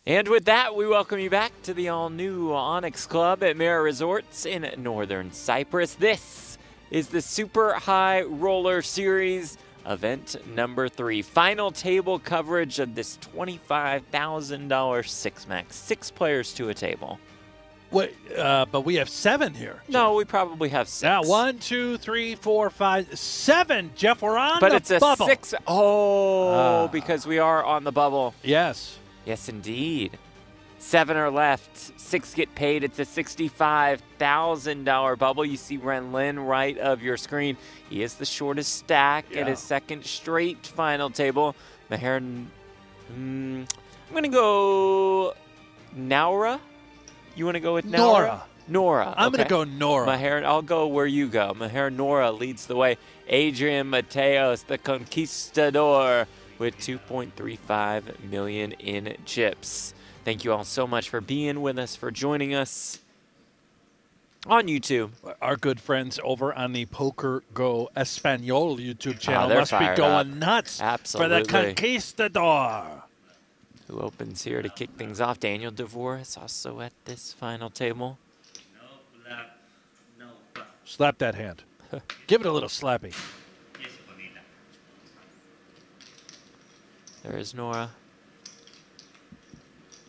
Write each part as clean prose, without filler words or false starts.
And with that, we welcome you back to the all-new Onyx Club at Maher Resorts in Northern Cyprus. This is the Super High Roller Series, event number 3. Final table coverage of this $25,000 six-max. 6 players to a table. Wait, but we have 7 here. No, we probably have 6. Now, 1, 2, 3, 4, 5, 7. Jeff, we're on but the it's a bubble. 6. Oh, because we are on the bubble. Yes. Yes, indeed. 7 are left. 6 get paid. It's a $65,000 bubble. You see Ren Lin right of your screen. He is the shortest stack at his second straight final table. Maher, I'm going to go Nouira. You want to go with Nouira? Nouira. I'm going to go Nouira. Maher, I'll go where you go. Maher Nouira leads the way. Adrian Mateos, the conquistador, with $2.35 million in chips. Thank you all so much for being with us, for joining us on YouTube. Our good friends over on the pokergo Espanol YouTube channel must be going nuts for the conquistador. Who opens here to kick things off? Daniel Dvoress also at this final table. Slap that hand. Give it a little slappy. There is Nouira.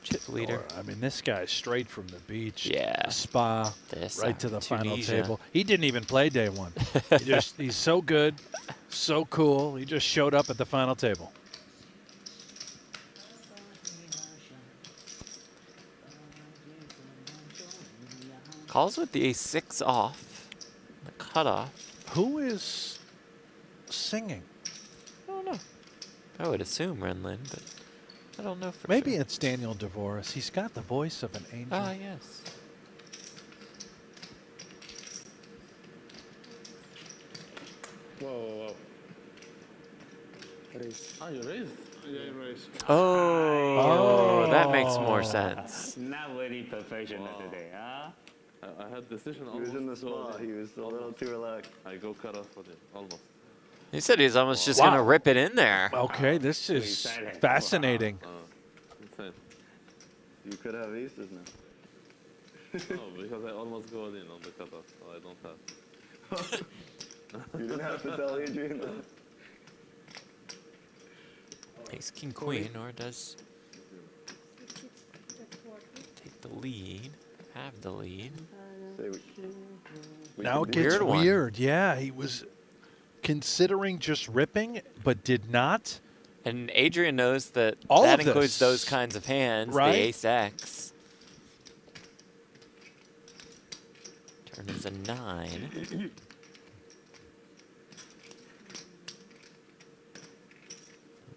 Chip leader. I mean, this guy's straight from the beach, yeah, spa, right to the final table. He didn't even play day 1. He's so good, so cool. He just showed up at the final table. Calls with the ace-6 off, the cutoff. Who is singing? I don't know. I would assume Ren Lin, but I don't know for Maybe sure. it's Daniel Dvoress. He's got the voice of an angel. Ah, yes. Whoa. Raise. Oh, you raised? Yeah, you raised. Oh, that makes more sense. Not very professional today, huh? I had decision almost. He was in the spot. He was a little too relaxed. I go cut off for it, almost. He said he's almost just going to rip it in there. Okay, this is fascinating. Insane. You could have aces now. No, because I almost go in on the cutoff, so I don't have. You didn't have to tell Adrian that. Ace, king, queen, or does take the lead, have the lead. Now it gets weird. Yeah, he was considering just ripping, but did not. And Adrian knows that All that of includes this. those kinds of hands, Right? the ace-X. Turn is a 9.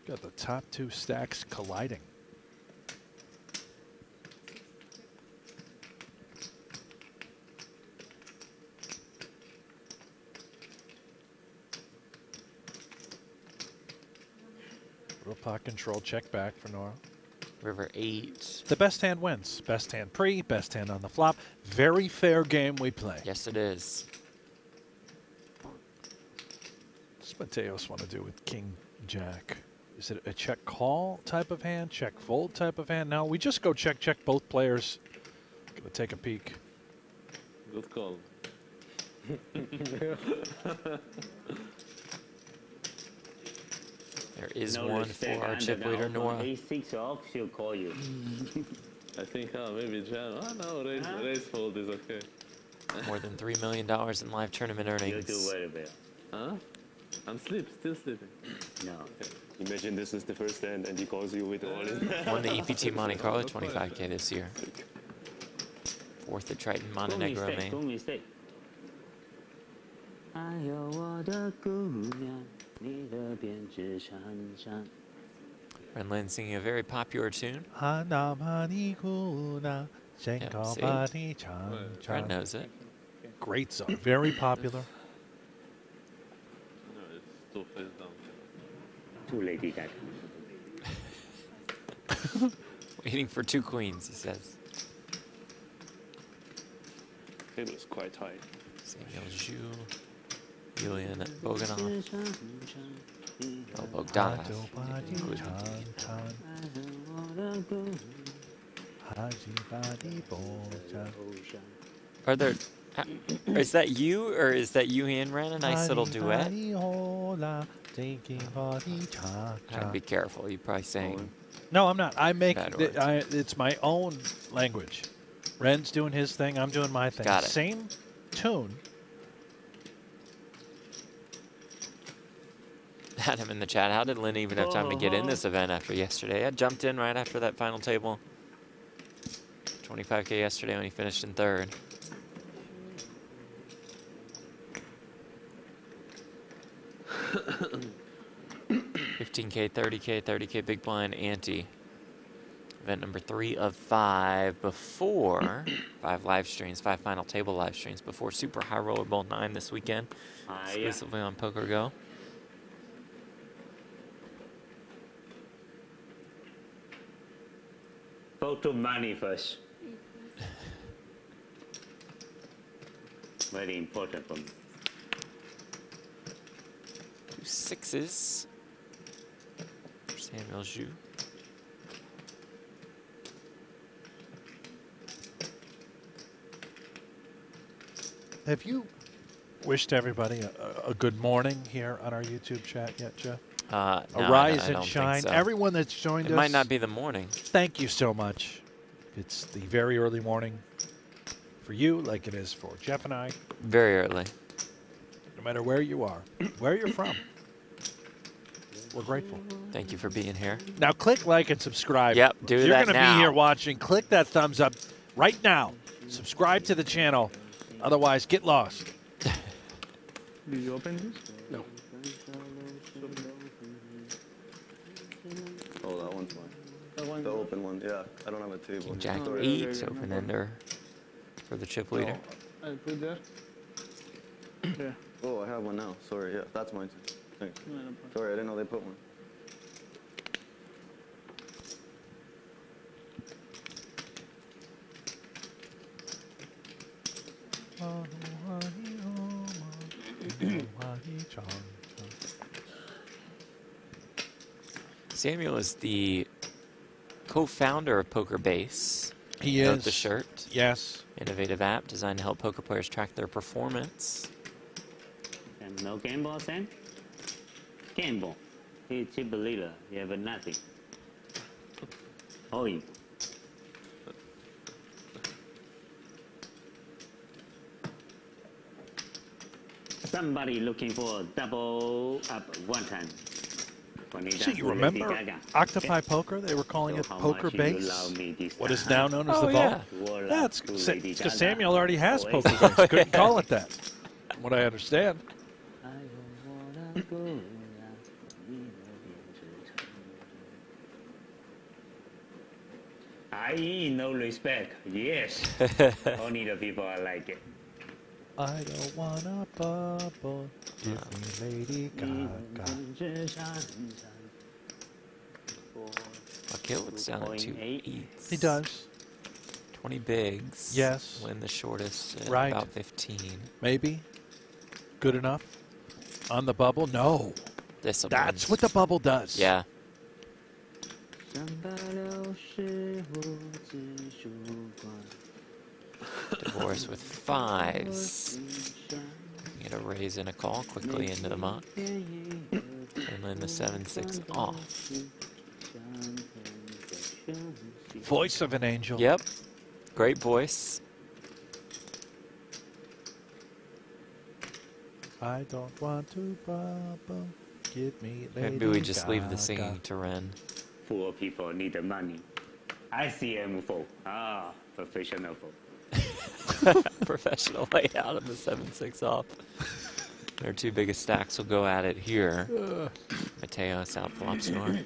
Got the top 2 stacks colliding. Little pot control, check back for Nouira. River 8. The best hand wins. Best hand pre, best hand on the flop. Very fair game we play. Yes, it is. What's Mateos want to do with King Jack? Is it a check call type of hand, check fold type of hand? No, we just go check both players. Gonna take a peek. Good call. There is one for our chip leader, Nouira. Ace-6 off, she'll call you. I think maybe Jan. Oh no, raise fold is okay. More than $3 million in live tournament earnings. You do very well. Huh? I'm still sleeping. No. Okay. Imagine this is the first hand and he calls you with all in. Won the EPT Monte Carlo 25K this year. 4th at Triton Montenegro Main. 2 mistake. Ren Lin singing a very popular tune. Brent knows it. Great song, very popular. No, it's 2 face down. Too late, he got Waiting for 2 queens, he says. It was quite high. Samuel Zhu, Yulian Bogdanov. Oh, Bogdanov. Are there? Is that you or is that you and Ren? A nice little duet. I'd be careful. You probably sang. No, I'm not. I make Bad words. it's my own language. Ren's doing his thing. I'm doing my thing. Got it. Same tune. Adam in the chat. How did Lin even have time to get in this event after yesterday? I jumped in right after that final table. 25K yesterday when he finished in third. $15K, 30K, 30K big blind ante. Event number 3 of 5 before 5 live streams, 5 final table live streams before Super High Roller Bowl 9 this weekend, exclusively on pokergo. Photo money first. Very important for me. 2 6s for Samuel Zhu. Have you wished everybody a good morning here on our YouTube chat yet, Jeff? No, Rise I and don't shine. think so. Everyone that's joined us. It might not be the morning. Thank you so much. It's the very early morning for you, like it is for Jeff and I. Very early. No matter where you are, where you're from, we're grateful. Thank you for being here. Now click like and subscribe. Yep, do if you're that gonna now. be here watching, click that thumbs up right now. Subscribe to the channel. Otherwise, get lost. Did you open this? No. Oh, that one's mine. The open one, yeah. I don't have a table. King Jack Sorry. 8, open ender for the chip leader. I put there. Yeah. Oh, I have one now. Sorry, yeah, that's mine too. Thanks. Sorry, I didn't know they put one. Samuel is the co-founder of Poker Base. He Note is. the shirt. Yes. Innovative app designed to help poker players track their performance. And no gamble, Sam? Gamble. He's chip leader. You have nothing. All in. Somebody looking for double up one time. So you remember Octopi Poker? They were calling it Poker Base. What is now known as the Vault. Yeah. That's because Samuel already has Poker Base. Couldn't call it that, from what I understand. I no respect. Yes. Only the people I like it. I don't want a bubble. Give me Lady Gaga. Wakil looks down at 2 8s. He does. 20 bigs. Yes. Win the shortest at Right. about 15. Maybe. Good enough. On the bubble? No. Discipline. That's what the bubble does. Yeah. Dvoress with 5s. Get a raise and a call quickly into the muck. And then the 7-6 off. Voice of an angel. Yep. Great voice. I don't want to bubble. Give me Lady Maybe we just leave the Gaga. singing to Ren. Poor people need the money. ICM for professional for. Professional layout of the 7-6 off. Their 2 biggest stacks will go at it here. Mateos out flop snore.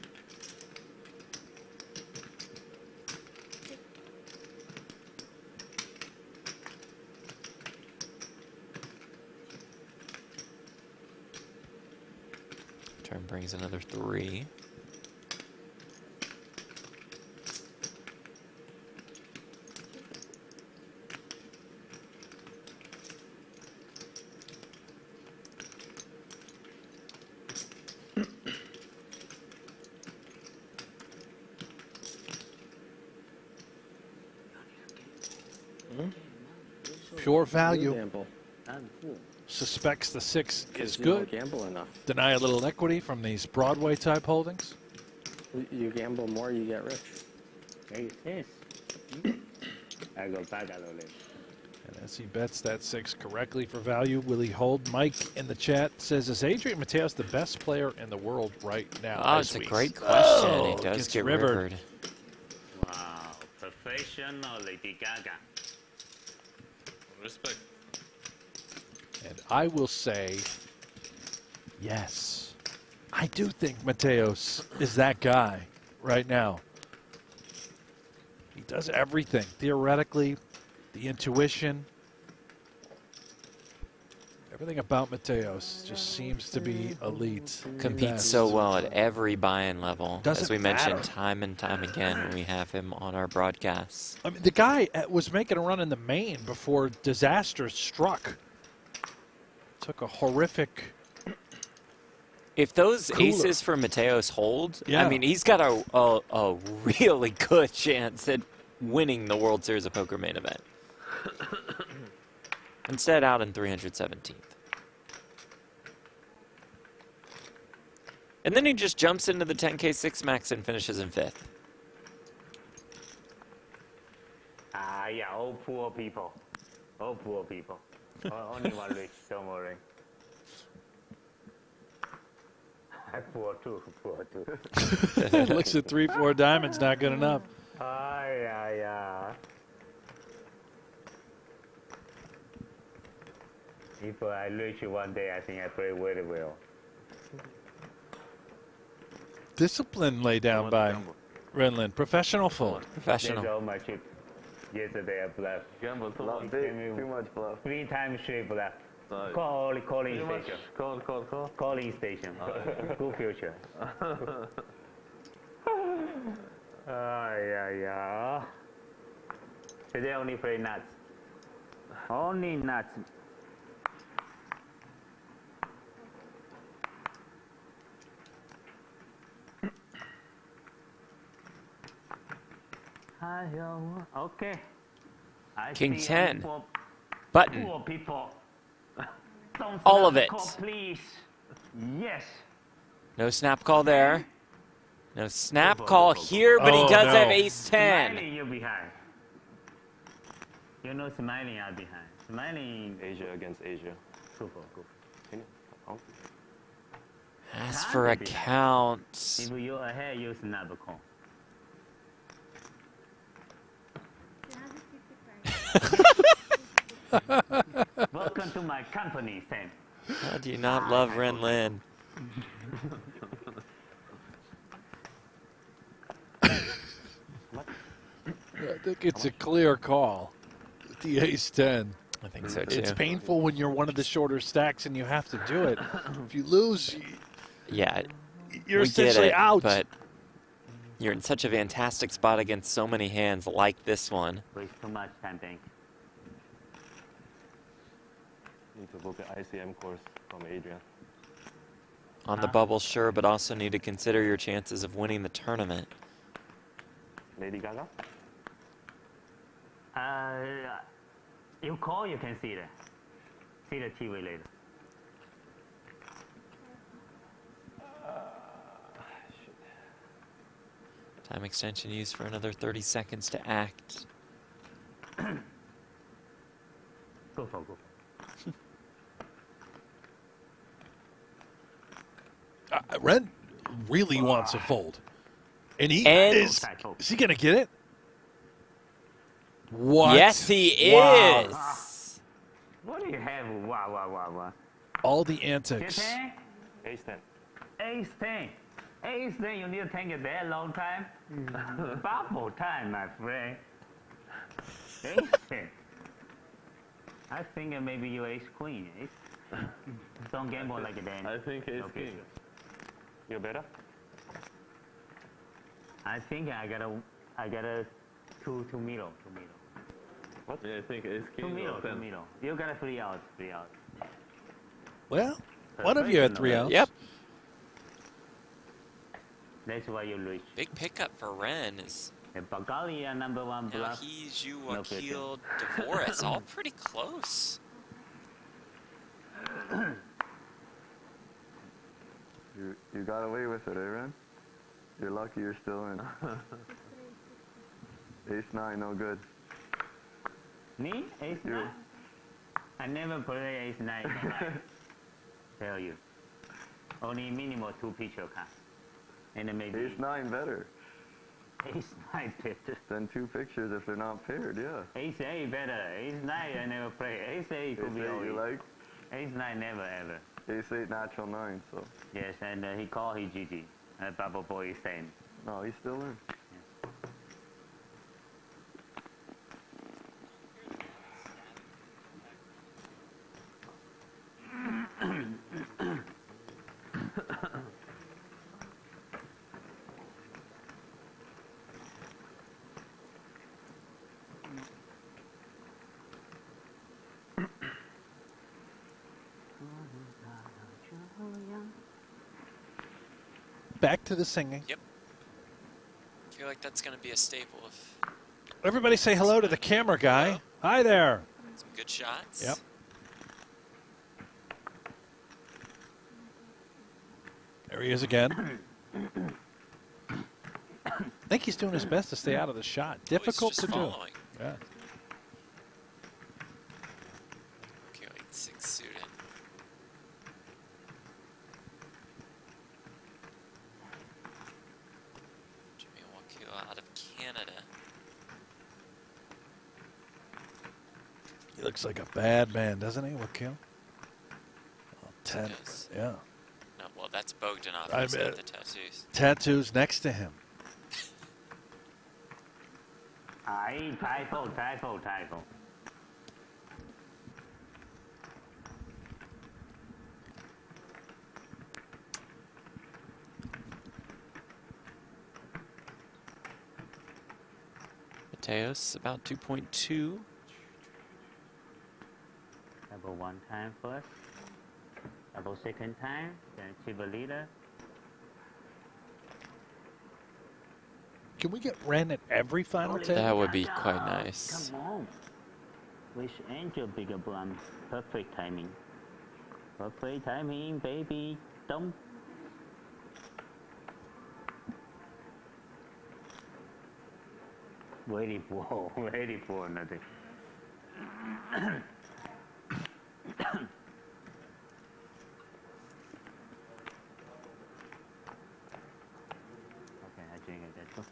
Turn brings another 3. Pure value. Gamble. Suspects the 6 is You don't good. gamble enough. Deny a little equity from these Broadway type holdings. You gamble more, you get rich. Yes. I go back a little bit. And as he bets that 6 correctly for value, will he hold? Mike in the chat says, is Adrian Mateos the best player in the world right now? Oh, it's a great question. It does gets get rivered. rivered. Wow, professional Lady Gaga. Respect. And I will say, yes. I do think Mateos is that guy right now. He does everything. Theoretically, the intuition, everything about Mateos just seems to be elite. Competes so well at every buy-in level, Doesn't as we mentioned matter. time and time again when we have him on our broadcasts. I mean, the guy was making a run in the main before disaster struck. Took a horrific... If those Cooler. aces for Mateos hold, Yeah. I mean, he's got a really good chance at winning the World Series of Poker main event. Instead, out in 317th. And then he just jumps into the 10K 6 max and finishes in 5th. Ah, yeah, all poor people. All poor people. Only one rich, don't worry. Poor too, poor too. Looks at 3-4 diamonds, not good enough. Ah, yeah. If I reach one day, I think I play very well. Discipline laid down by Ren Lin. Professional fold. That's Professional. all my chip. Yesterday I bluffed. Gamble too much bluff. 3 times straight bluff. Sorry. Calling Too much. station. Call. Calling station. Good future. Yeah. Today only play nuts. Only nuts. Okay. I King see 10. Poor Button. people. Don't All of snap it. the call, please. Yes. No snap call there. No snap call here, but he Oh, does no. have ace 10. Smiling, you're behind. You know, smiling are behind. Smiling. Asia against Asia. Super. Can you? Oh. As for a count. If you're ahead, you snap a call. Welcome to my company, Sam. How do you not love Ren Lin? I think it's a clear call. The ace 10. I think so too. It's painful when you're one of the shorter stacks and you have to do it. If you lose, Yeah, you're we get essentially it, out. but you're in such a fantastic spot against so many hands like this one. Waste too much time, thank you. Need to book an ICM course from Adrian. On the bubble, sure, but also need to consider your chances of winning the tournament. Lady Gaga? You call, you can see that. See the TV later. Time extension used for another 30 seconds to act. Go for. Ren really wants a fold. And he And- is he going to get it? What? Yes, he Wow. is. What do you have? Wow. All the antics. 10? Ace 10. Ace 10. Ace 10, you need to take it that long time? Bubble time, my friend. Ace 10. I think maybe you ace queen. Ace. Don't gamble like that. I think ace Okay. king. You're better? I think I gotta two middle. What? Yeah, I think ace king. Two or 10. middle. You got a 3 out. Well, one of you had 3 outs. Yep. That's why you lose. Big pickup for Ren is Bulgaria #1 Now bluff. he's No Wakil, Dvoress, all pretty close. You got away with it, Ren? You're lucky you're still in. Ace-9, no good. Me? Ace-9? I never play Ace-9. Tell you. Only minimum 2 picture cards. And then maybe Ace-9 better Ace-9 better. than 2 pictures if they're not paired, yeah. Ace-8 better. Ace-9 I never play. Ace-8 could be Ace-8 always. you like? Ace-9 never ever. Ace-8 natural 9, so. Yes, and he called his GG. Bubble Boy is saying. No, he's still in. Back to the singing. Yep. I feel like that's going to be a staple of Everybody say hello to the camera guy. Hello. Hi there. some good shots. Yep. There he is again. I think he's doing his best to stay out of the shot. Difficult He's to just do. following. Yeah. Okay, like 6 suited. Jamil Wakil out of Canada. He looks like a bad man, doesn't he, Wakil? Oh, 10. does. Yeah. No, well, that's Bogdanov. I He's got bet. the tattoos. Tattoos next to him. Typho. Mateos about 2.2. Double 1 time first. Double 2nd time. Then chip a leader. Can we get Ren at every final table? That would be quite nice. Come on. Wish Angel bigger blind. Perfect timing. Perfect timing, baby. Don't. Ready for nothing. Okay, I drink it. That's all.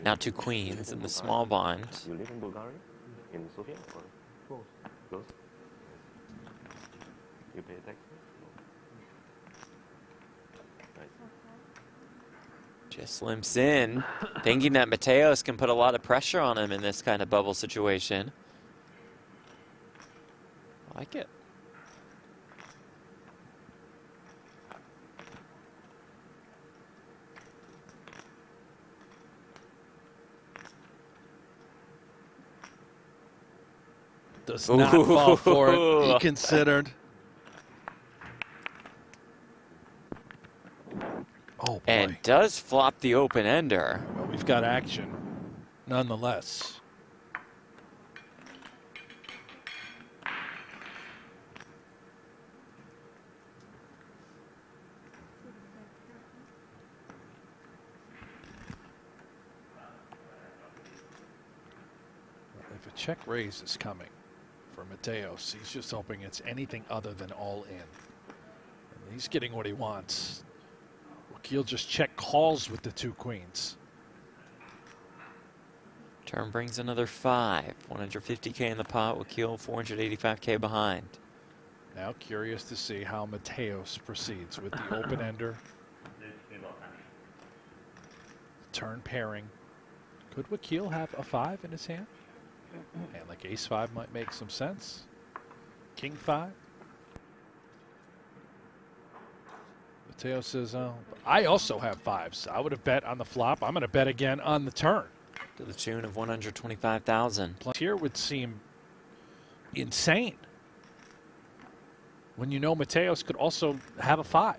Now 2 queens in the small blind. You live in Bulgaria? In Sofia? Or close? You pay taxes? Nice. Just limps in, thinking that Mateos can put a lot of pressure on him in this kind of bubble situation. I like it. Does not fall for it. He considered. Oh, boy. And does flop the open ender. Well, we've got action nonetheless. If a check raise is coming for Mateos, he's just hoping it's anything other than all in. And he's getting what he wants. Wakil just check calls with the 2 queens. Turn brings another 5. 150K in the pot. Wakil 485K behind. Now curious to see how Mateos proceeds with the open ender. Turn pairing. Could Wakil have a 5 in his hand? And like ace 5 might make some sense. King 5. Mateos says, I also have 5s. I would have bet on the flop. I'm going to bet again on the turn. To the tune of 125,000. Here would seem insane. when you know Mateos could also have a 5.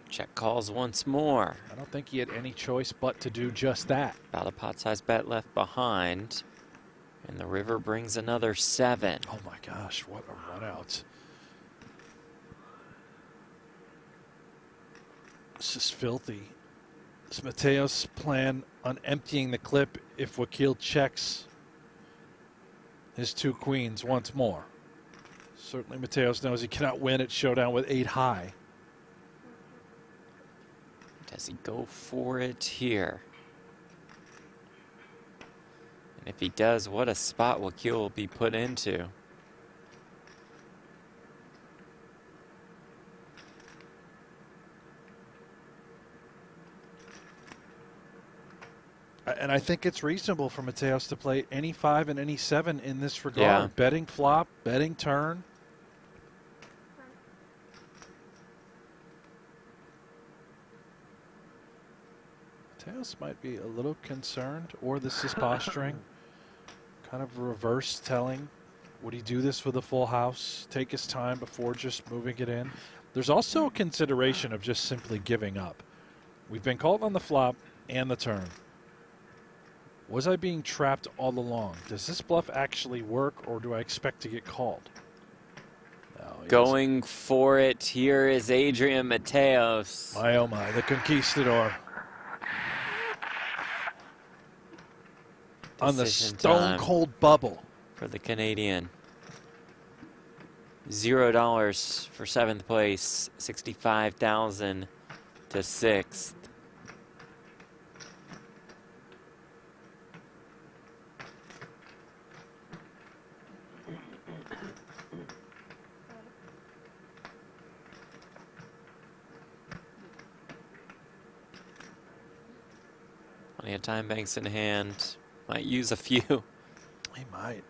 Check calls once more. I don't think he had any choice but to do just that. About a pot-sized bet left behind. And the river brings another 7. Oh my gosh, what a run out. This is filthy. Does Mateos plan on emptying the clip if Wakil checks his 2 queens once more? Certainly Mateos knows he cannot win at showdown with 8 high. Does he go for it here? And if he does, what a spot Wakil will be put into. And I think it's reasonable for Mateos to play any 5 and any 7 in this regard. Yeah. Betting flop, betting turn. Mateos might be a little concerned, or this is posturing. Kind of reverse telling. Would he do this with a full house? Take his time before just moving it in? There's also a consideration of just simply giving up. We've been called on the flop and the turn. Was I being trapped all along? Does this bluff actually work, or do I expect to get called? No, Going for it here is Adrian Mateos. My oh my, the conquistador. On the Decision stone time cold bubble. for the Canadian. $0 for 7th place, 65,000 to 6th. Plenty of time banks in hand. Might use a few. He might.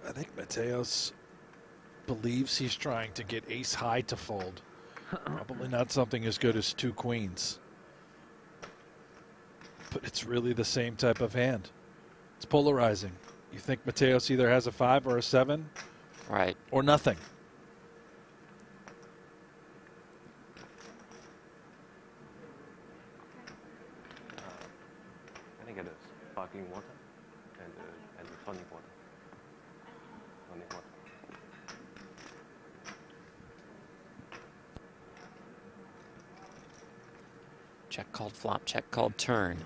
I think Mateos believes he's trying to get ace high to fold. Probably not something as good as 2 queens. But it's really the same type of hand. It's polarizing. You think Mateos either has a 5 or a 7? Right. Or nothing. I think it is sparkling water and the tonic water. Tonic water. Check called flop, check called turn.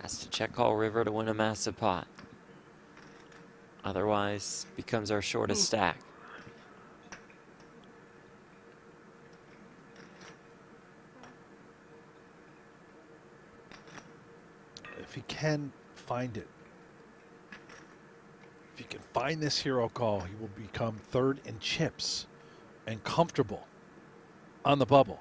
Has to check call river to win a massive pot. Otherwise, becomes our shortest stack. If he can find it. If he can find this hero call, he will become 3rd in chips and comfortable on the bubble.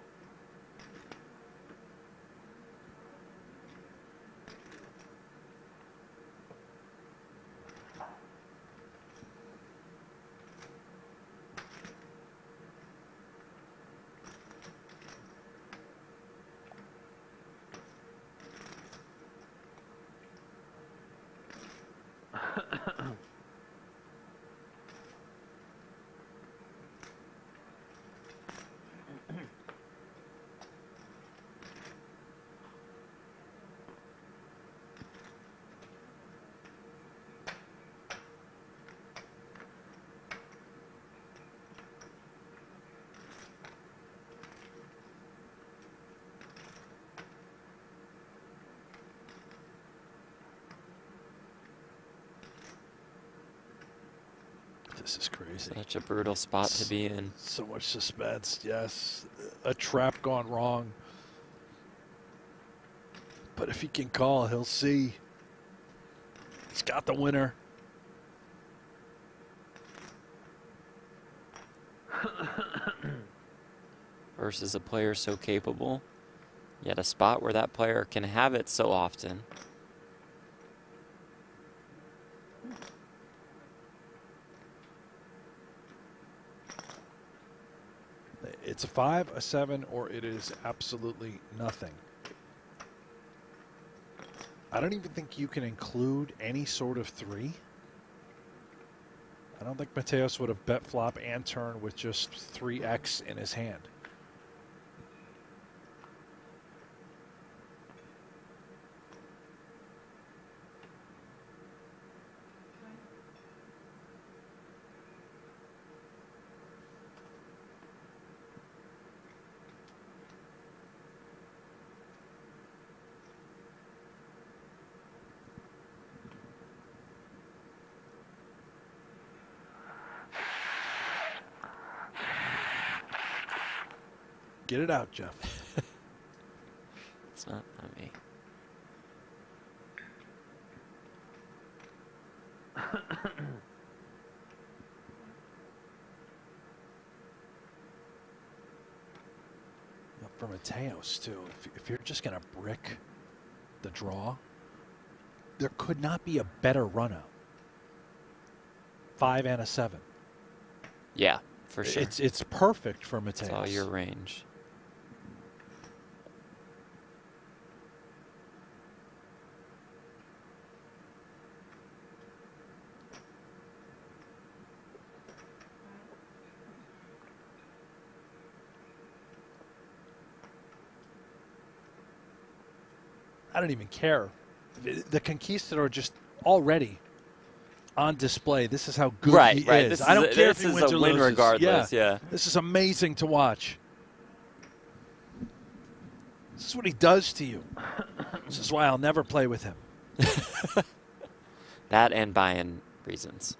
This is crazy. Such a brutal spot to be in. So much suspense, yes. A trap gone wrong. But if he can call, he'll see. He's got the winner. Versus a player so capable. Yet a spot where that player can have it so often. It's a 5, a 7, or it is absolutely nothing. I don't even think you can include any sort of 3. I don't think Mateos would have bet flop and turn with just 3x in his hand. Get it out, Jeff. It's not on me. For Mateos, too, if you're just going to brick the draw, there could not be a better run out. 5 and a 7. Yeah, for sure. It's perfect for Mateos. It's all your range. I don't even care. The Conquistador just already on display. This is how good he is. I don't care if he wins or loses. Regardless. Yeah. This is amazing to watch. This is what he does to you. This is why I'll never play with him. That and buy-in reasons.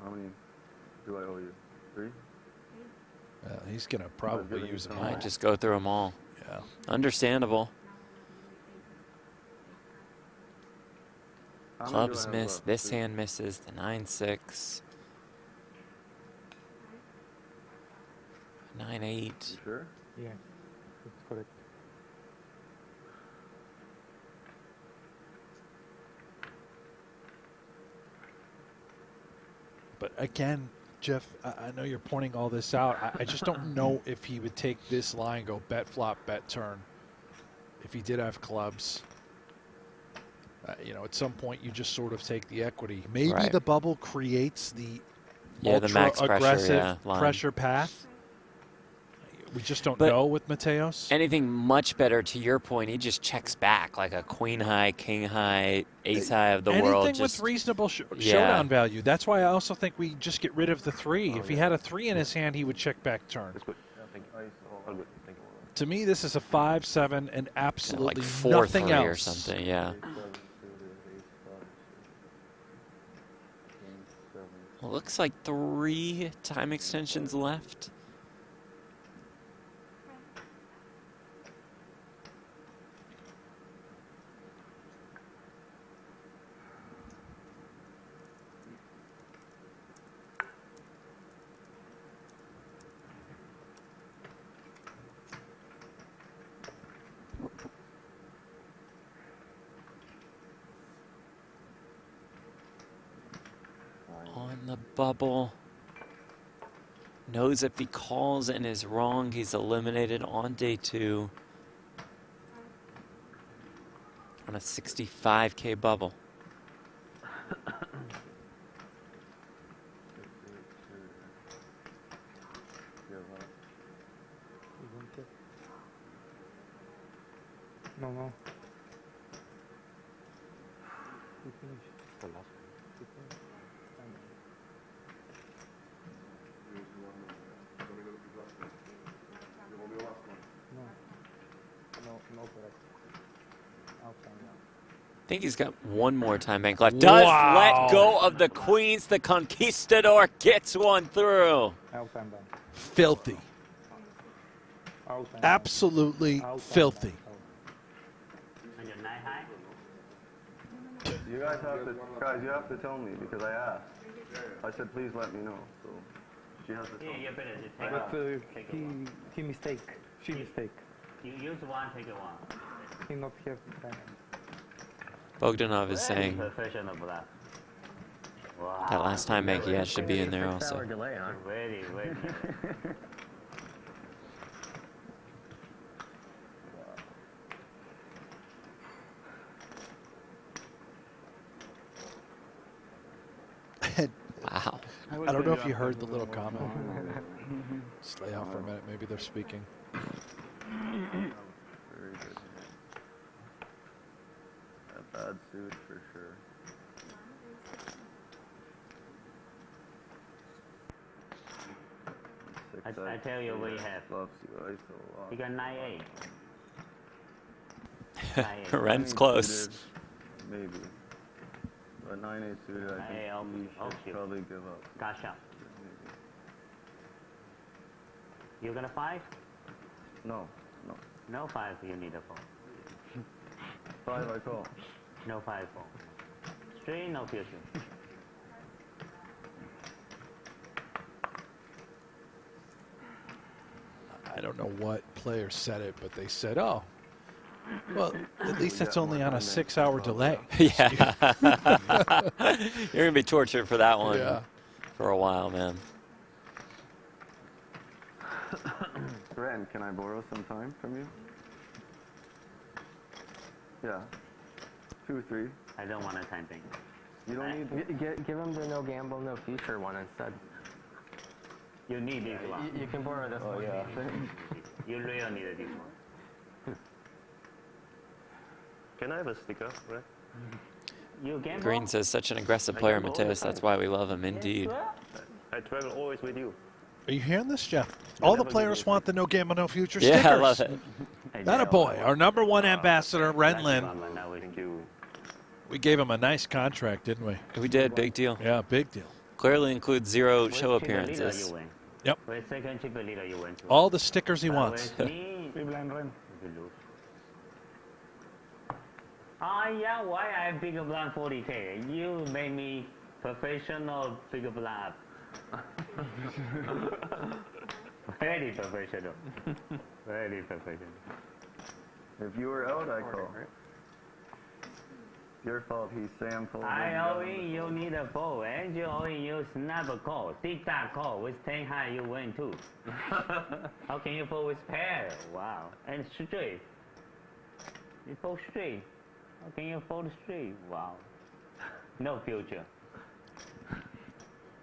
How many do I owe you? 3? He's going to probably use them all. Might just go through them all. Yeah. Understandable. Clubs miss. This hand misses. The 9-6. 9-8. You sure? Yeah, that's correct. But again, Jeff, I know you're pointing all this out. I just don't know if he would take this line, go bet flop, bet turn, if he did have clubs. You know, at some point you just sort of take the equity. Maybe the bubble creates the the max aggressive pressure path. We just don't know with Mateos. Anything much better, to your point, he just checks back like a queen high, king high, ace high of the world. Anything with reasonable showdown value. That's why I also think we just get rid of the 3. If he had a 3 in his hand, he would check back turn. To me, this is a 5-7 and absolutely like nothing 4-3 else. Or something, yeah. Well, looks like 3 time extensions left. On the bubble. Knows if he calls and is wrong, he's eliminated on day 2. On a 65K bubble. No. I think he's got one more time bank left. Does let go of the queens. The Conquistador gets one through. Filthy. Absolutely filthy. You guys have to tell me because I asked. I said, please let me know. So she has to tell me. But he mistake. She mistake. You use one, take it one. King of here. Bogdanov is saying Professional bluff. Wow. that last time Makias should be in there also. delay, huh? Very. Wow. I don't know if you heard the little comment. Just lay out for a minute. Maybe they're speaking. Very good. A bad suit for sure. I tell you what you have. Loves you ISO a lot. You got 9-8. Ren's close. Maybe. But 9-8 suited, I think you should probably give up. Gotcha. Maybe. You gonna 5? No. No 5, you need a 4. 5 I call. No 5, 4. Straight, no future. I don't know what players said it, but they said, "Oh, well, at least that's only on a 6-hour delay." Yeah. You're gonna be tortured for that one for a while, man. Ren, can I borrow some time from you? Yeah. 2, 3. I don't want a time thing. You don't need. Give him the no gamble, no future one instead. You need this one. You can borrow this Oh one. yeah. You really need this one. Can I have a sticker, right? You gamble? Green says such an aggressive player, gamble all the Mateos. That's why we love him, indeed. I travel always with you. Are you hearing this, Jeff? All the players want the no gamble, no future Yeah, stickers. I love it. That a boy. Our #1 ambassador, Ren Lin. Thank you. We gave him a nice contract, didn't we? We did, big deal. Yeah, big deal. Clearly includes 0 Which show chipper leader appearances. you win? Yep. Which second chipper leader you win to? All the stickers he wants. With me, you lose. Yeah, why I big blind 40K? You made me professional big blind. Very professional. Very professional. If you were out, I call. Your fault. He sampled. I always you need a fold, and you always use snap call, tic tac call with 10 high you win too. How can you fold with pair? Wow, and straight. You fold straight. How can you fold straight? Wow. No future.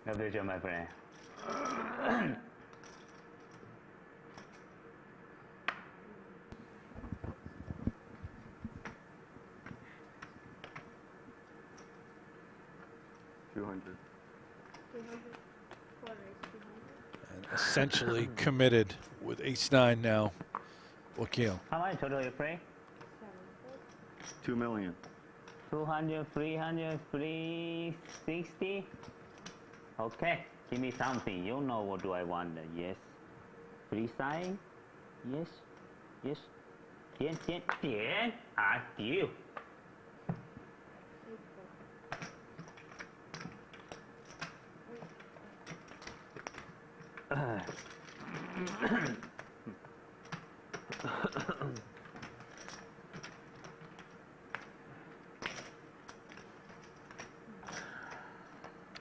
No future, my friend. And essentially committed with ace-9 now. Wakil. How much total you play? 2 million. 200, 300, 360. Okay, give me something. You know what do I want? Yes. Free sign. Yes. Yes. 点点点啊丢。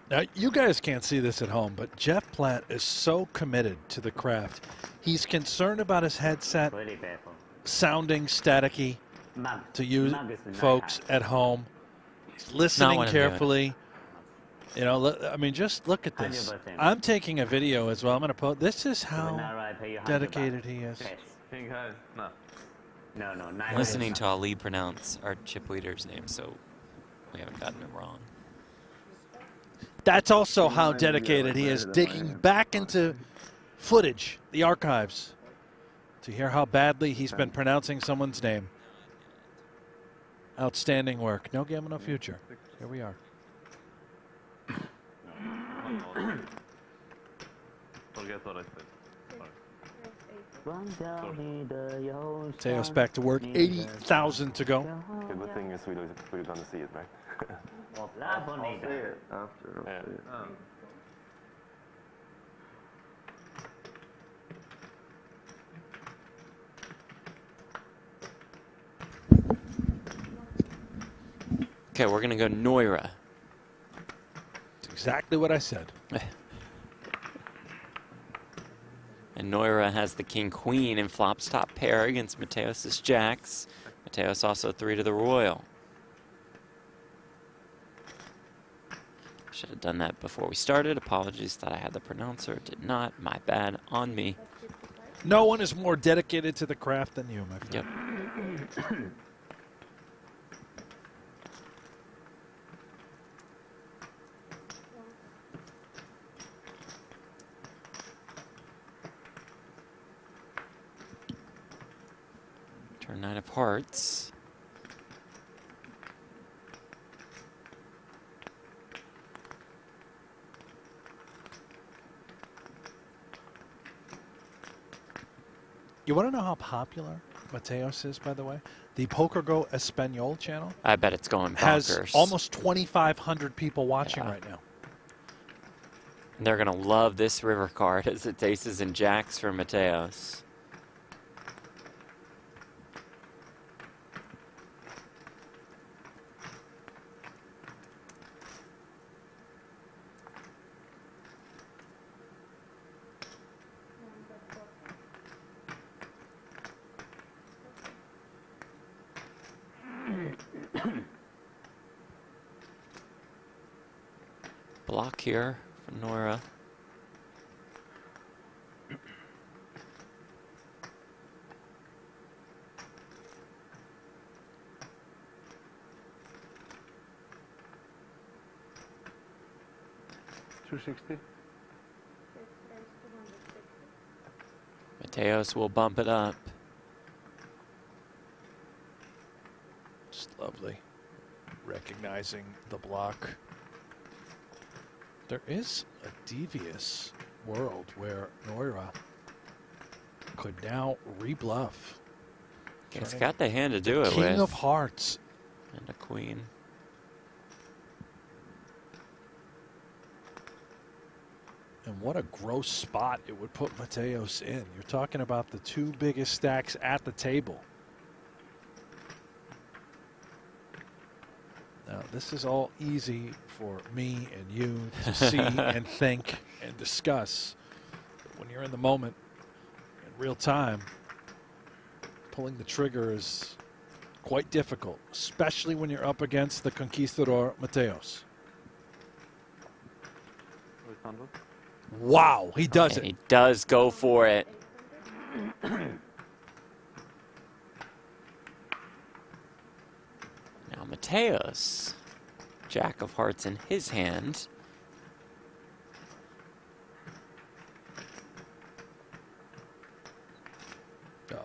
Now, you guys can't see this at home, but Jeff Platt is so committed to the craft. He's concerned about his headset sounding staticky to you folks at home. He's listening carefully. You know, I mean, just look at this. 100%. I'm taking a video as well. I'm going to post. This is how dedicated he is. No, no. I'm listening to Ali pronounce our chip leader's name, so we haven't gotten it wrong. That's also how dedicated he is, digging back into footage, the archives, to hear how badly he's been pronouncing someone's name. Outstanding work. No gamble, no future. Here we are. Forget what I said. Mateos back to work. 80,000 to go. The good thing is we're gonna see it, right? I'll say it after. I'll say it. Okay, we're going to go Nouira. That's exactly what I said. And Nouira has the king-queen and flops top pair against Mateos' jacks. Mateos also 3 to the royal. Should have done that before we started. Apologies, thought I had the pronouncer. Did not. My bad on me. No one is more dedicated to the craft than you, my friend. Yep. Turn 9 of hearts. You want to know how popular Mateos is, by the way? The pokergo Espanol channel I bet it's going bonkers. has almost 2,500 people watching right now. And they're going to love this river card as it's aces and jacks for Mateos. Block here for Nouira. Mateos will bump it up. Just lovely. Recognizing the block. There is a devious world where Nouira could now rebluff. It's got the hand to do it with. King of hearts. And a queen. And what a gross spot it would put Mateos in. You're talking about the 2 biggest stacks at the table. Now, this is all easy for me and you to see and think and discuss. But when you're in the moment, in real time, pulling the trigger is quite difficult, especially when you're up against the conquistador Mateos. Wow, he does it. He does go for it. Now Mateos, jack of hearts in his hand.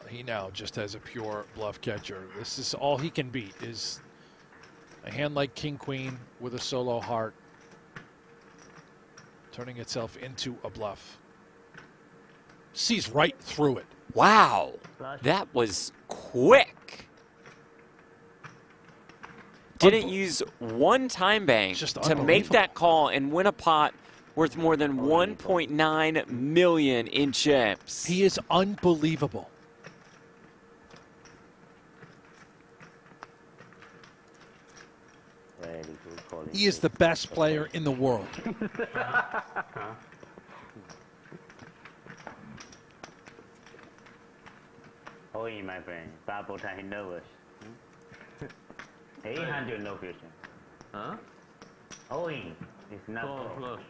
He now just has a pure bluff catcher. This is all he can beat, is a hand like King Queen with a solo heart turning itself into a bluff. Sees right through it. Wow, that was quick. Didn't use one time bank to make that call and win a pot worth more than 1.9 million in chips. He is unbelievable. He is the best player in the world. Oh, my friend, Pablo time nervous. 800 no fusion. Huh? Owing is not Call full. flush.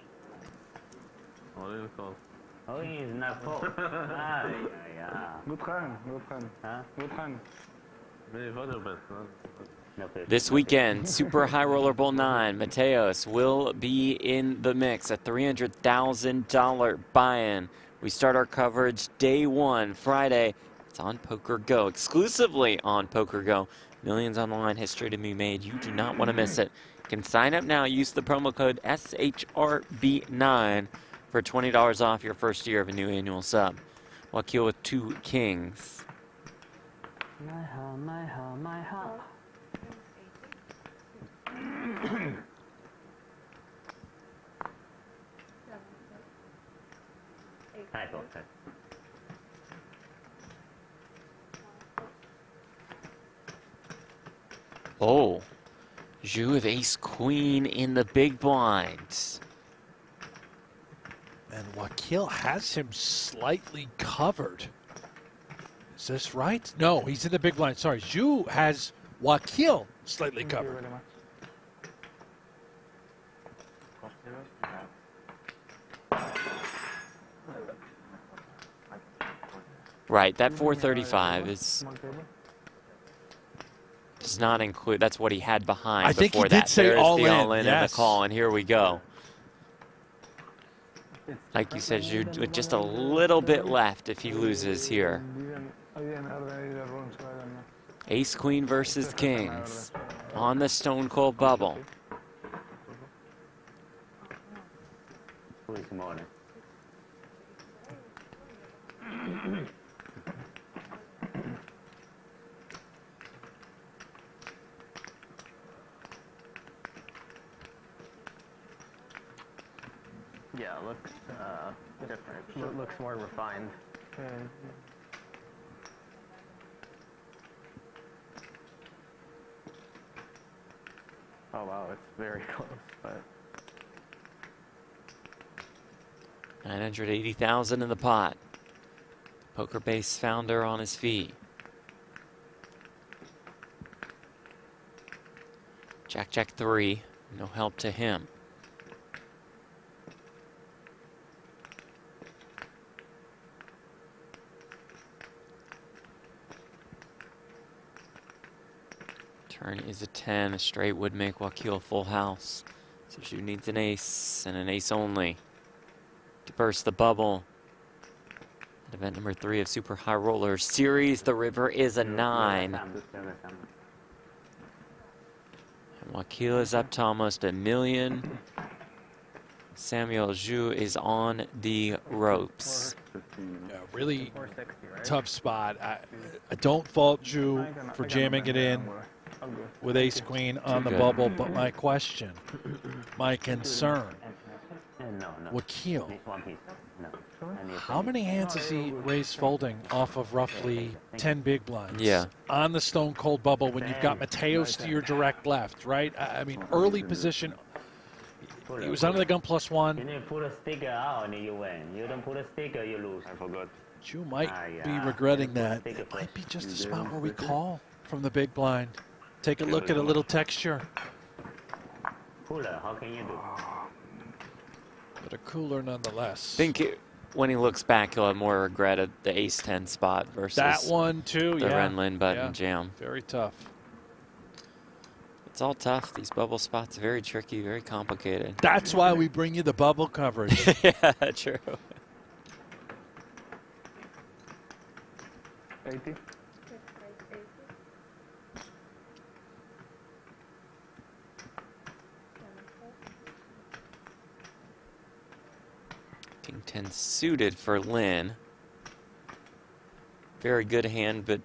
All in call. Owing is not full. Ah, yeah. Good hand, good hand. Huh? Good hand. Maybe what your best, huh? No fusion. This weekend, Super High Roller Bowl 9, Mateos will be in the mix, a $300,000 buy-in. We start our coverage day 1, Friday. It's on pokergo, exclusively on pokergo. Millions on the line, history to be made. You do not want to miss it. You can sign up now. Use the promo code SHRB9 for $20 off your first year of a new annual sub. Wakil with 2 kings. My heart, my heart, my heart. Hi, folks. Oh, Zhu with ace queen in the big blind. And Wakil has him slightly covered. Is this right? No, he's in the big blind. Sorry, Zhu has Wakil slightly covered. Right, that 435 does not include. That's what he had behind. I think before he did that. say There's all the in, all in and yes. the call, and here we go. Like you said, Zhu with just a little bit left if he loses here. Ace queen versus kings on the stone cold bubble. Yeah, it looks different. It looks more refined. Oh wow, it's very close, but 980,000 in the pot. Poker Base founder on his feet. Jack, Jack 3, no help to him. Turn is a 10. A straight would make Wakil full house. So Zhu needs an ace and an ace only to burst the bubble. At event number 3 of Super High Roller Series, the river is a 9. And Wakil is up to almost $1 million. Samuel Zhu is on the ropes. Yeah, really tough spot. I don't fault Zhu for jamming it in with ace queen on the bubble, but my question, my concern, Wakil, how many hands has he raised folding off of roughly 10 big blinds? Yeah. On the stone cold bubble when you've got Mateos to your direct left, right? I mean, early position. He was under the gun +1. You need to put a sticker out and you win. You don't put a sticker, you lose. I forgot. Zhu might be regretting that. It might be just a spot where we call from the big blind. Take a look at a little texture. Cooler, how can you do? But a cooler nonetheless. I think when he looks back, he'll have more regret at the ace-10 spot versus that one too. the Yeah. Ren Lin button jam. Very tough. It's all tough. These bubble spots, very tricky, very complicated. That's why we bring you the bubble coverage. Yeah, true. 80. King 10 suited for Lin. Very good hand, but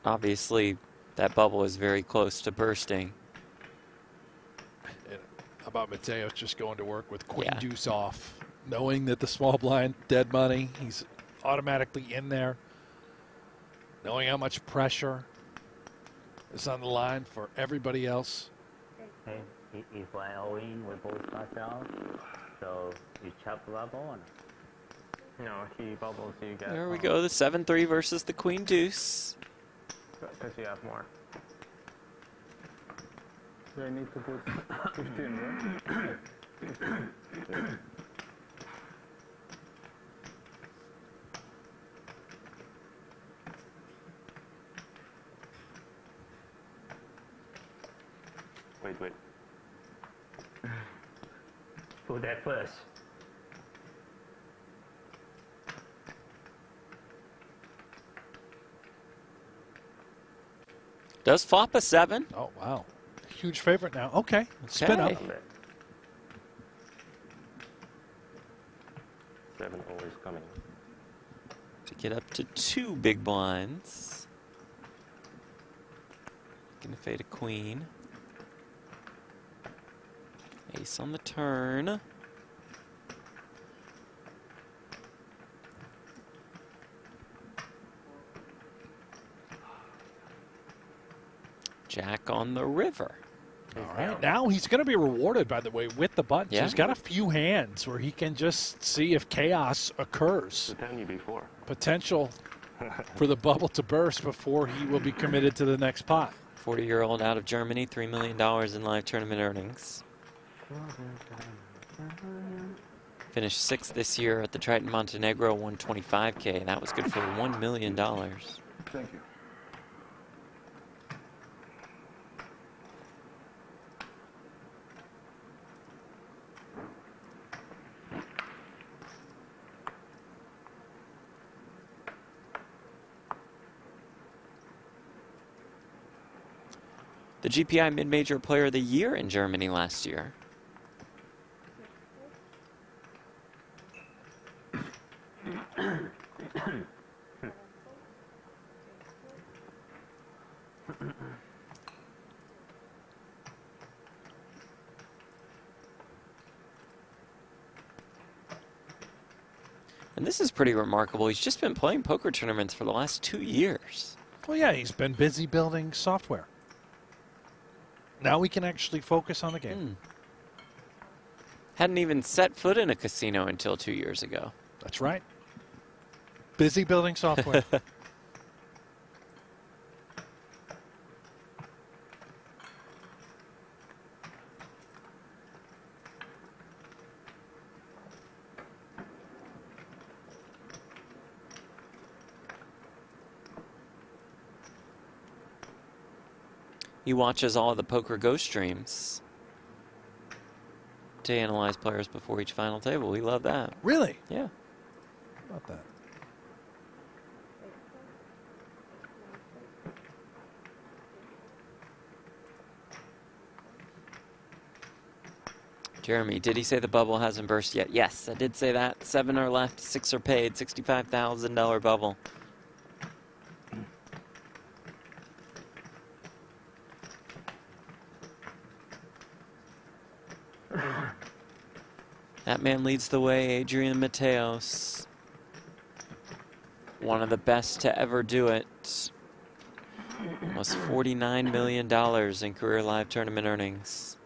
obviously that bubble is very close to bursting. And how about Mateos just going to work with queen deuce off, knowing that the small blind dead money, he's automatically in there, knowing how much pressure is on the line for everybody else. Hey, if I all in, we both pass out. So you chop the bubble or not? No, he bubbles, you get. There we go, the 7-3 versus the queen deuce. Because you have more. I need to put 15, right? Wait. Put that first. Does flop a 7? Oh, wow. Huge favorite now. Okay, spin up. 7 always coming. To get up to 2 big blinds. Gonna fade a queen. Ace on the turn. Jack on the river. All right, now he's going to be rewarded, by the way, with the buttons. Yeah. He's got a few hands where he can just see if chaos occurs. To tell you before. Potential for the bubble to burst before he will be committed to the next pot. 40-year-old out of Germany, $3 million in live tournament earnings. Finished 6th this year at the Triton Montenegro, won $25K. That was good for $1 million. Thank you. The GPI Mid-Major Player of the Year in Germany last year. And this is pretty remarkable. He's just been playing poker tournaments for the last 2 years. Well, yeah, he's been busy building software. Now we can actually focus on the game. Hadn't even set foot in a casino until 2 years ago. That's right. Busy building software. He watches all of the pokergo streams to analyze players before each final table. We love that. Really? Yeah. How about that? Jeremy, did he say the bubble hasn't burst yet? Yes, I did say that. 7 are left, 6 are paid, $65,000 bubble. That man leads the way, Adrian Mateos. One of the best to ever do it. Almost $49 million in career live tournament earnings.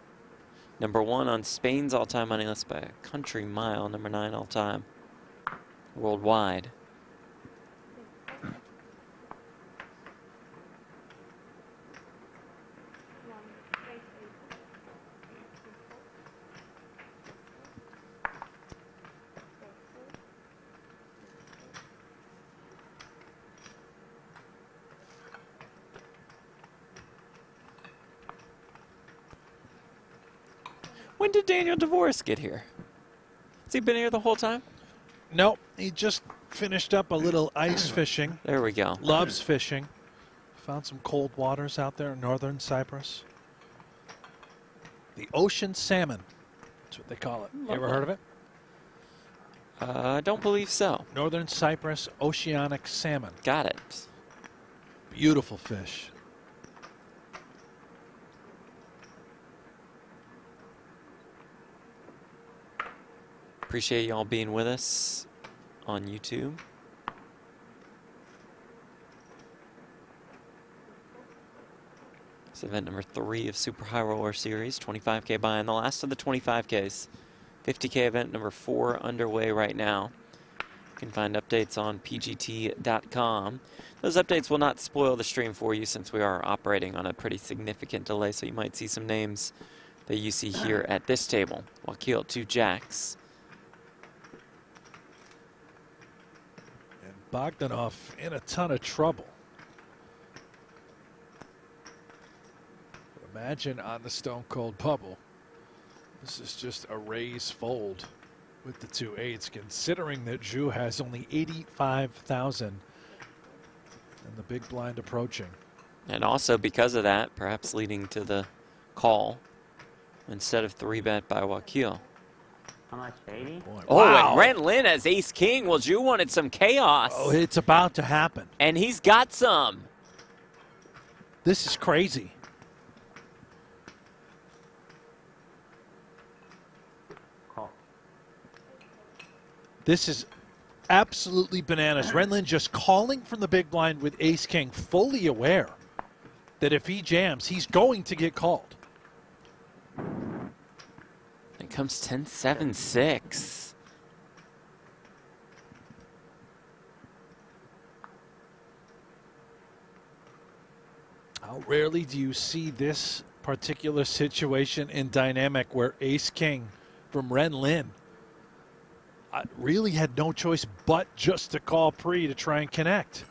Number 1 on Spain's all-time money list by a country mile. Number 9 all-time worldwide. When did Daniel Dvoress get here? Has he been here the whole time? Nope. He just finished up a little ice fishing. There we go. Loves fishing. Found some cold waters out there in northern Cyprus. The ocean salmon. That's what they call it. You ever heard of it? I don't believe so. Northern Cyprus oceanic salmon. Got it. Beautiful fish. Appreciate y'all being with us on YouTube. It's event number 3 of Super High Roller Series, 25K buy-in, the last of the 25Ks. 50K event number 4 underway right now. You can find updates on pgt.com. Those updates will not spoil the stream for you since we are operating on a pretty significant delay, so you might see some names that you see here at this table. Wakil, 2 jacks. Bogdanov in a ton of trouble. Imagine on the Stone Cold Bubble. This is just a raise fold with the 2 8s, considering that Zhu has only 85,000 and the big blind approaching. And also because of that, perhaps leading to the call instead of 3-bet by Wakil. How much? 80? Boy, Oh, wow. and Ren Lin has ace-king. Well, Zhu wanted some chaos. Oh, it's about to happen. And he's got some. This is crazy. Call. This is absolutely bananas. Ren Lin just calling from the big blind with ace-king, fully aware that if he jams, he's going to get called. becomes 10-7-6. How rarely do you see this particular situation in dynamic where ace-king from Ren Lin really had no choice but just to call pre to try and connect.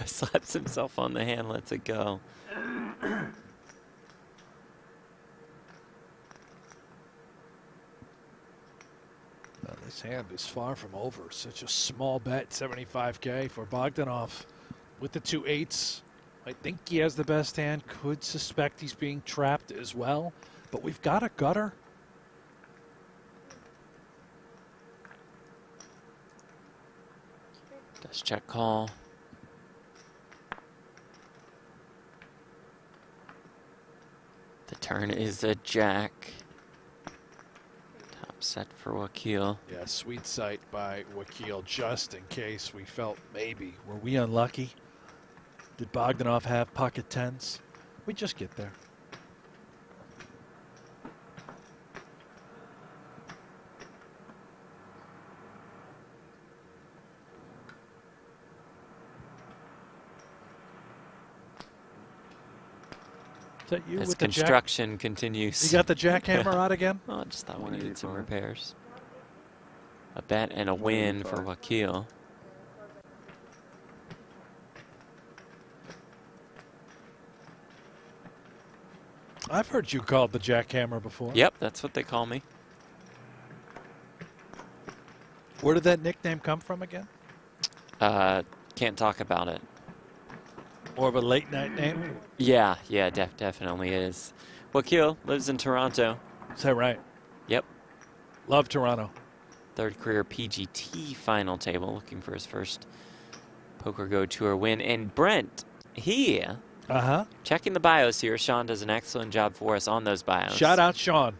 Slaps himself on the hand, lets it go. This hand is far from over. Such a small bet, 75K for Bogdanov. With the 2 8s, I think he has the best hand. Could suspect he's being trapped as well. But we've got a gutter. Does check call. The turn is a jack. Top set for Wakil. Yeah, sweet sight by Wakil, just in case we felt maybe. Were we unlucky? Did Bogdanov have pocket tens? We just get there. Is that you As with the construction continues. You got the jackhammer out again? Oh, I just thought we needed some repairs. A bet and a win for Wakil. I've heard you called the jackhammer before. Yep, that's what they call me. Where did that nickname come from again? Can't talk about it. More of a late night name? Yeah, definitely is. Wakil lives in Toronto. Is that right? Yep. Love Toronto. Third career PGT final table, looking for his first PokerGo Tour win. And Brent, he, checking the bios here. Sean does an excellent job for us on those bios. Shout out Sean.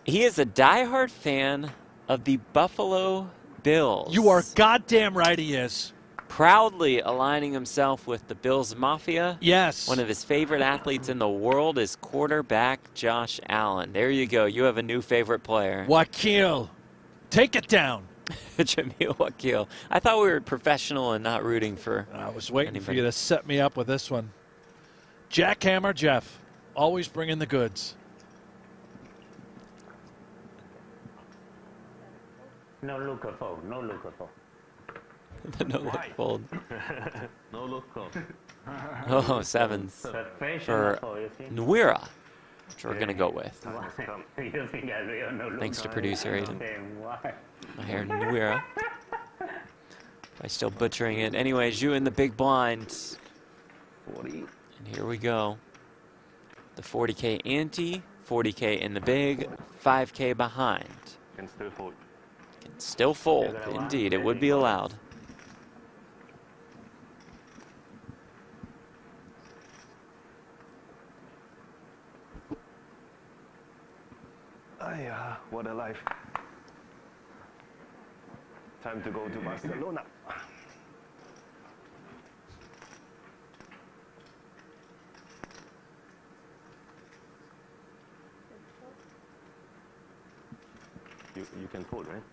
He is a diehard fan of the Buffalo Bills. You are goddamn right he is. Proudly aligning himself with the Bills Mafia. Yes. One of his favorite athletes in the world is quarterback Josh Allen. There you go. You have a new favorite player. Wakil, take it down. Jamil Wakil. I thought we were professional and not rooting for I was waiting for anybody. you to set me up with this one. Jackhammer Jeff, always bringing the goods. No look at fold, no look at fold. The no look fold. No look call. Oh, sevens for Nouira, which we're going to go with. You think I real no look? Thanks to producer Adrian. Maher Nouira. By still butchering it. Anyways, you in the big blind. 40. And here we go. The 40K ante, 40K in the big, 5K behind. Can still fold. Can still fold. Indeed, it would be allowed. What a life. Time to go to Barcelona. You can fold, right?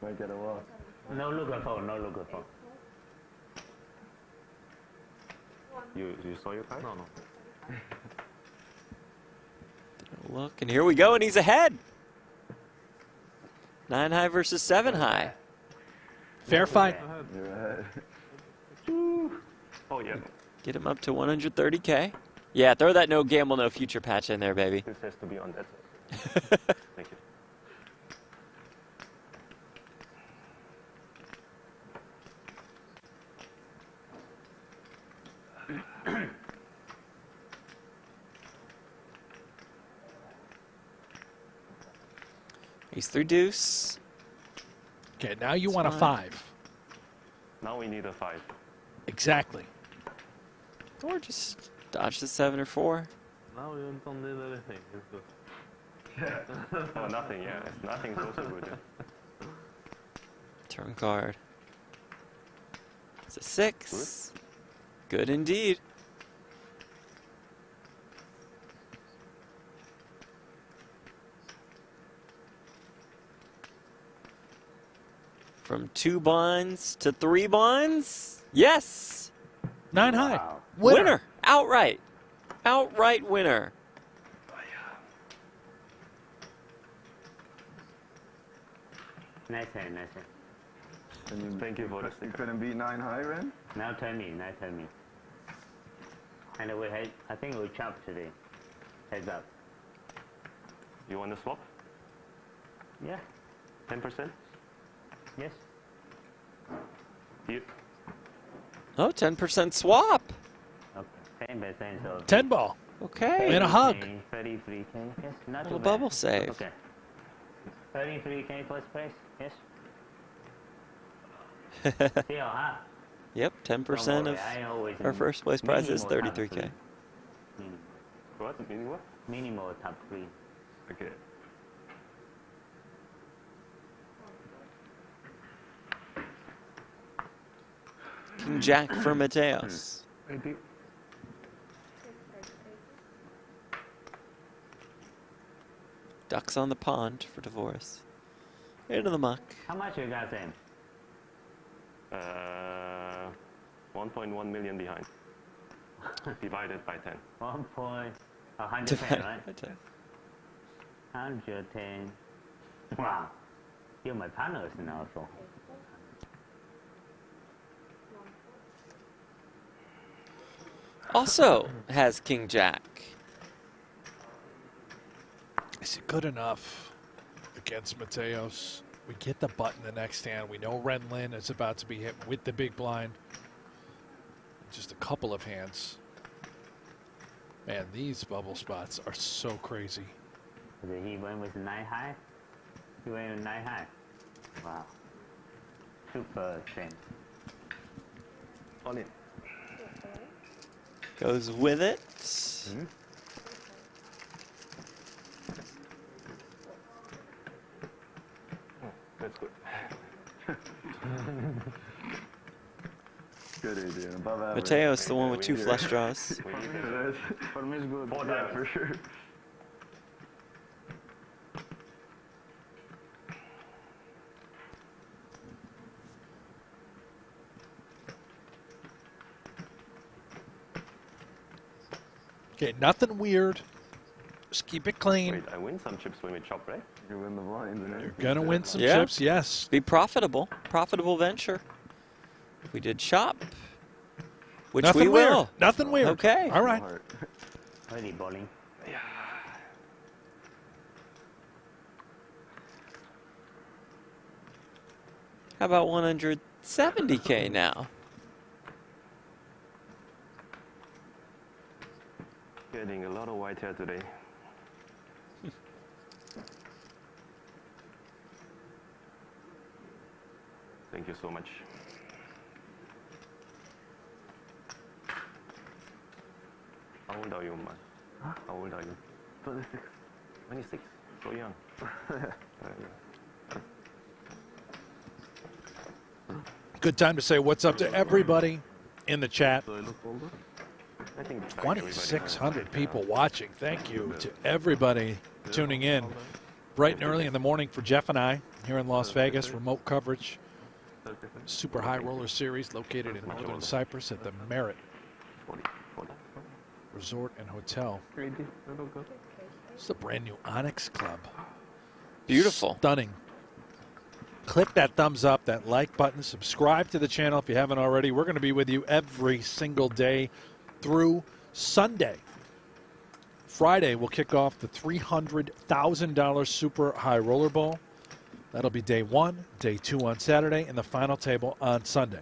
Might get a loss. No look at fold, no look at fold. You saw your card? No. Look, and here we go, and he's ahead. 9 high versus 7 high. Fair fight. You're ahead. Oh, yeah. Get him up to 130K. Yeah, throw that no gamble, no future patch in there, baby. This has to be on that side. Thank you. Ace 3 deuce. Okay, now you want a fine. 5. Now we need a 5. Exactly. Or just dodge the 7 or 4. Now we don't need anything. It's good. Oh, nothing, yeah. Nothing's also good. Yeah. Turn card. It's a 6. Good indeed. From 2 blinds to 3 blinds? Yes! 9 high. Wow. Winner! Outright! Outright winner. Nice hand, nice hand. Thank you for the You sticker. couldn't beat 9 high, Ren? Now tell me, now tell me. And I think we chop today. Heads up. You want to swap? Yeah. 10%? Yes. Here. Oh, 10% swap. Okay. 10%. So 10 ball. Okay. And a hug. 33K. Yes. Not Little too bubble bad. save. Okay. 33K first price. Yes. Still, huh? Yep, 10% of our first place prize is 33K. What? Meaning what? Minimal top 3. Okay. King Jack for Mateos. Ducks on the pond for Dvoress. Into the muck. How much you got then? 1.1 million behind. Divided by 10. 110, right? 110. Wow. You're my partners now, so. Also has King Jack. Is it good enough against Mateos? We get the button the next hand. We know Ren Lin is about to be hit with the big blind. Just a couple of hands. Man, these bubble spots are so crazy. He went with 9 high? He went with 9 high. Wow. Super strength. All in. Goes with it. That's good. Good, Adrian. Above average. Mateos, the one with 2 flush draws. We need it. For me, it's good. For Yeah, that. for sure. Okay, nothing weird. Just keep it clean. Wait, I win some chips when we chop, right? You win the blinds and You're everything. going to win some Yeah. chips, yes. Be profitable. Profitable venture. We did shop. Which Nothing we weird. will. Nothing weird. Okay. All right. Ready, bowling. How about 170K now? Getting a lot of white hair today. Thank you so much. How old are you, man? Huh? How old are you? 26. 26. So young. Good time to say what's up to everybody in the chat. Do I look older? I think it's fine, everybody. 2,600 people watching. Thank you to everybody tuning in bright and early in the morning for Jeff and I here in Las Vegas. Remote coverage. Super High Roller Series located in Northern Cyprus at the Merit 40. Resort and Hotel. 80. I look good. It's the brand new Onyx Club. Beautiful. Stunning. Click that thumbs up, that like button, subscribe to the channel if you haven't already. We're going to be with you every single day through Sunday. Friday, we'll kick off the $300,000 Super High Roller Bowl. That'll be day 1, day 2 on Saturday, and the final table on Sunday.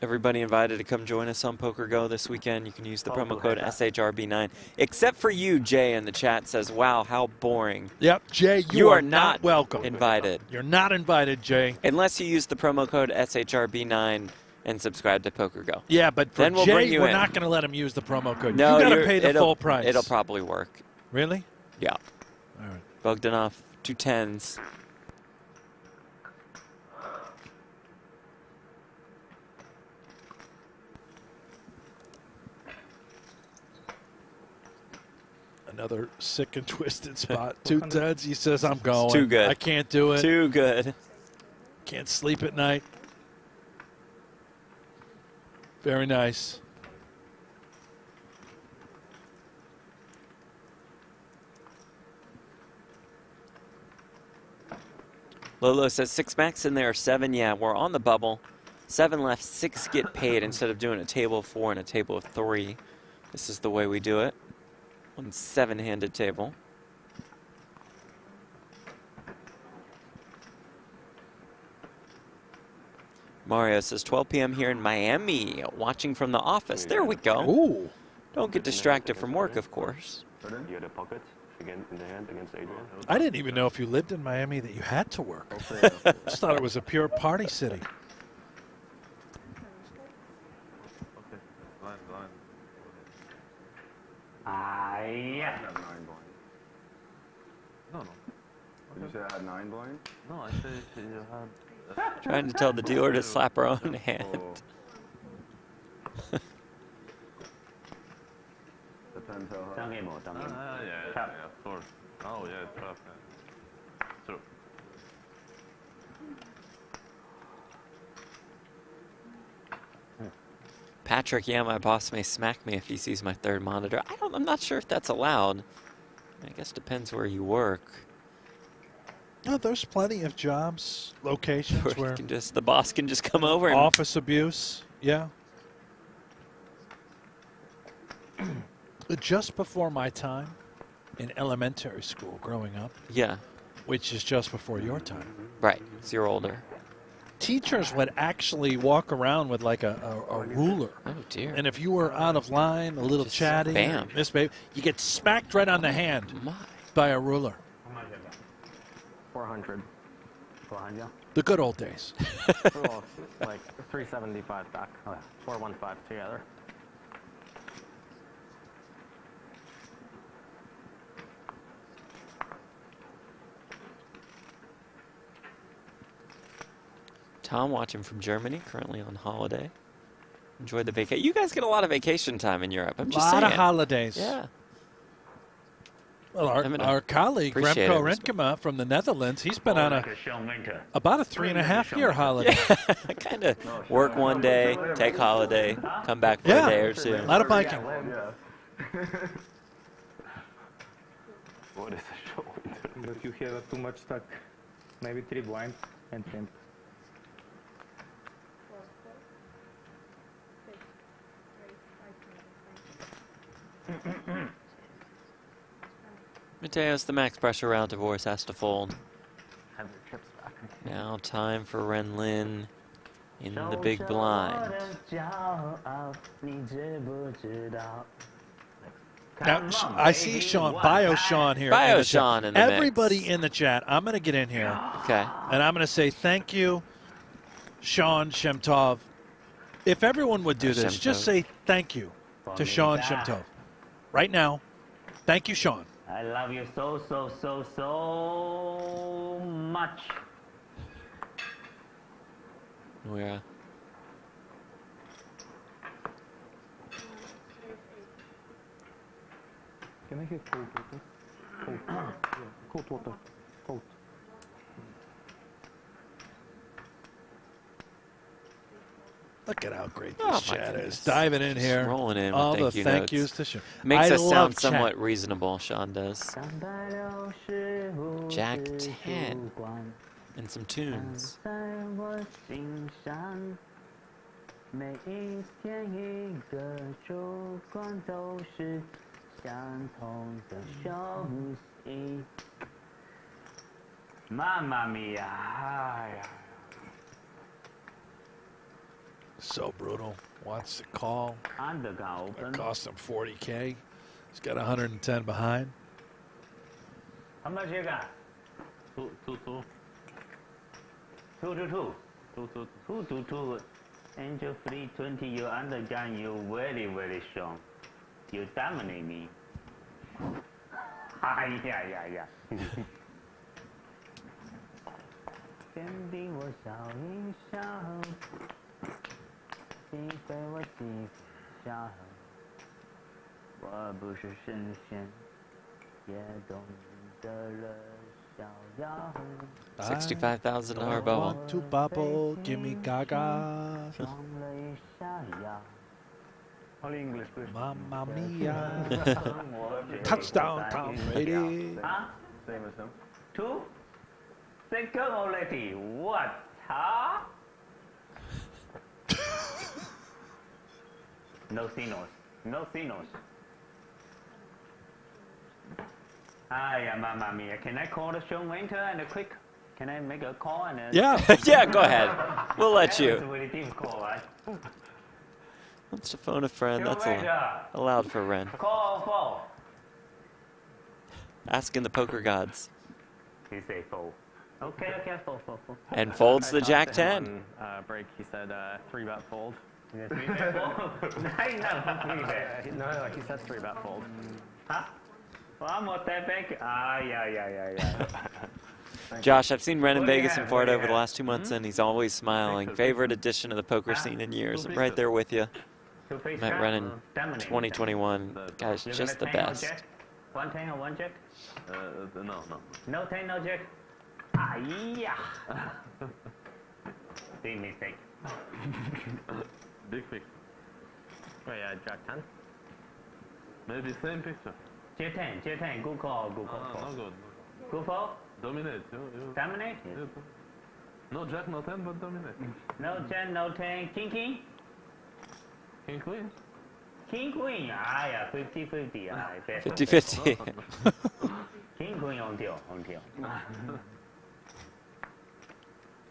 Everybody invited to come join us on pokergo this weekend. You can use the promo code SHRB9. Except for you, Jay, in the chat says, wow, how boring. Yep, Jay, you are not welcome. Invited. You're not invited, Jay. Unless you use the promo code SHRB9 and subscribe to pokergo. Yeah, but for then we'll Jay, we're in. not going to let him use the promo code. No, you got to pay the full price. It'll probably work. Really? Yeah. All right. Bogdanov, 2 10s. Another sick and twisted spot. 2 10s. He says, I'm going. It's too good. I can't do it. Too good. Can't sleep at night. Very nice. Lolo says 6 max in there, 7. Yeah, we're on the bubble. 7 left, 6 get paid instead of doing a table of 4 and a table of 3. This is the way we do it. On 7-handed table. Mario says 12 p.m. here in Miami, watching from the office. There we go. Ooh. Don't get distracted from work, of course. You had a pocket again in the hand against Adrian. I didn't even know if you lived in Miami that you had to work. Just thought it was a pure party city. Yeah. No. Did you say I had 9 blinds? No, I said you had. Trying to tell the dealer to slap her own hand. Oh. Depends how high. Yeah, of course. Oh, yeah, it's tough. True. Patrick, yeah, my boss may smack me if he sees my 3rd monitor. I'm not sure if that's allowed. I guess depends where you work. No, there's plenty of jobs, locations where the boss can just come over and office abuse. Yeah. Just before my time in elementary school growing up. Yeah. Which is just before your time. Right, so you're older. Teachers would actually walk around with like a ruler. Oh, dear. And if you were out of line, a little Just chatty, bam. Miss Baby, you get smacked right on the hand by a ruler. 400. 400. The good old days. Well, like 375 back. Oh, yeah. 415 together. Tom watching from Germany, currently on holiday. Enjoy the vacation. You guys get a lot of vacation time in Europe. I'm just saying. A lot of holidays. Yeah. Well, our colleague, appreciate Remco it. Renkema from the Netherlands, he's been on about a 3.5-year holiday. I kind of work one day, take holiday, come back for a day or 2. A lot of biking. What is a show? But you have too much stuck. Maybe 3 blinds and 10. Mateos, the max pressure round, Dvoress has to fold. Have your chips back. Now time for Ren Lin in the big blind. Now, I see Sean, Bio Sean here. Bio Sean in the mix. Everybody in the chat, I'm going to get in here. Okay. And I'm going to say thank you, Sean Shemtov. If everyone would do this, just say thank you to Sean Shemtov. Right now, thank you, Sean. I love you so, so, so, so much. Nouira. Can I get cold water? Cold. Yeah, cold water. Cold. Look at how great Oh, this my chat goodness. is. Diving in Just here. rolling in with All thank the you thank notes. yous to Sean. Makes I us love sound chat. somewhat reasonable, Sean does. Jack 10 and some tunes. Mamma mia. Ay. So brutal. Wants to call. Undergun It open. cost him 40K. He's got 110 behind. How much you got? 2, 2, 2. 2 to 2. 2, 2, 2 to 2. Angel 320. You undergun. You very, very strong. You dominate me. Ah, yeah. 天地我笑一笑，心非我心下，我不是神仙，也懂得了逍遥。 $65,000 bubble. Want to bubble, give me gaga. 装了一下药。 Only English, please. Mamma mia. Touchdown, Tom Brady. Huh? Same as him. 2? Second already. What? Huh? No signals. No signals. Ay, mamma mia. Can I call the show winter and quick? Can I make a call and Yeah. Yeah, go ahead. We'll let That was you. a really deep call, right? Wants to phone a friend. Show That's winter. allowed for Ren. Call 4. Asking the poker gods. He say 4. Okay, 4. And folds the I talked Jack to him 10. on, break, he said 3-bet fold. Yeah, 3 bet 4? 3 bet. No, he said 3-bet fold. Huh? One more step back. Ah, yeah. Josh, I've seen Ren in What do you Vegas have? and What Florida do you over the have? last 2 months, and he's always smiling. Favorite edition of the poker scene in years. I'm right there with you. Two-face Met shot? Ren in Dominate. 2021. Guy's You're just the gonna tank or best. jack? 1 tank or 1 jack? No. No tank, no jack? Ah, yeah. Big mistake. Big fix. Wait, Jack 10? Maybe same picture. J10, good call. No good. Good call? Dominate. You. Dominate? Yeah. No jack, no 10, but dominate. No jack, no tank. King? King queen. King queen. Ah, yeah, 50-50. Ah, best. 50-50. King queen on deal.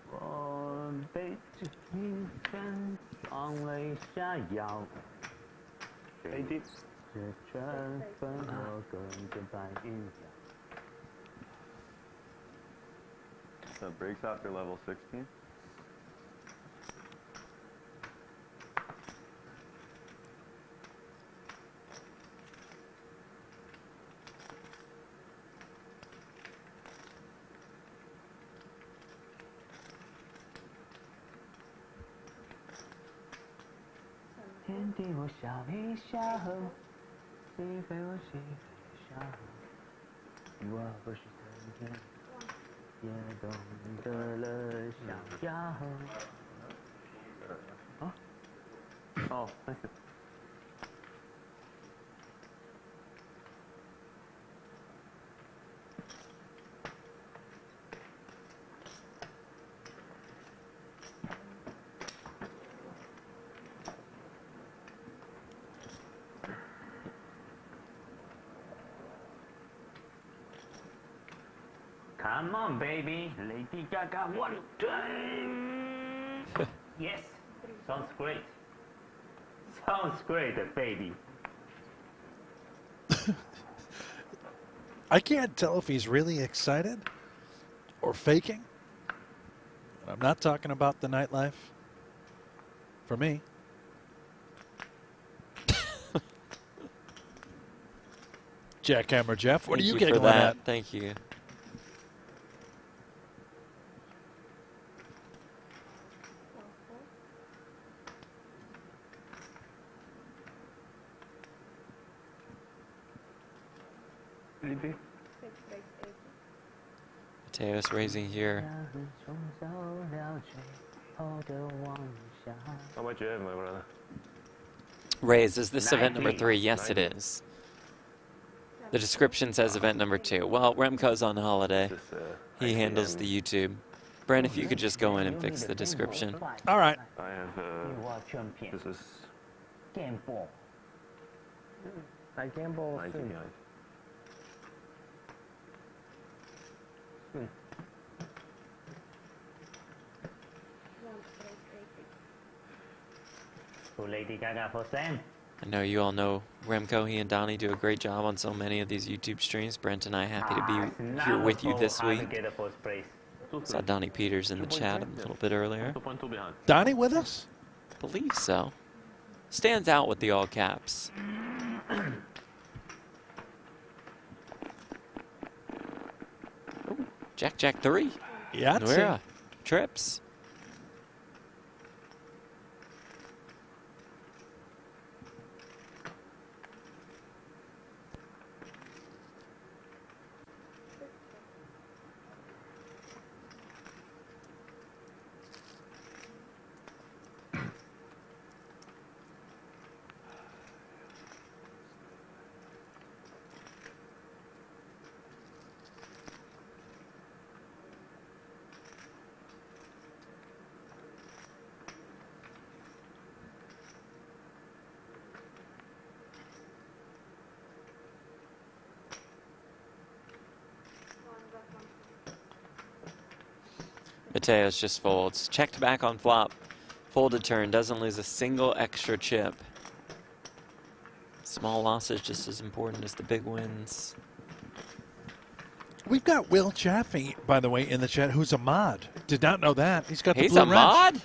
我被这一生放了一下药， 80. 这圈粉我跟着白云摇。 That breaks after level 16.天地我笑一笑，心非我心非笑。我不是神仙，也懂得了逍遥。 Oh, thank you. Come on, baby. Lady Gaga, one time. Yes. Sounds great. Sounds great, baby. I can't tell if he's really excited or faking. And I'm not talking about the nightlife. For me. Jackhammer Jeff, what Thank are you for giggling that. at? Thank you. Mateos raising here. How much you have, my brother? Raise, is this event number 90. 3? Yes, it is. The description says event number 2. Well, Remco's on holiday. Just, He handles the YouTube. Brent, if you could just go in and fix the description. All right. I have. You are champion. This is Game 4. I gamble 90 soon. behind. Lady Gaga for Sam. I know you all know Remco. He and Donnie do a great job on so many of these YouTube streams. Brent and I happy to be here with you this week. Saw Donnie Peters in the chat a little bit earlier. 2.2 behind. Donnie with us? Believe so. Stands out with the all caps. Ooh, Jack 3. Yeah. Nouira trips. Mateos just folds. Checked back on flop. Folded turn. Doesn't lose a single extra chip. Small losses just as important as the big wins. We've got Will Jaffe, by the way, in the chat, who's a mod. Did not know that. He's got the He's blue a wrench. mod?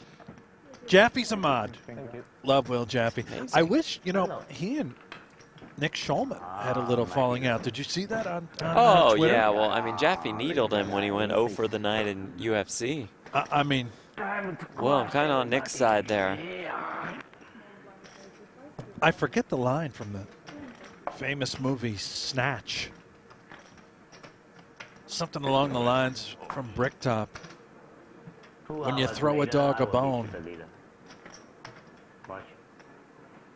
Jaffe's a mod. Thank you. Love Will Jaffe. Amazing. I wish, you know, he and Nick Schulman had a little falling out. Did you see that on Oh, Twitter? yeah. Well, I mean, Jaffe needled him when he went 0 for the night in UFC. I mean, Well, I'm kind of on Nick's side there. I forget the line from the famous movie Snatch. Something along the lines from Bricktop. When you throw a dog a bone.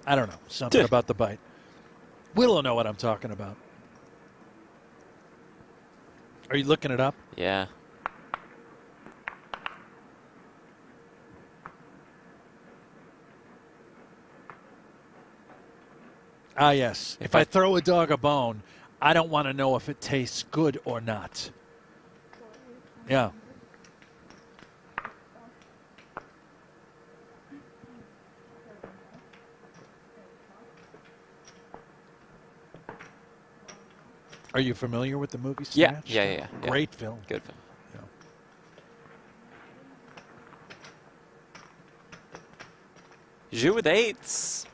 I don't know. Something about the bite. Will know what I'm talking about. Are you looking it up? Yeah. Ah, yes. If I throw a dog a bone, I don't want to know if it tastes good or not. Yeah. Are you familiar with the movie Snatch? Yeah. Great film. Good film. Yeah. Zhu with 8s.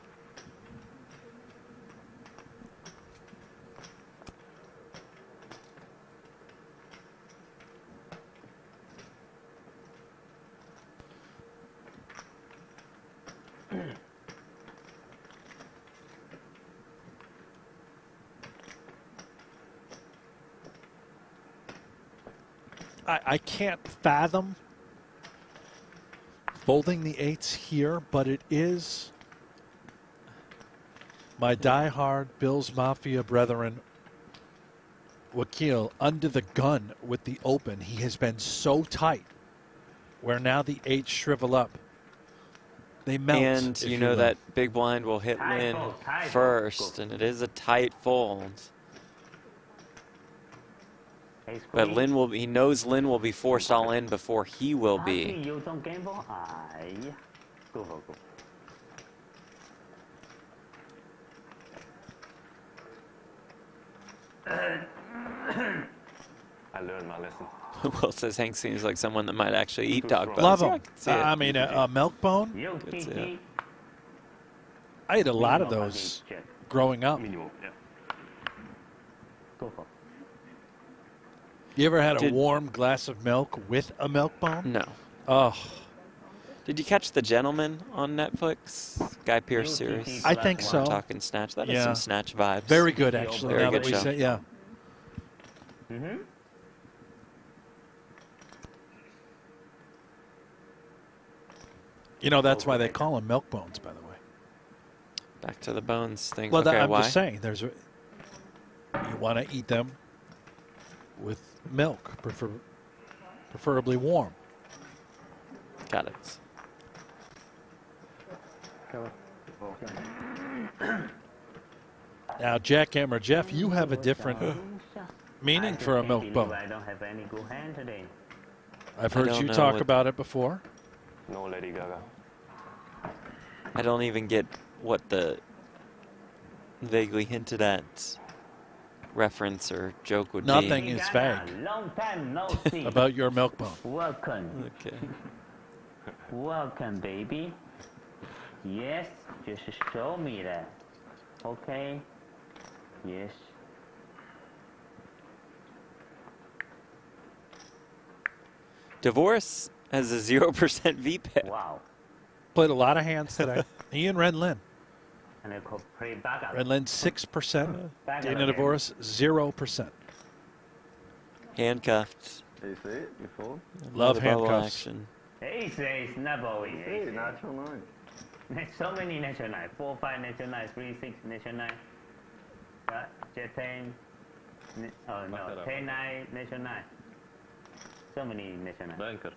I can't fathom folding the 8s here, but it is my diehard Bills Mafia brethren, Wakil, under the gun with the open. He has been so tight where now the 8s shrivel up. They melt. And you know that big blind will hit Lin first, and it is a tight fold. But Lin will. He knows Lin will be forced all in before he will be. I learned my lesson. Will says Hank seems like someone that might actually eat dog bones. Love Yeah, him. I can see it. I mean, a milk bone. Could see it. I ate a lot of those growing up. Minimum, yeah. You ever had a Did- warm glass of milk with a milk bone? No. Oh, Did you catch The Gentleman on Netflix? Guy Pearce series. I think We're so. talking Snatch. That has Yeah. some Snatch vibes. Very good, actually. Very now good that we show. say, yeah. You know, that's why they call them milk bones, by the way. Back to the bones thing. Well, okay, I'm why? just saying, you want to eat them with milk, preferably warm. Got it. Now, Jackhammer Jeff, you have a different meaning for a milk bone. I don't have any good hand today. I've heard you talk about it before. No Lady Gaga. I don't even get what the vaguely hinted at reference or joke would Nothing be. is vague Long time no see. about your milk bone. Welcome. Okay. Welcome, baby. Yes, just show me that. Okay. Yes. Dvoress has a 0% VPIP. Wow. Played a lot of hands today. He and Ren Lin. And I could play back up. Ren Lin 6%. Dana Dvoress 0%. Handcuffed. Ace 8 before. Love Another bubble handcuffs. action. Ace, never win. Hey, natural 9. So many natural 9. 4, 5 natural 9, 3, 6 natural 9. Jet 10. Oh no, 10, 9 natural 9. So many natural 9. Banker.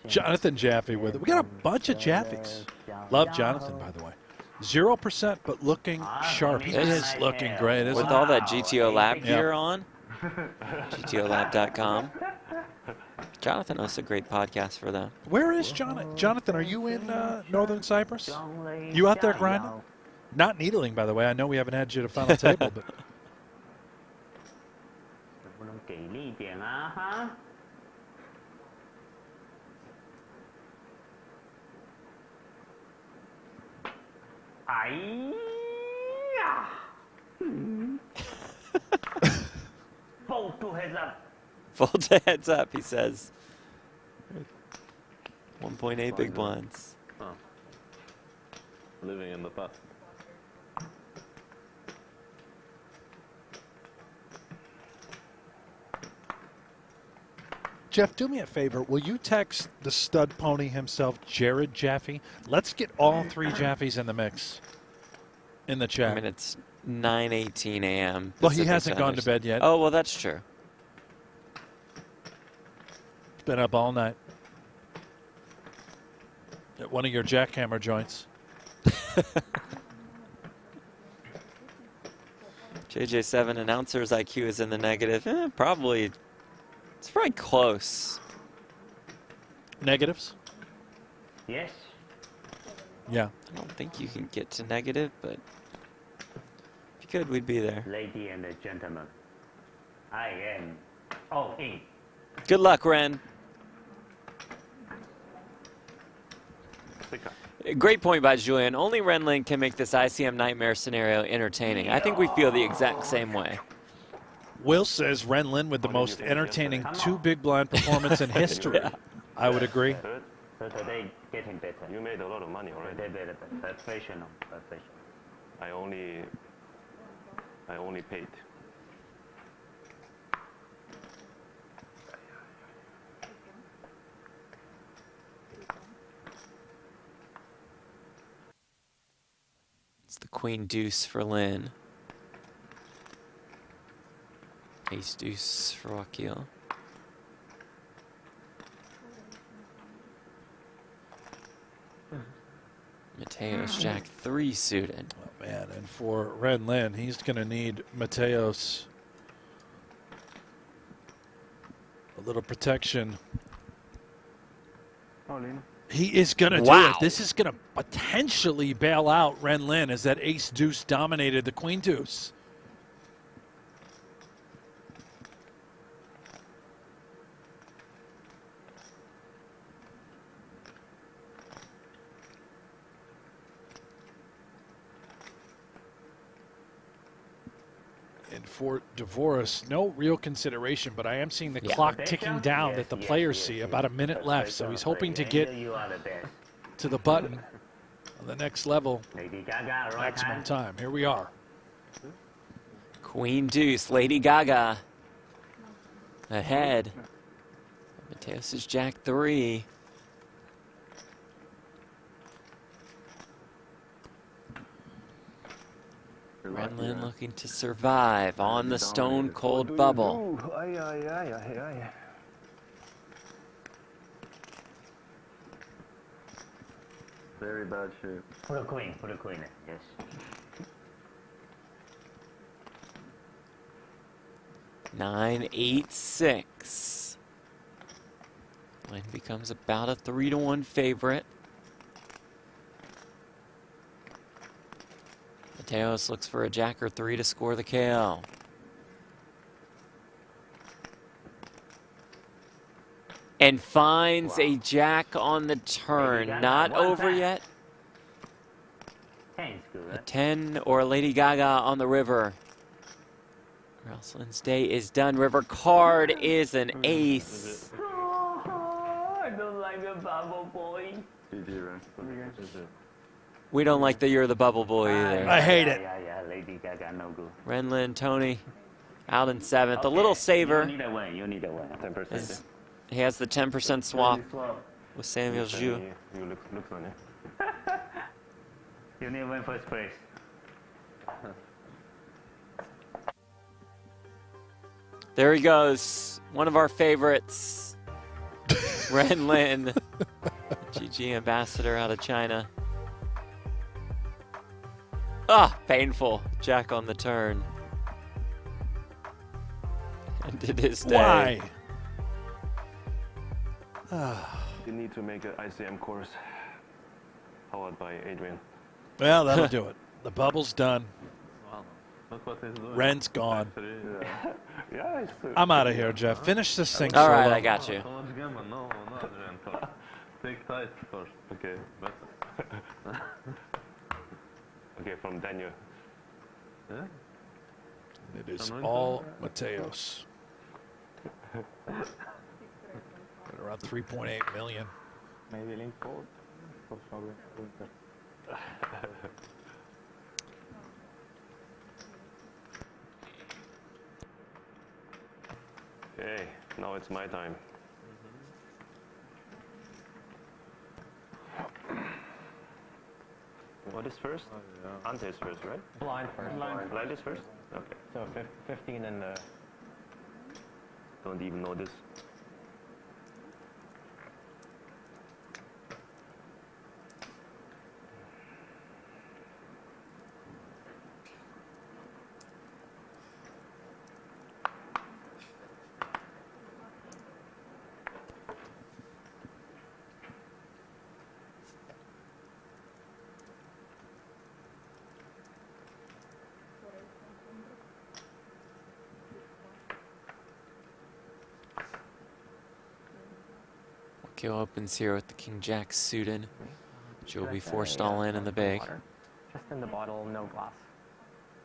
Jonathan Jaffe with it. We got a bunch of Jaffes. Love Jonathan, by the way. 0%, but looking sharp. He is looking great, isn't With he? all that GTO Lab Yep. gear on, GTOLab.com. Jonathan hosts a great podcast for them. Where is Jonathan? Jonathan, are you in Northern Cyprus? You out there grinding? Not needling, by the way. I know we haven't had you to final table, but 不能给力一点啊哈！哎呀！Fold two heads up. Fold to heads up, he says. 1.8 big blinds. Oh. Living in the past. Jeff, do me a favor. Will you text the stud pony himself, Jared Jaffe? Let's get all three Jaffes in the mix in the chat. I mean, it's 9:18 a.m. Well, he Pacific hasn't gone to Standard. bed yet. Oh, well, that's true. Been up all night at one of your jackhammer joints. JJ7 announcer's IQ is in the negative. Probably. It's probably close. Negatives? Yes. Yeah. I don't think you can get to negative, but if you could, we'd be there. Lady and gentlemen, I am all in. Good luck, Ren. Great point by Julian. Only Ren Lin can make this ICM nightmare scenario entertaining. I think we feel the exact same way. Will says Ren Lin with the most entertaining two big blind performance in history. Yeah. I would agree. So today getting better. You made a lot of money already. Better. Professional. I only paid. It's the queen deuce for Lin. Ace deuce for Wakil. Mateos jack 3 suited. Oh, man, and for Ren Lin, he's going to need Mateos a little protection. He is going to do it. This is going to potentially bail out Ren Lin as that ace deuce dominated the queen deuce. And for Dvoress, no real consideration, but I am seeing the clock ticking down that the players see. About a minute left, so he's hoping to get to the button on the next level. Maximum time. Here we are. Queen deuce, Lady Gaga ahead. Mateos is jack 3. Ren Lin looking to survive on the stone cold bubble. Very bad shape. Put a queen in, yes. Nine, 8, 6. Lin becomes about a 3-1 favorite. Mateos looks for a jack or 3 to score the KO. And finds a jack on the turn. Not over yet. 10's good, A right? 10 or a Lady Gaga on the river. Rosalind's day is done. River card is an ace. Oh, I don't like the bubble boy. GG, Ren. We don't like that you're the bubble boy either. I hate it. Yeah, Lady Gaga, no good. Ren Lin, Tony, out in 7th. A little saver. You need a win, 10%. As he has the 10% swap with Samuel Zhu. You look on it. You need to win first place. There he goes. One of our favorites. Ren Lin, GG ambassador out of China. Ah, painful. Jack on the turn. Ended his day. Why? You need to make an ICM course powered by Adrian. Well, that'll do it. The bubble's done. Wow. Look what he's doing. Ren's gone. Yeah, I'm out of here, Jeff. Finish this thing All solo. right, I got you. No, Adrian. Take tight first. Okay. Okay, from Daniel. Yeah? It is all Mateos. At around 3.8 million. Maybe link forward for SHRB. Okay, now it's my time. What is first? Ante is first, right? Blind first. Blind is first? Okay. So 15 in the... Don't even know this. Wakil opens here with the King Jack suited, which will be forced all in the big. Water. Just in the bottle, no glass.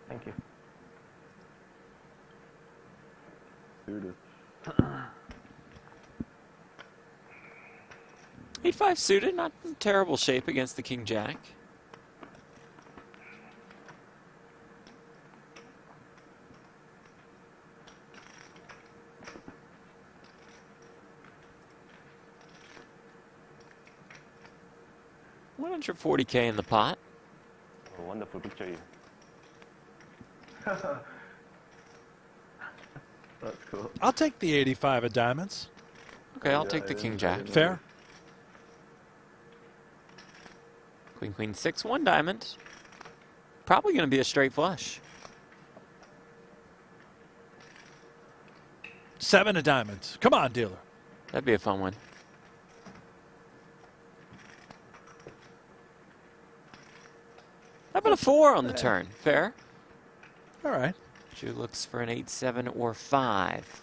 Thank you. Suited. 8-5 suited, not in terrible shape against the King Jack. $140K in the pot. A wonderful picture here. That's cool. I'll take the 85 of diamonds. Okay, I'll take the King Jack. Fair. Queen, Queen, 6, 1 diamond. Probably going to be a straight flush. 7 of diamonds. Come on, dealer. That'd be a fun one. How about a 4 on the turn? Fair. All right. Drew looks for an 8, 7, or 5.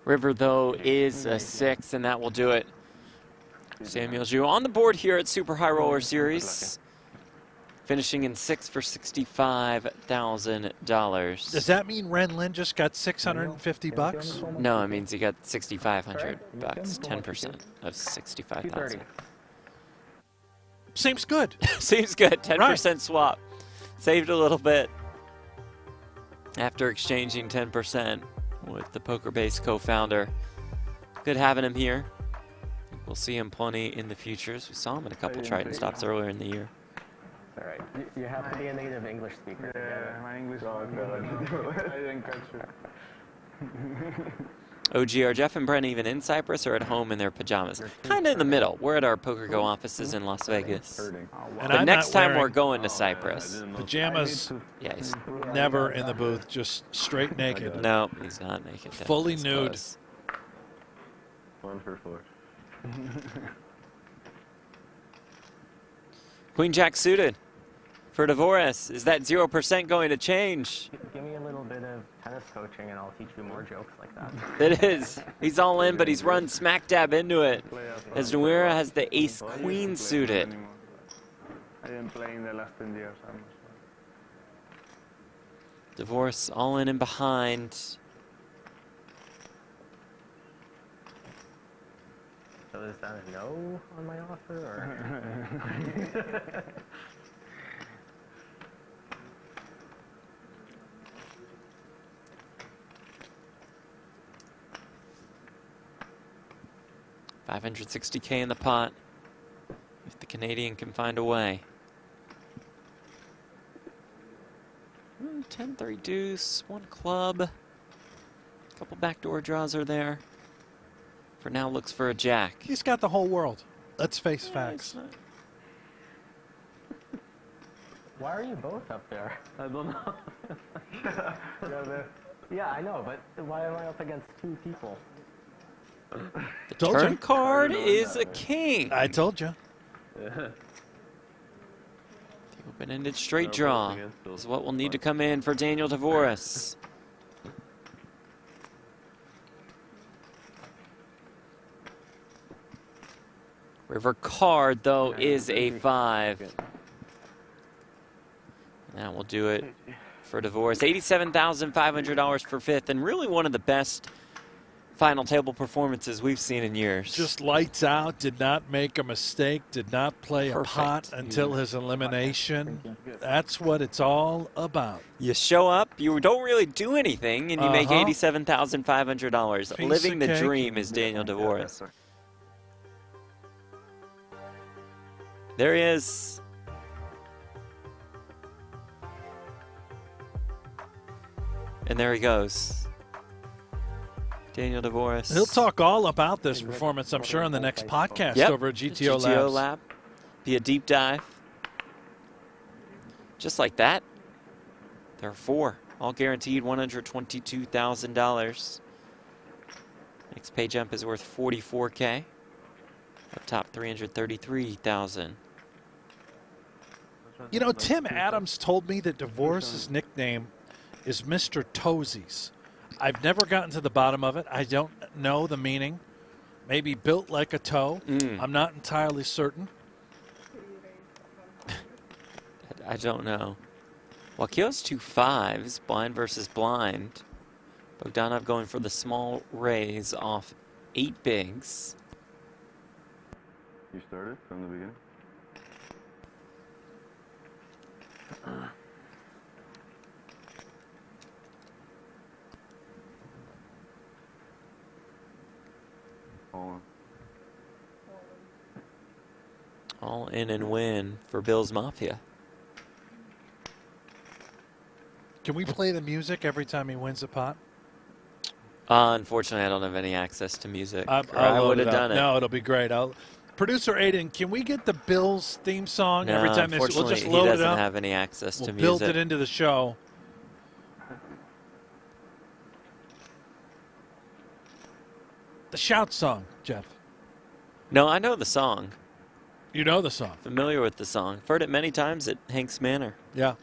River, though, is a 6, and that will do it. Samuel Zhu on the board here at Super High Roller Series, finishing in 6 for $65,000. Does that mean Ren Lin just got 650 bucks? No, it means he got 6,500 bucks, 10% of 65,000. Seems good. Seems good. 10% swap. saved a little bit after exchanging 10% with the PokerBase co-founder. Good having him here. We'll see him plenty in the futures. We saw him in a couple Triton stops earlier in the year. All right. You have to be a native English speaker. Yeah, my English is good. I didn't catch it. OG, are Jeff and Brent even in Cyprus or at home in their pajamas? Kind of in the middle. We're at our PokerGo offices in Las Vegas. But next time we're going to Cyprus. Pajamas. Yeah, he's never in the booth, just straight naked. No, he's not naked. Fully nude. Close. 1 for 4. Queen Jack suited for Dvoress. Is that 0% going to change? Give me a little bit of tennis coaching and I'll teach you more jokes like that. It is. He's all in, but he's run smack dab into it. As Nouira has the ace-queen suited. I didn't play in the last 10 years. Dvoress all in and behind. So is that a no on my offer, or? $560K in the pot, if the Canadian can find a way. 10-3 deuce, 1 club. A couple backdoor draws are there. For now, looks for a jack. He's got the whole world. Let's face facts. Why are you both up there? I don't know. Yeah, I know, but why am I up against 2 people? The turn card is a king. I told you. The open-ended straight draw is what will need to come in for Daniel Dvoress. River card, though, is a 5. That will do it for Dvoress. $87,500 for 5th, and really one of the best final table performances we've seen in years. Just lights out, did not make a mistake, did not play a pot until his elimination. That's what it's all about. You show up, you don't really do anything, and you make $87,500. Living the dream is Daniel Dvoress. There he is. And there he goes. Daniel Dvoress. He'll talk all about this performance, I'm sure, on the next podcast over at GTO Lab. Be a deep dive. Just like that. There are 4, all guaranteed $122,000. Next pay jump is worth $44K. Up top, $333,000. You know, Tim Adams told me that Dvoress's nickname is Mr. Toesies. I've never gotten to the bottom of it. I don't know the meaning. Maybe built like a toe. I'm not entirely certain. I don't know. Wakil's 2 5s, blind versus blind. Bogdanov going for the small raise off 8 bigs. You started from the beginning? All in and win for Bill's Mafia. Can we play the music every time he wins a pot? Unfortunately, I don't have any access to music. I would have done it. No, it'll be great. Producer Aiden, can we get the Bills theme song every time? We'll just load it up. He doesn't have any access to music. We'll build it into the show. The shout song, Jeff. No, I know the song. You know the song. Familiar with the song. I've heard it many times at Hank's Manor. Yeah.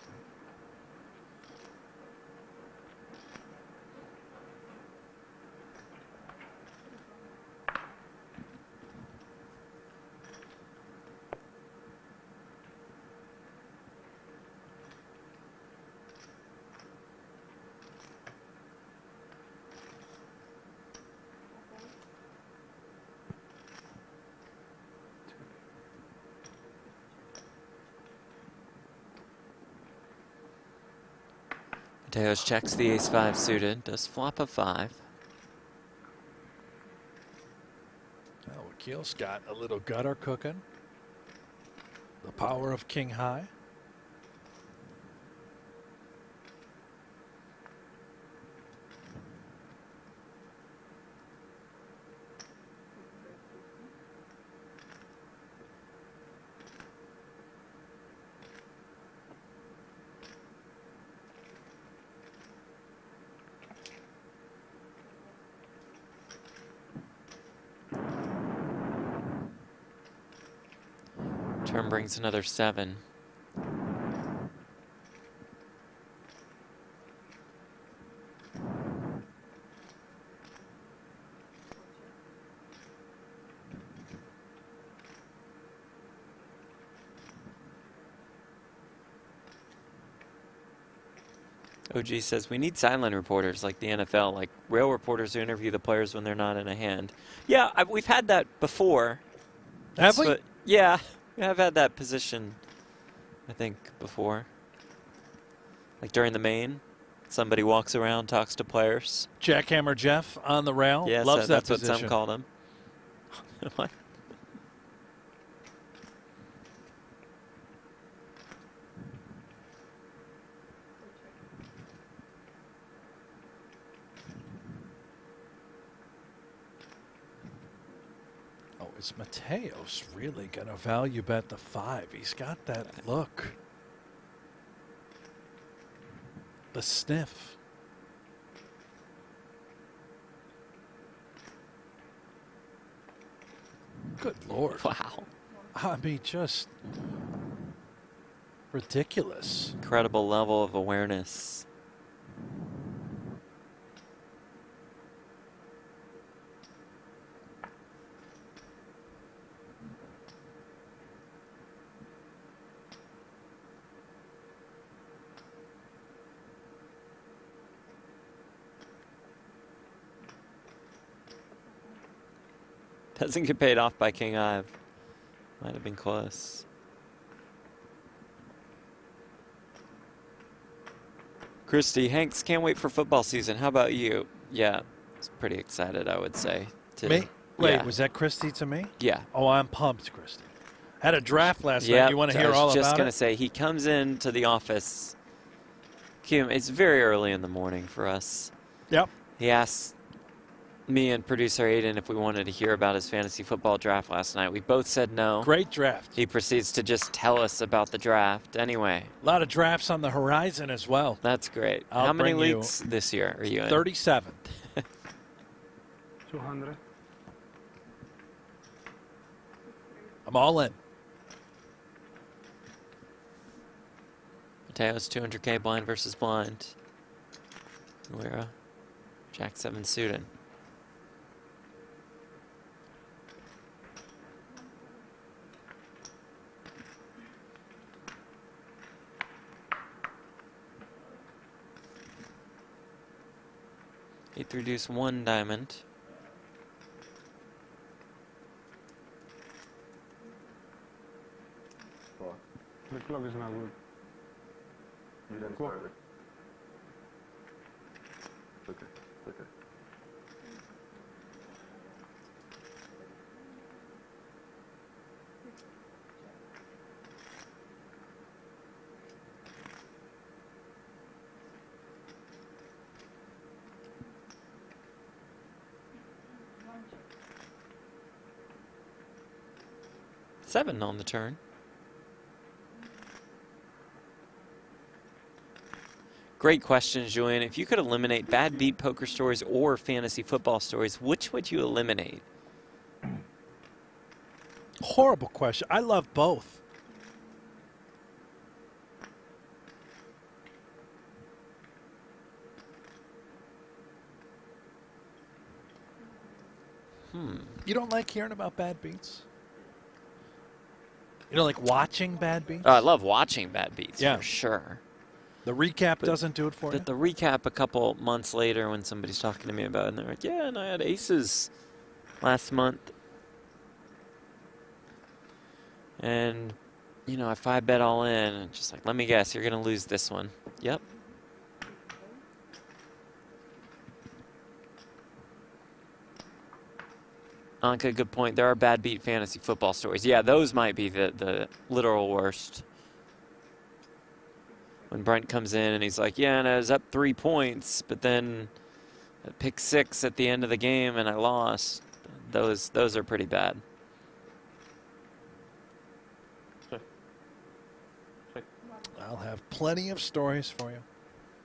Mateos checks the ace-5 suited, does flop a 5. Well, Wakil's got a little gutter cooking. The power of king high. Turn brings another 7. OG says, we need silent reporters like the NFL, like rail reporters who interview the players when they're not in a hand. Yeah, we've had that before. Have we? Yeah, I've had that position, I think, before. Like during the main, somebody walks around, talks to players. Jackhammer Jeff on the rail. Yes, loves that that's position. what some called him. What? Is Mateos really going to value bet the 5? He's got that look. The sniff. Good Lord. Wow. I mean, just ridiculous. Incredible level of awareness. Doesn't get paid off by King Ive. Might have been close. Christy, Hanks, can't wait for football season. How about you? Yeah, it's pretty excited, I would say. Me? Wait, yeah. Was that Christy to me? Yeah. Oh, I'm pumped, Christy. Had a draft last night. You want to hear all about it? I was just going to say, he comes into the office. Kim, it's very early in the morning for us. Yep. He asks me and producer Aiden if we wanted to hear about his fantasy football draft last night. We both said no. Great draft. He proceeds to just tell us about the draft. Anyway. A lot of drafts on the horizon as well. That's great. I'll How many bring leagues this year are you in? 37. 200. I'm all in. Mateos 200K blind versus blind. Nouira, Jack 7 suited. Eight to reduce 1 diamond. The clock is not good. You didn't start it. Okay, okay. Seven on the turn. Great question, Julian. If you could eliminate bad beat poker stories or fantasy football stories, which would you eliminate? Horrible question. I love both. You don't like hearing about bad beats? You don't like watching bad beats? I love watching bad beats, yeah, for sure. The recap doesn't do it for you? The recap a couple months later when somebody's talking to me about it, and they're like, yeah, and I had aces last month. And, you know, I 5-bet all in, and just like, let me guess, you're going to lose this one. Yep. Anka, good point. There are bad beat fantasy football stories. Yeah, those might be the literal worst. When Brent comes in and he's like, yeah, and I was up 3 points, but then I picked 6 at the end of the game and I lost. Those are pretty bad. I'll have plenty of stories for you.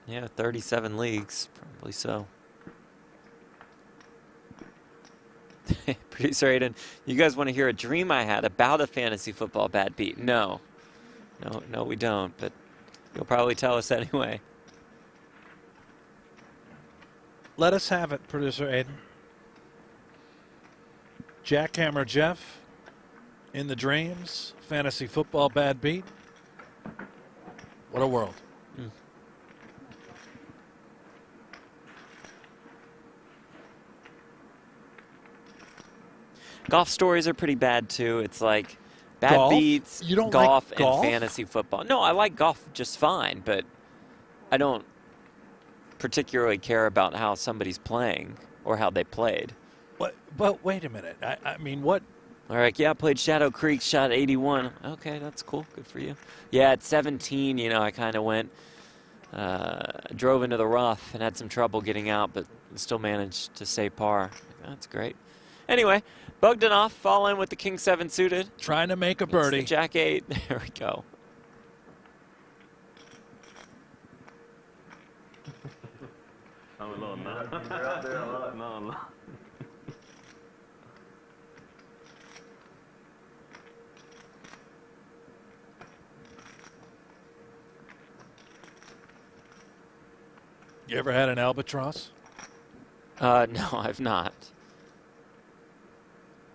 Yeah, 37 leagues, probably so. Producer Aiden, you guys want to hear a dream I had about a fantasy football bad beat? No, we don't, but you'll probably tell us anyway. Let us have it, Producer Aiden. Jackhammer Jeff in the dreams. Fantasy football bad beat. What a world. Golf stories are pretty bad too. It's like bad Golf? beats, You don't golf, like golf? and fantasy football. No, I like golf just fine, but I don't particularly care about how somebody's playing or how they played. What? But wait a minute. I mean, what? All right, yeah, I played Shadow Creek, shot 81. Okay, that's cool. Good for you. Yeah, at 17, you know, I kind of went, drove into the rough and had some trouble getting out, but still managed to stay par. That's great. Anyway, Bogdanov fall in with the King 7 suited. Trying to make a birdie. The Jack 8. There we go. You're out there a lot. No. You ever had an albatross? No, I've not.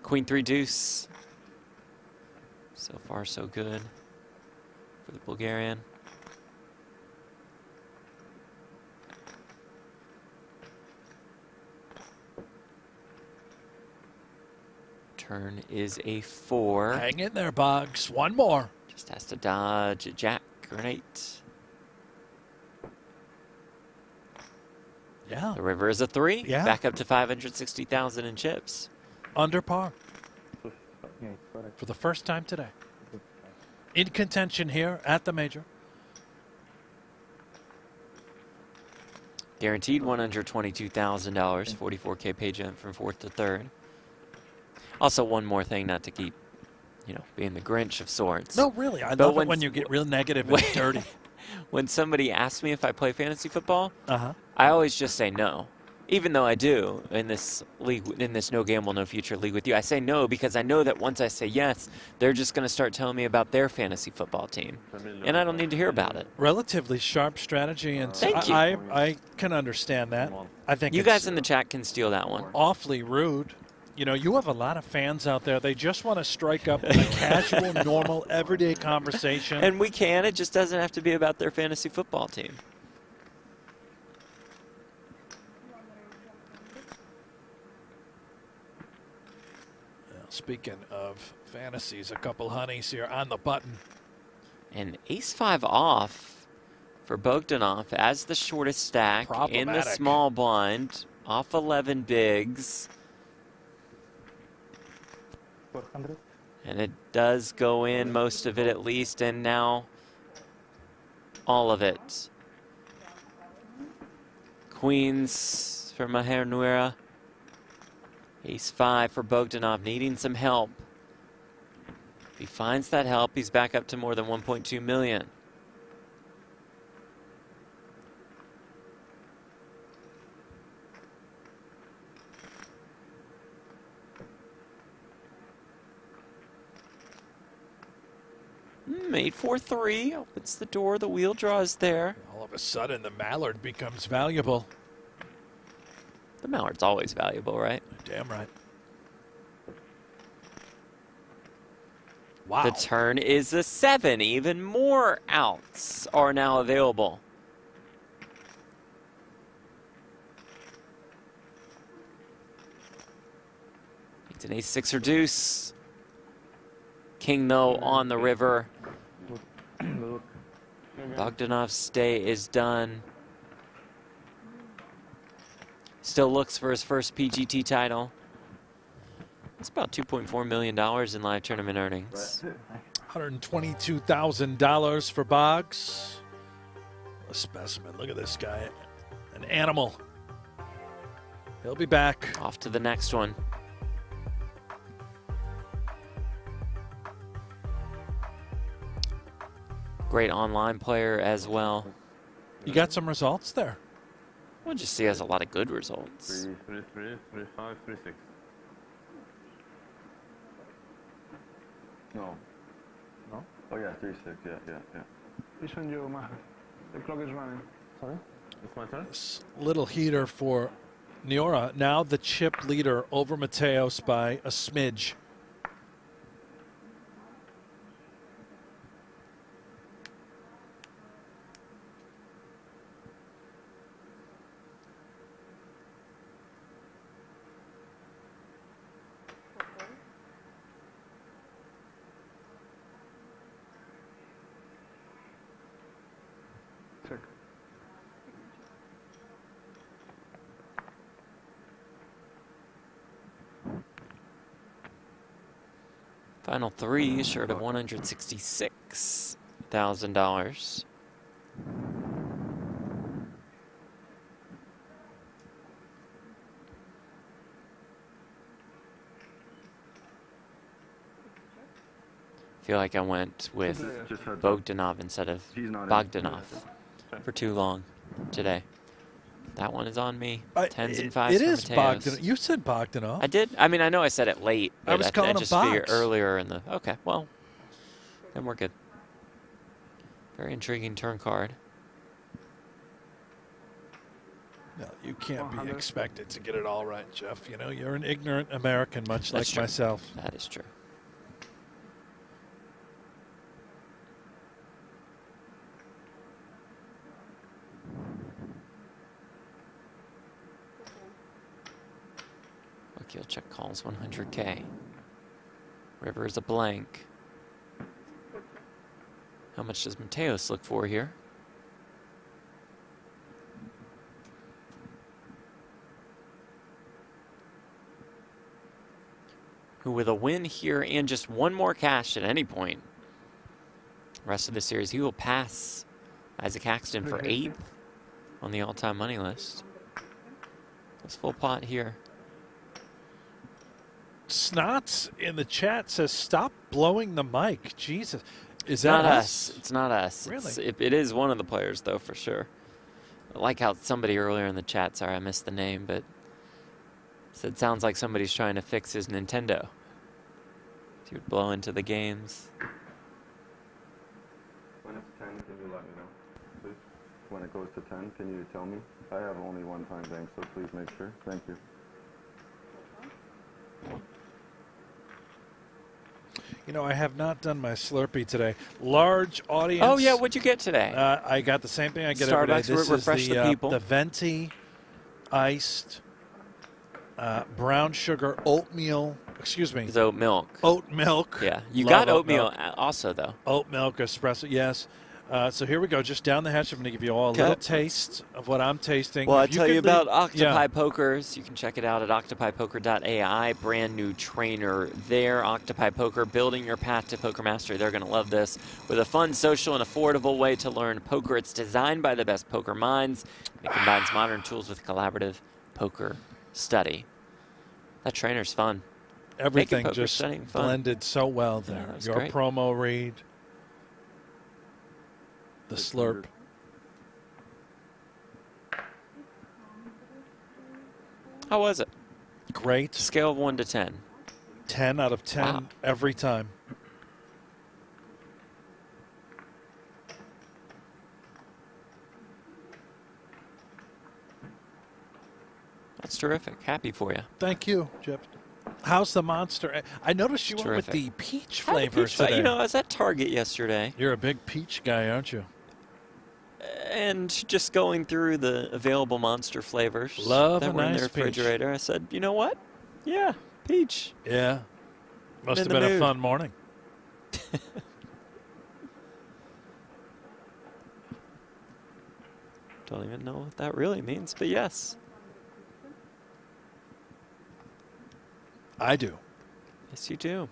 Queen 3 deuce. So far, so good for the Bulgarian. Turn is a 4. Hang in there, Boggs. One more. Just has to dodge a jack or an 8. Yeah. The river is a 3. Yeah. Back up to 560,000 in chips. Under par. Yeah, correct. For the first time today. In contention here at the major. Guaranteed $122,000, 44K pay jump from 4th to 3rd. Also, one more thing, not to keep, you know, being the Grinch of sorts. No, really. I But love it when you get real negative and dirty. When somebody asks me if I play fantasy football, Uh-huh. I always just say no. Even though I do in this league, in this No Gamble, No Future league with you, I say no because I know that once I say yes, they're just going to start telling me about their fantasy football team, and I don't need to hear about it. Relatively sharp strategy, and Thank you. I can understand that. I think You it's guys in the chat can steal that one. awfully rude. You know, you have a lot of fans out there. They just want to strike up a casual, normal, everyday conversation. And we can. It just doesn't have to be about their fantasy football team. Speaking of fantasies, a couple honeys here on the button. And ace-5 off for Bogdanov as the shortest stack in the Problematic. small blind, off 11 bigs. 400. And it does go in, most of it at least, and now all of it. Queens for Maher Nouira. Ace-5 for Bogdanov, needing some help. If he finds that help, he's back up to more than 1.2 million. Made 4-3, opens the door, the wheel draws there. All of a sudden, the Mallard becomes valuable. The Mallard's always valuable, right? Damn right. Wow. The turn is a 7. Even more outs are now available. It's an ace-6 or deuce. King, though, on the river. Bogdanov's stay is done. Still looks for his first PGT title. It's about $2.4 million in live tournament earnings. $122,000 for Boggs. A specimen. Look at this guy. An animal. He'll be back. Off to the next one. Great online player as well. You got some results there. We'll just see has a lot of good results. 3, 3, 3, 3, 5, 3, 6. No. No? Oh yeah, 3-6. Yeah. Which one you, Maher? The clock is running. Sorry? It's my turn? This little heater for Nouira. Now the chip leader over Mateos by a smidge. Check. Final three, short of $166,000. Feel like I went with Just heads up. Bogdanov instead of He's not in. Bogdanov for too long today. That one is on me. Tens and fives It for is Mateos. Bogdanov. You said Bogdanov. I did. I mean, I know I said it late. I But was calling him just figured Boggs. earlier in the. Okay, well, then we're good. Very intriguing turn card. No, you can't be 100. expected to get it all right, Jeff. You know, you're an ignorant American, much That's like true. myself. That is true. Wakil check calls 100K. River is a blank. How much does Mateos look for here? Who with a win here and just one more cash at any point, rest of the series, he will pass Isaac Haxton for 8th on the all-time money list. That's full pot here. Snots in the chat says, stop blowing the mic. Jesus. Is It's that not us. It's not us. Really? It is one of the players, though, for sure. I like how somebody earlier in the chat, sorry, I missed the name, but said sounds like somebody's trying to fix his Nintendo. He would blow into the games. When it's 10, can you let me know, please? When it goes to 10, can you tell me? I have only one time bank, so please make sure. Thank you. You know, I have not done my Slurpee today. Large audience. Oh, yeah, what'd you get today? I got the same thing I get every day. Starbucks, This refresh is the people. the Venti iced brown sugar oatmeal. Excuse me. It's oat milk. Oat milk. Yeah, you Love got oat oatmeal milk. also, though. Oat milk espresso. Yes. So here we go. Just down the hatch. I'm going to give you all a little taste of what I'm tasting. Well, I If tell you could about leave- Octopi Yeah. Pokers. You can check it out at octopipoker.ai. Brand new trainer there. Octopi Poker, building your path to Poker Mastery. They're going to love this. With a fun, social, and affordable way to learn poker. It's designed by the best poker minds. It combines modern tools with collaborative poker study. That trainer's fun. Everything poker just studying fun. blended so well Yeah, there. that was Your great. promo read. The slurp. How was it? Great. Scale of 1 to 10. 10 out of 10 Wow. every time. That's terrific. Happy for you. Thank you, Jeff. How's the monster? I noticed you went with Terrific. the peach Had the flavors peach flavor. today. You know, I was at Target yesterday. You're a big peach guy, aren't you? And just going through the available Monster flavors Love that a were in nice the peach. refrigerator, I said, you know what? Yeah, peach. Yeah. Must in have the been a mood. fun morning. Don't even know what that really means, but yes. I do. Yes, you do.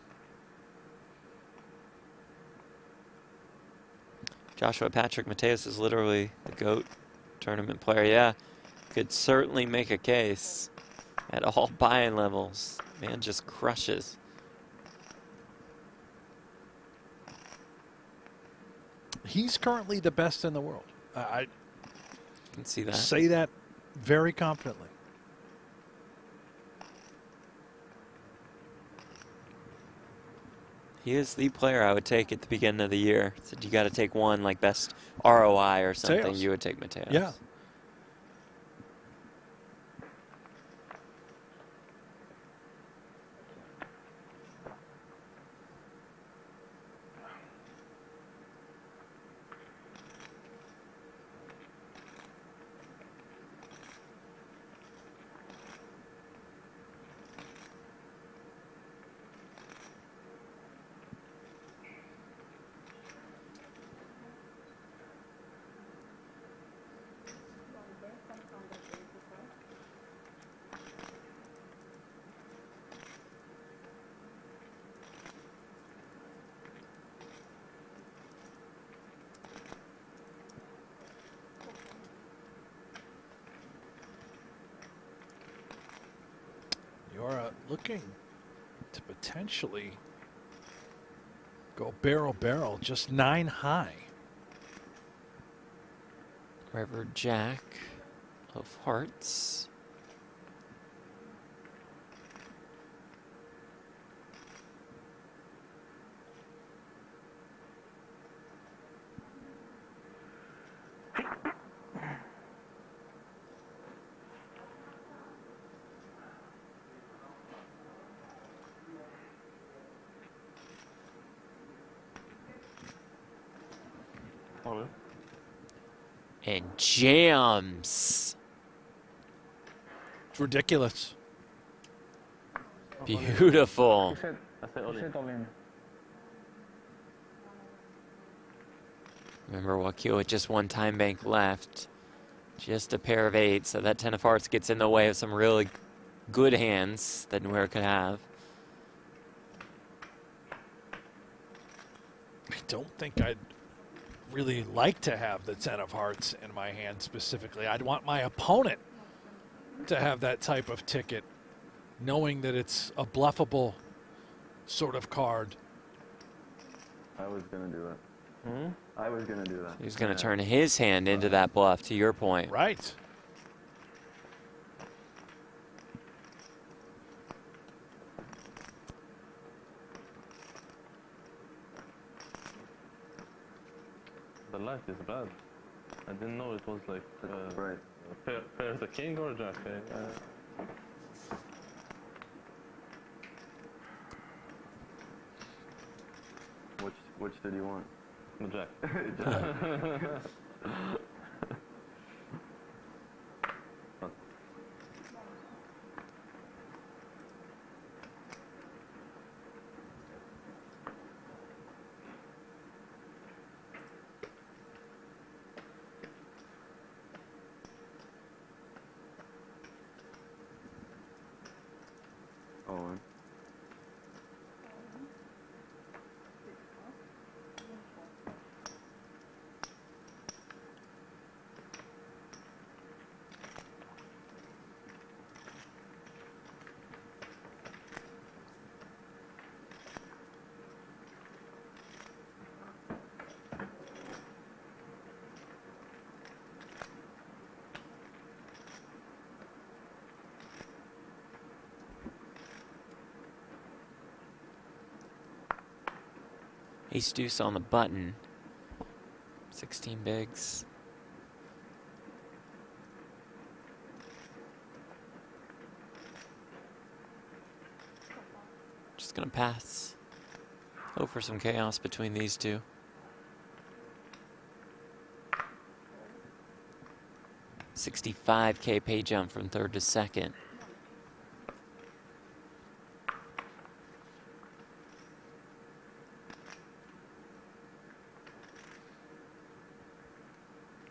Joshua Patrick Mateos is literally the GOAT tournament player. Yeah, could certainly make a case at all buy-in levels. Man just crushes. He's currently the best in the world. I can see that. Say that very confidently. He is the player I would take at the beginning of the year. Said you got to take one like best ROI or something. Mateos. You would take Mateos. Yeah. You're looking to potentially go barrel, just 9 high. River Jack of Hearts. And jams. It's ridiculous. Beautiful. You said all in. Remember, Wakil with just one time bank left. Just a pair of 8s, so that 10 of hearts gets in the way of some really good hands that Nouira could have. I don't think I'd really like to have the 10 of hearts in my hand specifically. I'd want my opponent to have that type of ticket, knowing that it's a bluffable sort of card. I was going to do it. I was going to do that. He's going to turn his hand into that bluff, to your point. Right. The light is bad. I didn't know it was like right. Pair the king or jack. Which did you want? The jack. Owen. Ace deuce on the button. 16 bigs. Just gonna pass. Hope for some chaos between these two. $65K pay jump from third to second.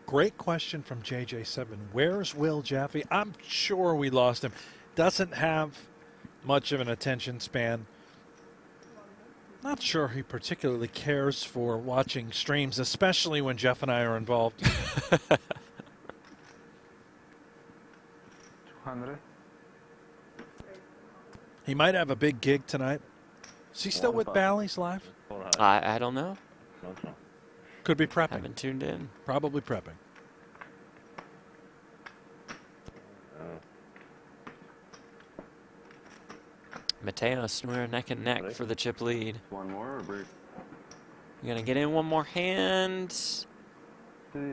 Great question from JJ7. Where's Will Jaffe? I'm sure we lost him. Doesn't have much of an attention span. Not sure he particularly cares for watching streams, especially when Jeff and I are involved. 200. He might have a big gig tonight. Is he still with Bally's Live? I don't know. Could be prepping. Haven't tuned in. Probably prepping. Mateos, Nouira neck and neck for the chip lead. One more or break? You gonna get in one more hand?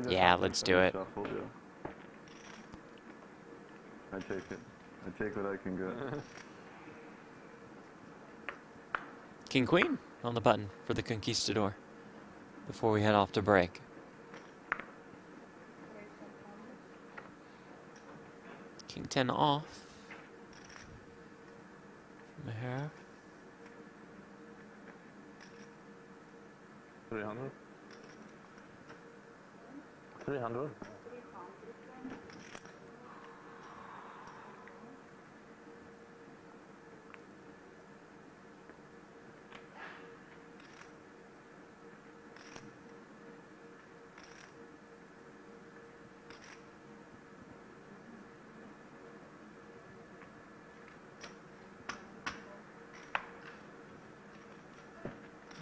Yeah, let's do it. Shuffle, yeah. I take it. I take what I can get. King Queen on the button for the Conquistador before we head off to break. King 10 off. Maher. 300. 300.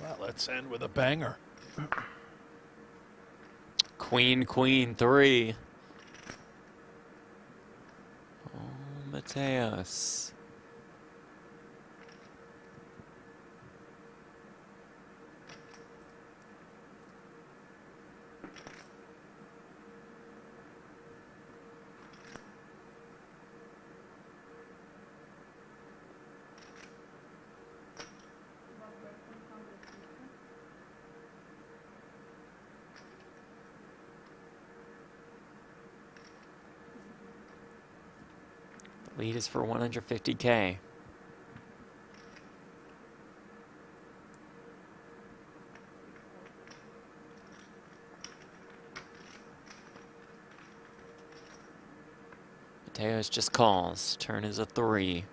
Well, let's end with a banger. Queen, Queen 3. Oh, Mateos. Lead is for 150K. Mateos just calls. Turn is a 3.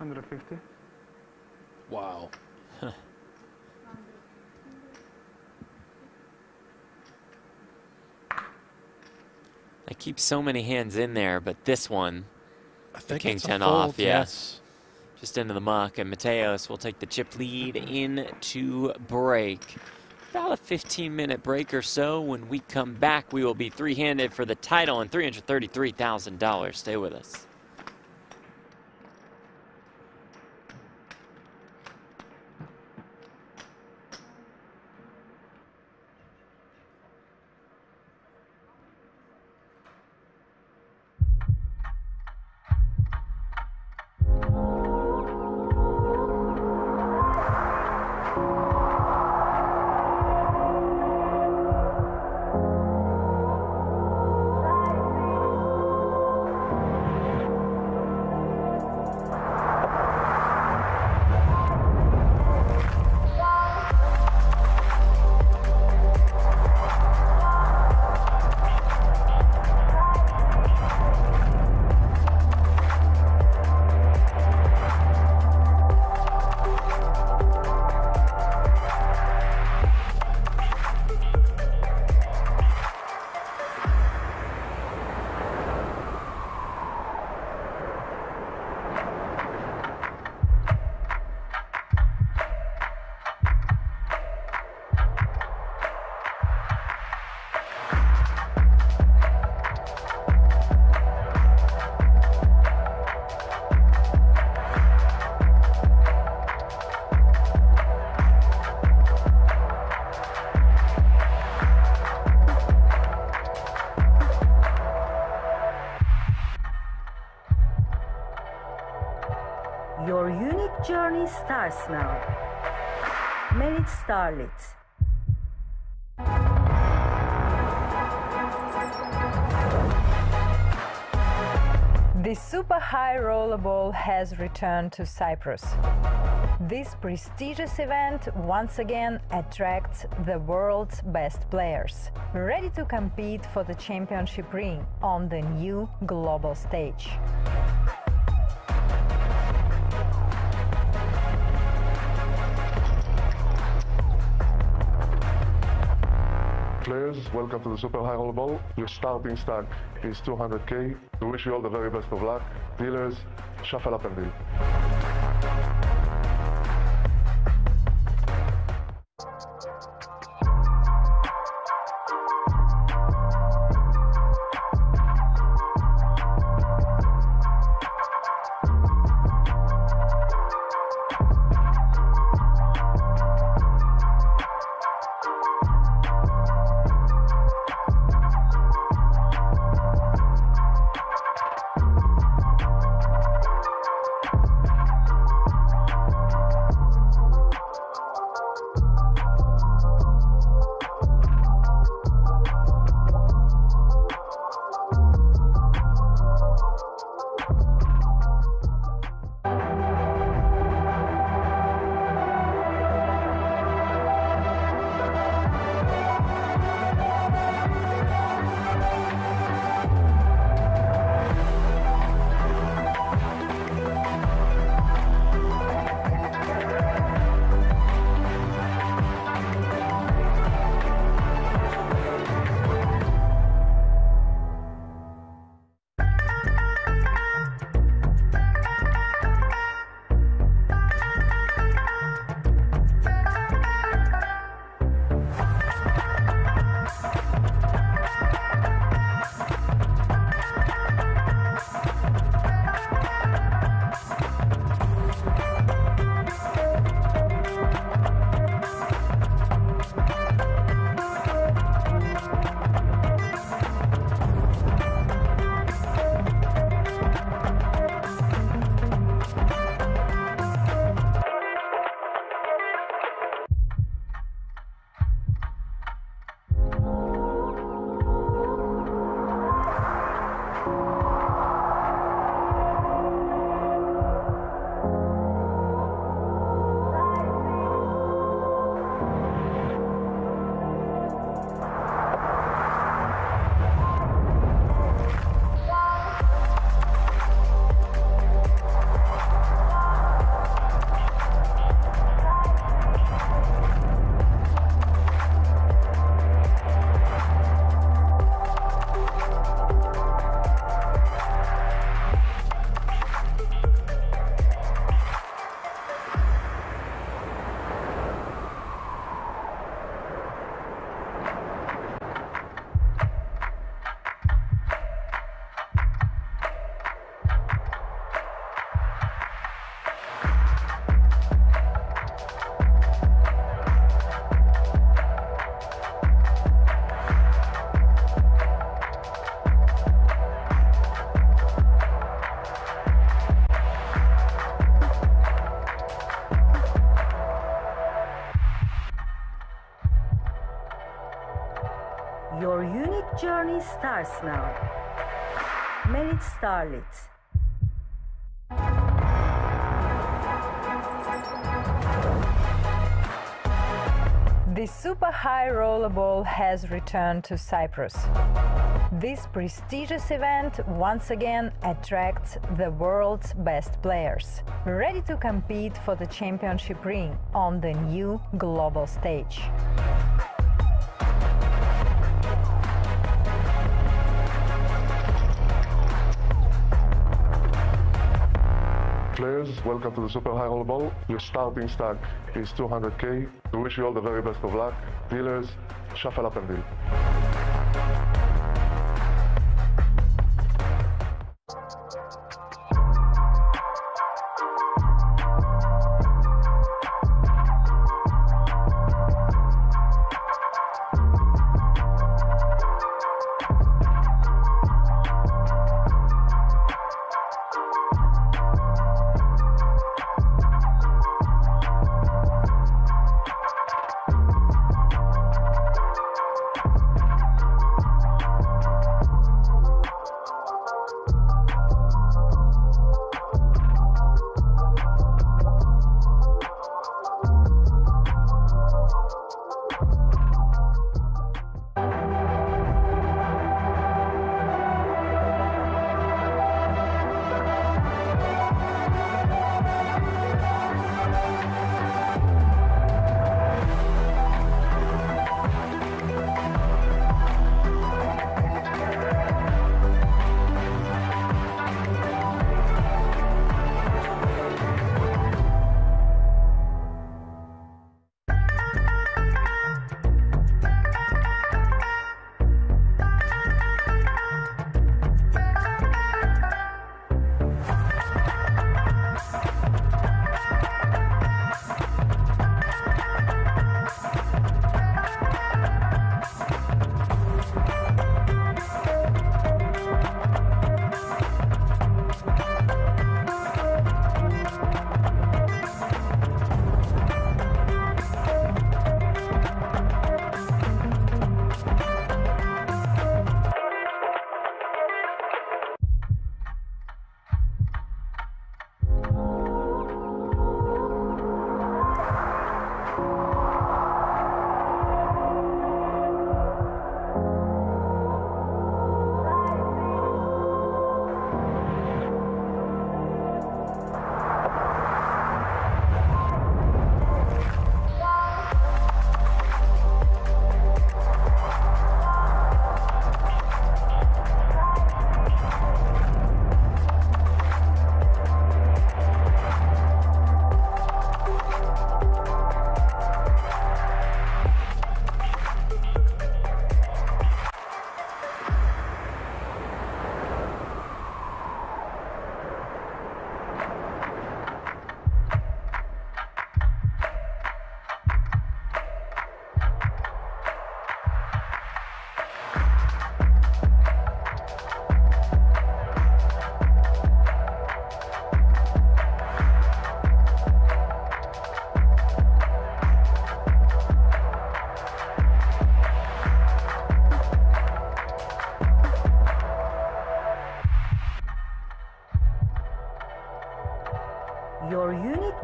$150. Wow. I keep so many hands in there, but this one, I think King it's a 10 fold, off, yeah. yes. Just into the muck, and Mateos will take the chip lead into break. About a 15-minute break or so. When we come back, we will be three-handed for the title and $333,000. Stay with us. Your unique journey starts now. Merit Starlet. The Super High Rollerball has returned to Cyprus. This prestigious event once again attracts the world's best players, ready to compete for the championship ring on the new global stage. Players, welcome to the Super High Rollerball. Your starting stack is 200k. We wish you all the very best of luck. Dealers, shuffle up and deal. Your unique journey starts now. Merit Starlet. The Super High Rollerball has returned to Cyprus. This prestigious event once again attracts the world's best players, ready to compete for the championship ring on the new global stage. Players, welcome to the Super High Rollerball. Your starting stack is 200k. We wish you all the very best of luck. Dealers, shuffle up and deal.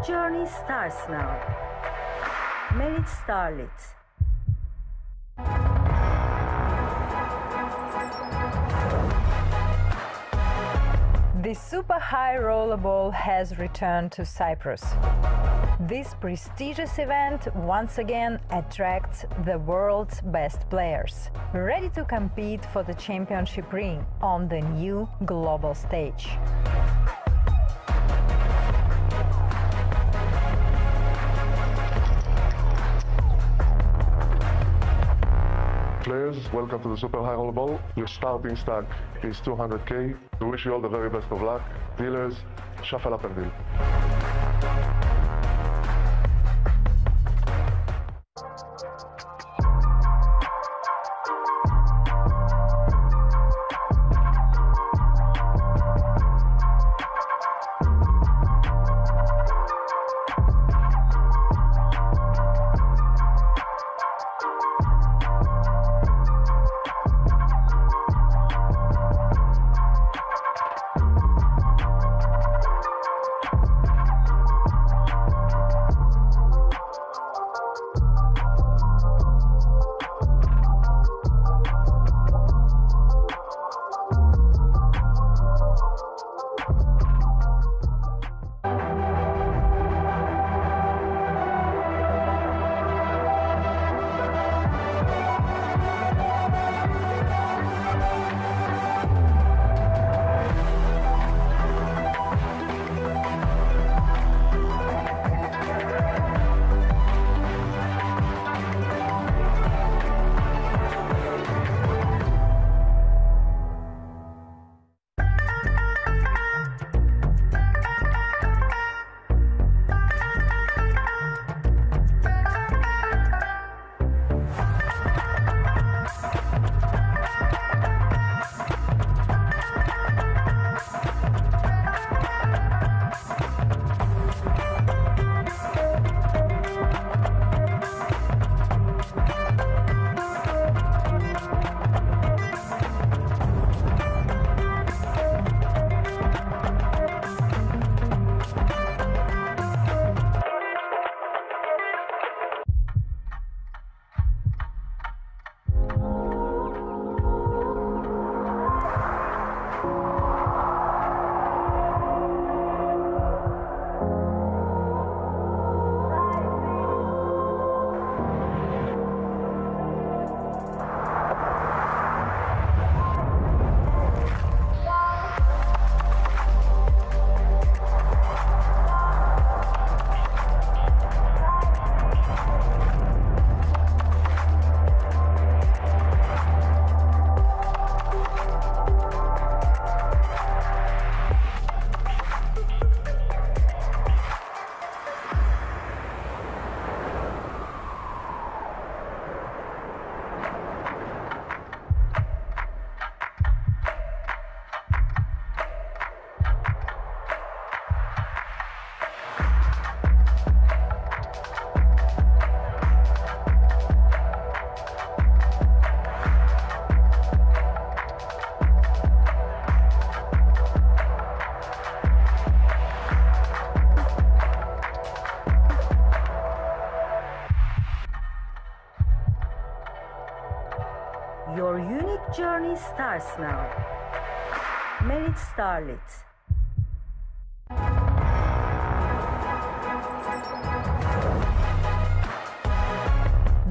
journey starts now. Merit Starlet. The super high rollerball has returned to Cyprus. This prestigious event once again attracts the world's best players, ready to compete for the championship ring on the new global stage. Players, welcome to the Super High Rollerball. Your starting stack is 200k. We wish you all the very best of luck. Dealers, shuffle up and deal. Your unique journey starts now. Merit Starlet.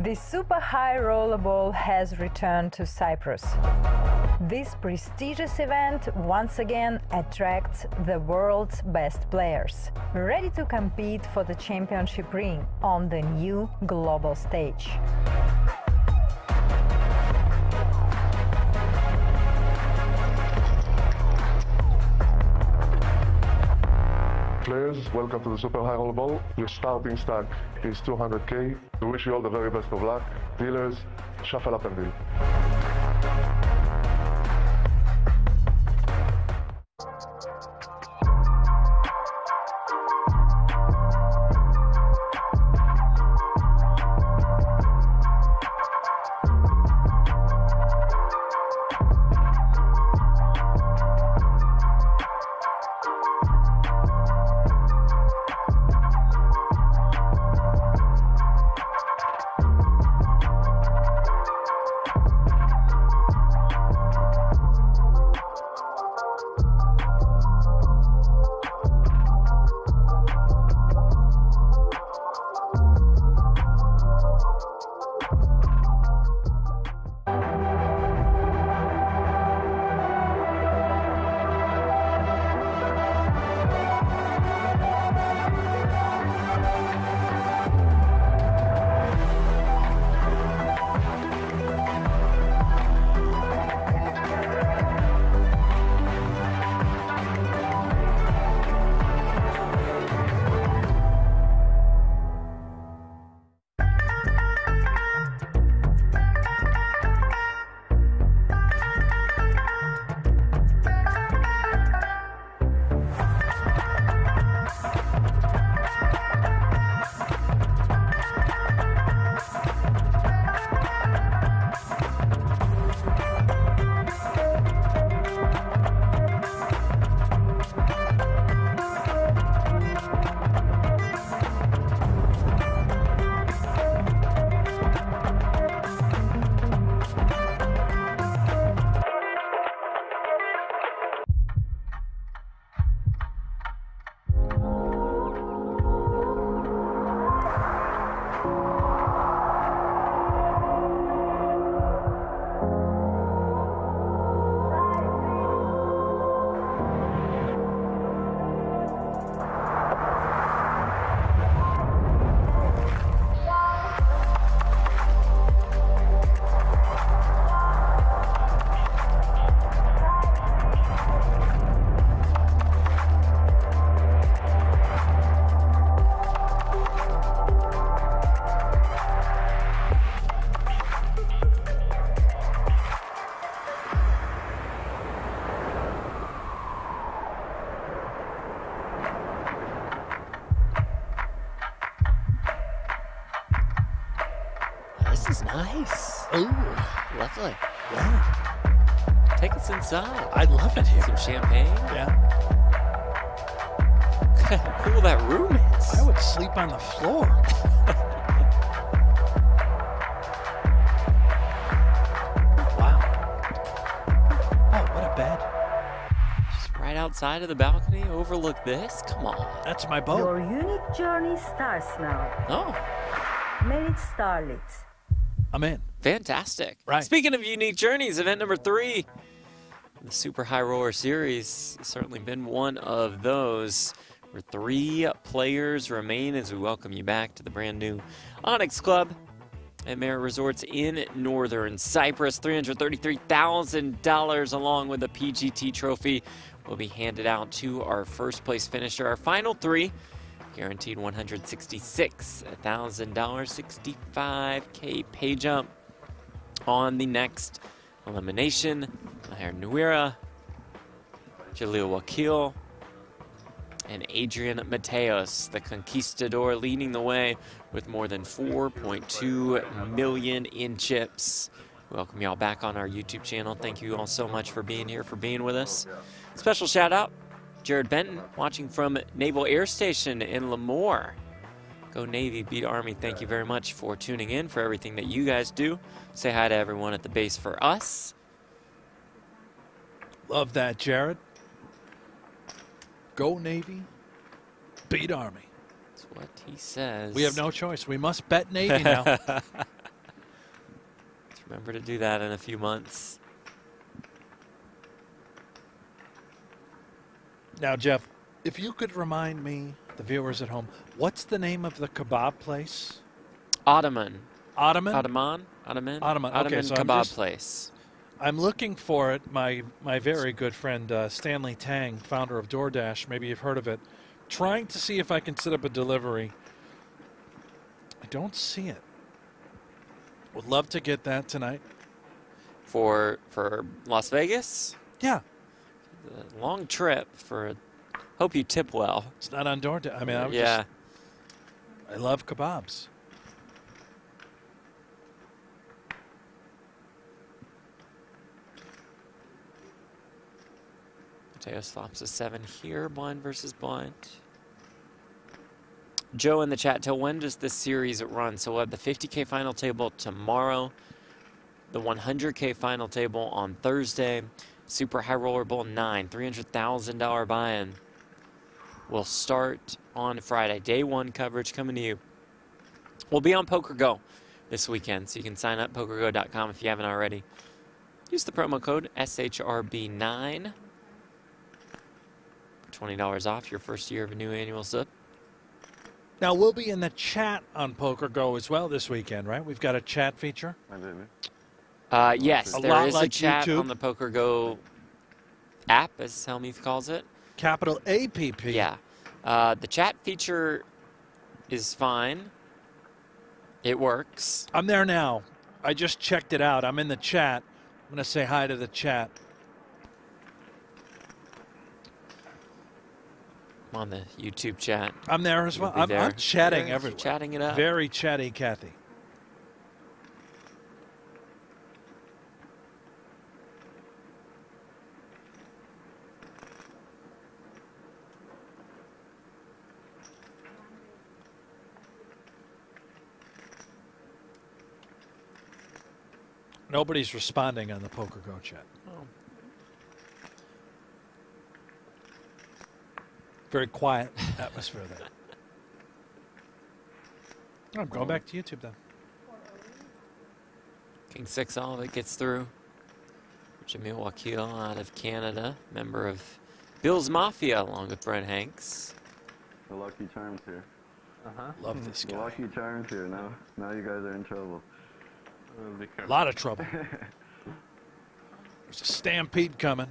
The super high rollerball has returned to Cyprus. This prestigious event once again attracts the world's best players, ready to compete for the championship ring on the new global stage. Players, welcome to the Super High Rollerball. Your starting stack is 200k. We wish you all the very best of luck. Dealers, shuffle up and deal. Nice. Ooh. Lovely. Yeah. Take us inside. I love it here. Some champagne. Yeah. How cool that room is. I would sleep on the floor. Wow. Oh, what a bed. Just right outside of the balcony, overlook this. Come on. That's my boat. Your unique journey starts now. Oh, Merit Starlit. I'm in. fantastic. Right. Speaking of unique journeys, event number 3, the Super High Roller Series has certainly been one of those. Where 3 players remain as we welcome you back to the brand new Onyx Club at Maher Resorts in Northern Cyprus. $333,000 along with a PGT trophy will be handed out to our first place finisher. Our final 3 guaranteed $166,000, 65K pay jump on the next elimination. Maher Nouira, Jamil Wakil, and Adrian Mateos, the conquistador, leading the way with more than 4.2 million in chips. Welcome y'all back on our YouTube channel. Thank you all so much for being here, for being with us. Special shout out, Jared Benton, watching from Naval Air Station in Lemoore. Go Navy, beat Army. Thank you very much for tuning in, for everything that you guys do. Say hi to everyone at the base for us. Love that, Jared. Go Navy, beat Army. That's what he says. We have no choice. We must bet Navy now. Let's remember to do that in a few months. Now, Jeff, if you could remind me, the viewers at home, what's the name of the kebab place? Ottoman. Ottoman? Ottoman? Okay, so Kebab place. I'm looking for it. My very good friend Stanley Tang, founder of DoorDash, maybe you've heard of it, trying to see if I can set up a delivery. I don't see it. Would love to get that tonight. For Las Vegas? Yeah. A long trip for. Hope you tip well. It's not on DoorDash. I mean, I love kebabs. Mateos flops a 7 here. Blind versus blind. Joe in the chat, till when does this series run? So we'll have the 50K final table tomorrow, the 100K final table on Thursday, Super High Roller Bowl 9, $300,000 buy-in will start on Friday. Day 1 coverage coming to you. We'll be on pokergo this weekend, so you can sign up pokergo.com if you haven't already. Use the promo code SHRB9. $20 off your first year of a new annual sub. Now, we'll be in the chat on PokerGo as well this weekend, right? We've got a chat feature. Yes, a there lot is like a chat YouTube. on the PokerGo app, as Helmuth calls it. Capital APP. Yeah. The chat feature is fine. It works. I'm there now. I just checked it out. I'm in the chat. I'm going to say hi to the chat. I'm on the YouTube chat. I'm there as well. You'll be I'm there. chatting Yeah, everywhere. Chatting it up. Very chatty, Kathy. Nobody's responding on the PokerGo chat. Oh. Very quiet atmosphere there. I'm going back to YouTube then. King 6, all of it gets through. Jamil Wakil out of Canada, member of Bill's Mafia, along with Brent Hanks. The Lucky Charms here. Love this guy. The Lucky Charms here. Now you guys are in trouble. A lot of trouble. There's a stampede coming.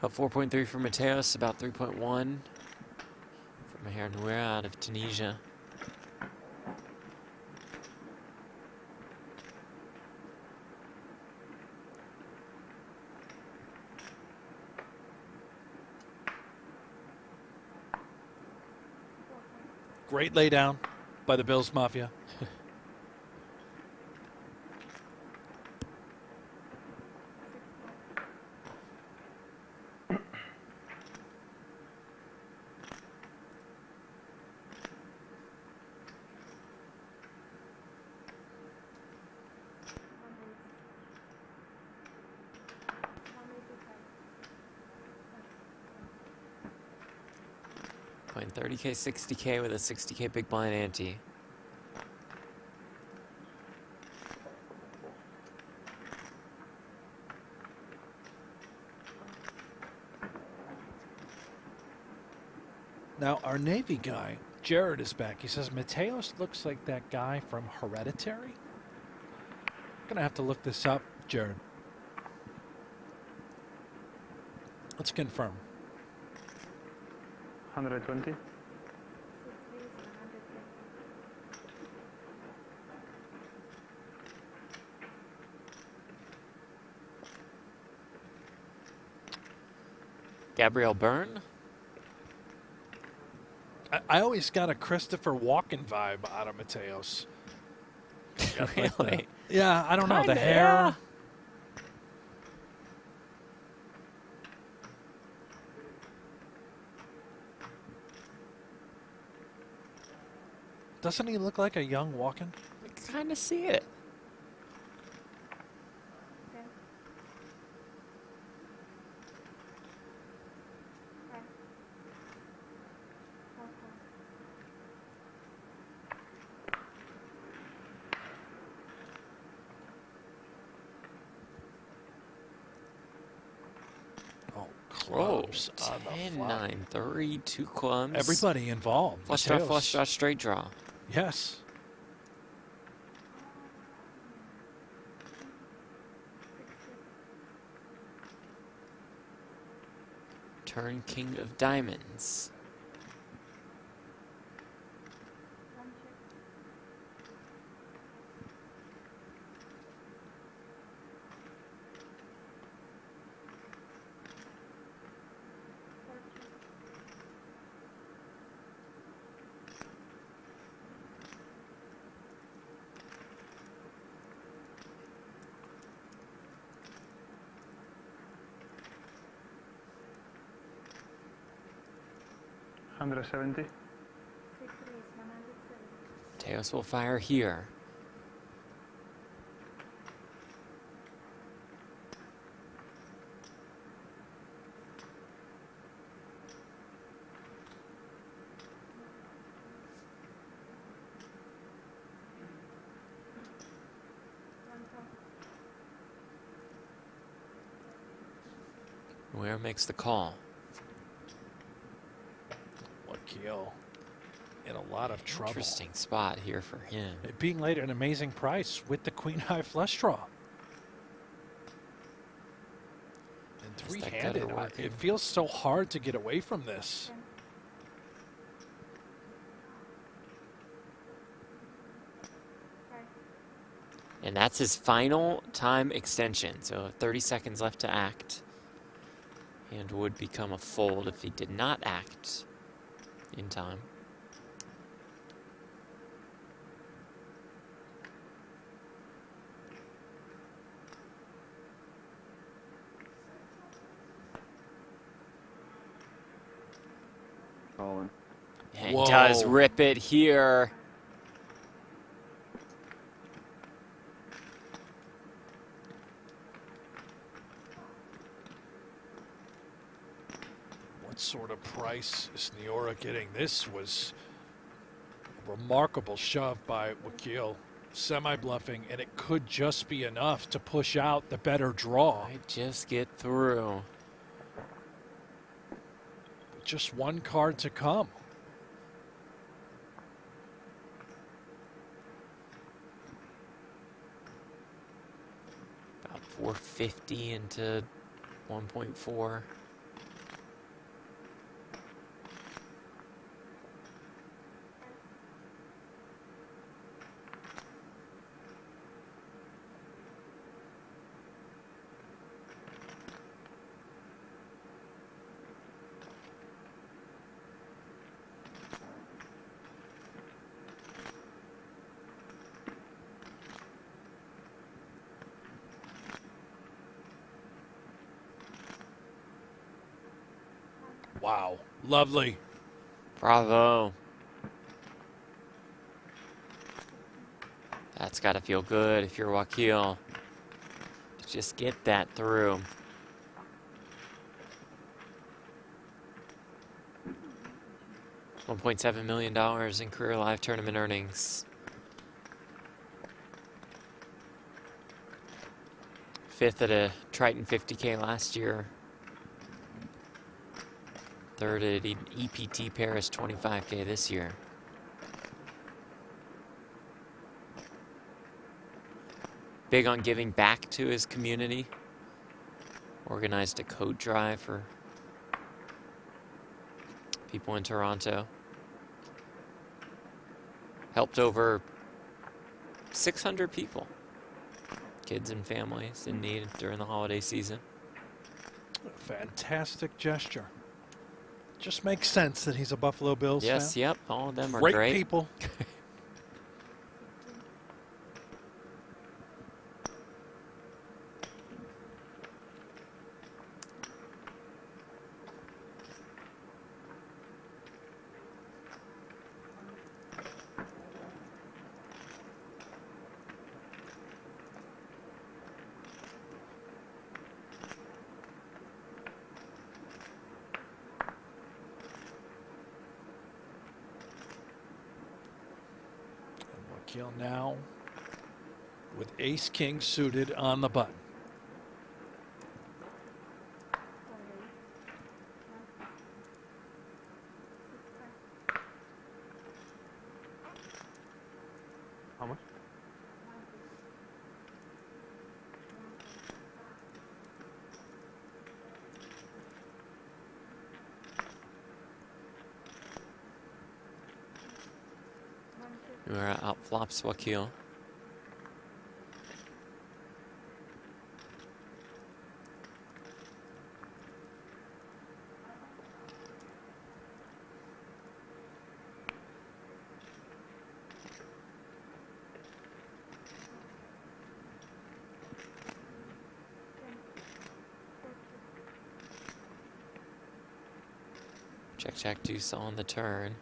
About 4.3 for Mateos, about 3.1 for Maher Nouira out of Tunisia. Great laydown by the Bills Mafia. Playing 30K, 60K with a 60K big blind ante. Now, our Navy guy, Jared, is back. He says, Mateos looks like that guy from Hereditary. I'm going to have to look this up, Jared. Let's confirm. 120. Gabriel Byrne? I always got a Christopher Walken vibe out of Mateos. Really? Yeah, I don't know. The Kinda, hair. yeah. Doesn't he look like a young Walken? I kind of see it. Clubs on the 10, flop. 9, 3, 2 clubs. Everybody involved. Flush Mateos. draw, straight draw. Yes. Turn king of diamonds. $170. Mateos will fire here. Where makes the call? Wakil in a lot of trouble. Interesting spot here for him. It being laid at an amazing price with the queen high flush draw. And Is that three-handed. gutter working? It feels so hard to get away from this. And that's his final time extension. So 30 seconds left to act. And would become a fold if he did not act in time. Colin. And he does rip it here. What sort of price is Nouira getting? This was a remarkable shove by Wakil. Semi-bluffing, and it could just be enough to push out the better draw. Might just get through. Just one card to come. About 450 into 1.4. Wow. Lovely. Bravo. That's got to feel good if you're Wakil. Just get that through. $1.7 million in career live tournament earnings. 5th at a Triton 50K last year. 3rd at EPT Paris 25K this year. Big on giving back to his community. Organized a code drive for people in Toronto. Helped over 600 people, kids and families in need during the holiday season. Fantastic gesture. Just makes sense that he's a Buffalo Bills fan. Yes, yep, all of them are Great great. people. Wakil now with ace-king suited on the button. How much? Nouira outflops Wakil. Check, check, deuce on the turn.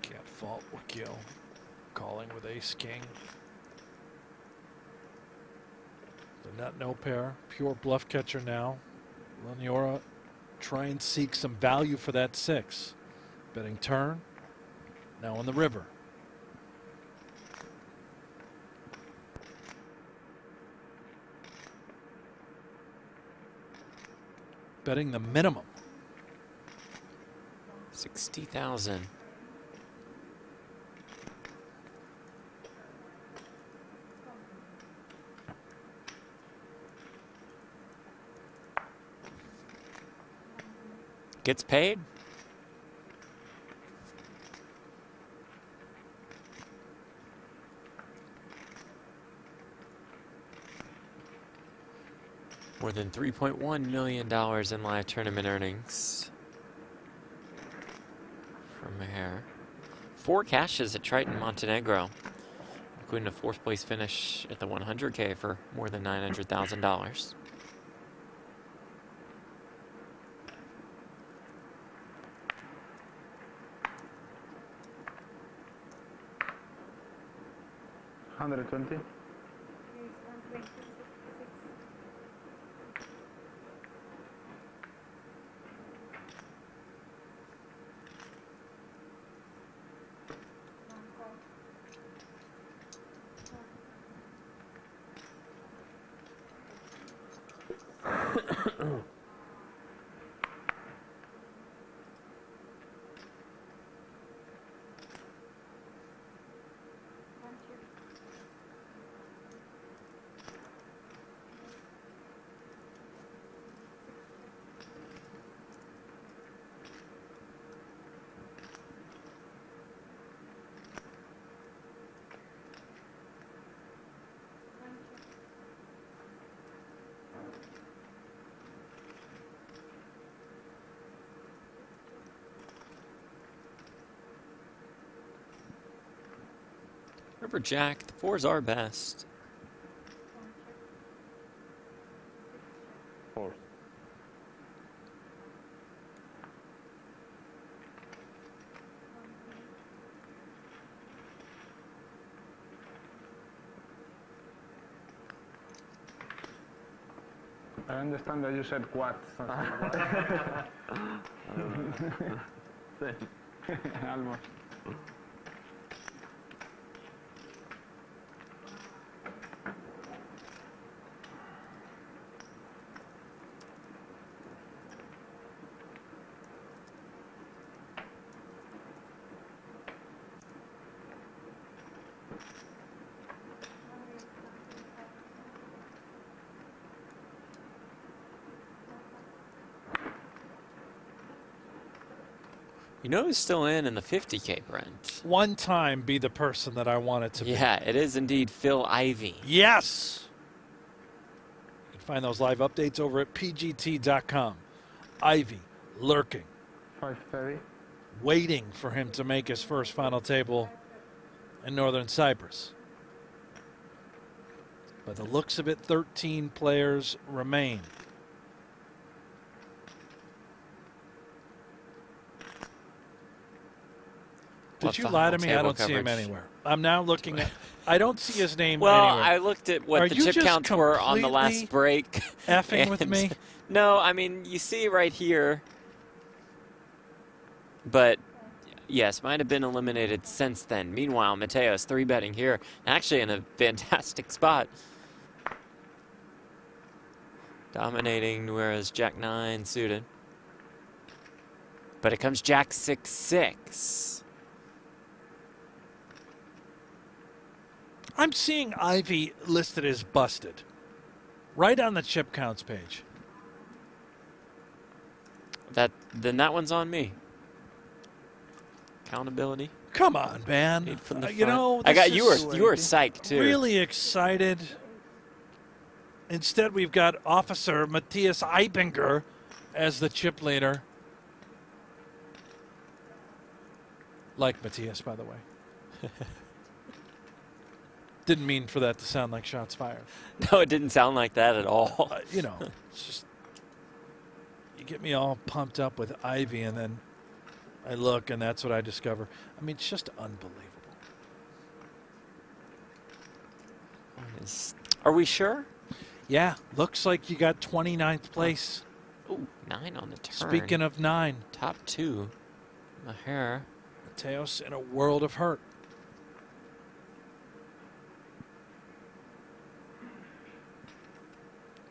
Can't fault Wakil calling with ace-king. The nut no pair, pure bluff catcher now. Ren Lin try and seek some value for that 6. Betting turn, now on the river. Betting the minimum. 60,000. Gets paid. More than $3.1 million in live tournament earnings from Maher. 4 cashes at Triton Montenegro, including a 4th place finish at the 100K for more than $900,000. $120. River Jack, the 4s are best. 4. I understand that you said quad. Almost. You know who's still in the 50K, Brent? One time be the person that I want it to be. Yeah, it is indeed Phil Ivey. Yes! You can find those live updates over at pgt.com. Ivey lurking. 530. Waiting for him to make his first final table in Northern Cyprus. By the looks of it, 13 players remain. Did you lie to me? I don't see him anywhere. I'm now looking at. I don't see his name anywhere. Well, I looked at what the chip counts were on the last break. Effing with me? No, I mean, you see right here. But, yes, might have been eliminated since then. Meanwhile, Mateos 3-betting here. Actually in a fantastic spot. Dominating Nouira's Jack-9 suited. But it comes Jack 6-6. I'm seeing Ivey listed as busted. Right on the chip counts page. Then that one's on me. Accountability. Come on, man. You know, I got you were psyched too. Really excited. Instead, we've got Officer Matthias Eibinger as the chip leader. Like Matthias, by the way. Didn't mean for that to sound like shots fired. No, it didn't sound like that at all. You know, it's just you get me all pumped up with Ivey, and then I look, and that's what I discover. I mean, it's just unbelievable. Are we sure? Yeah, looks like you got 29th place. Ooh, 9 on the turn. Speaking of 9. Top 2. Maher. Mateos in a world of hurt.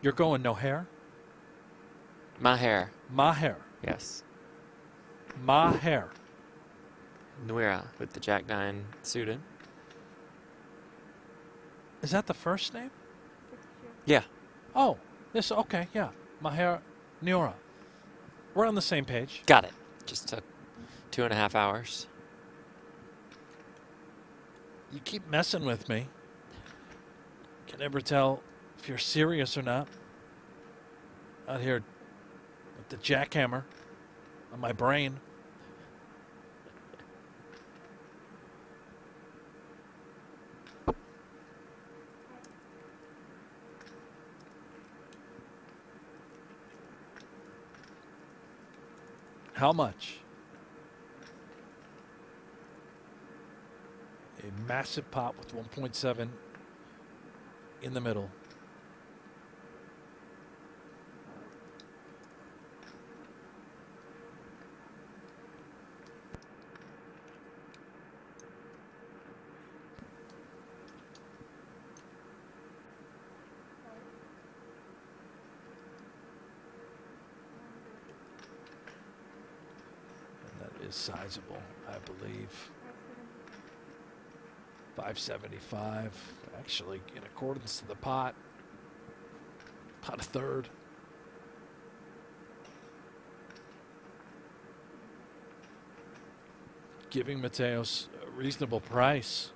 You're going no hair? Maher. Maher. Yes. Maher. Nouira with the Jack-9 suited. Is that the first name? Yeah. Oh, this, okay, yeah. Maher Nouira. We're on the same page. Got it. Just took 2.5 hours. You keep messing with me. Can never tell if you're serious or not. Out here with the jackhammer on my brain. How much? A massive pot with 1.7 in the middle. Sizable, I believe. 575, actually in accordance to the pot. Pot a third. Giving Mateos a reasonable price.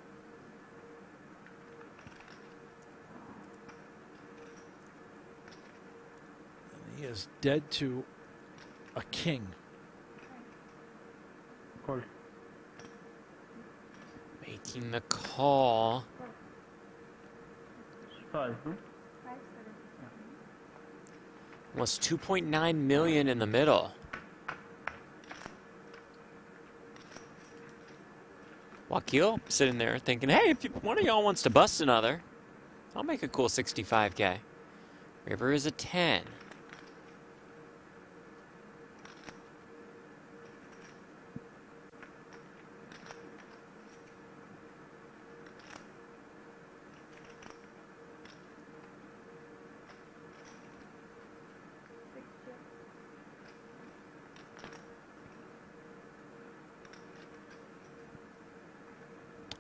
And he is dead to a king. Call. Making the call. 5, no? Almost 2.9 million in the middle. Wakil sitting there thinking, hey, if one of y'all wants to bust another, I'll make a cool 65K. River is a 10.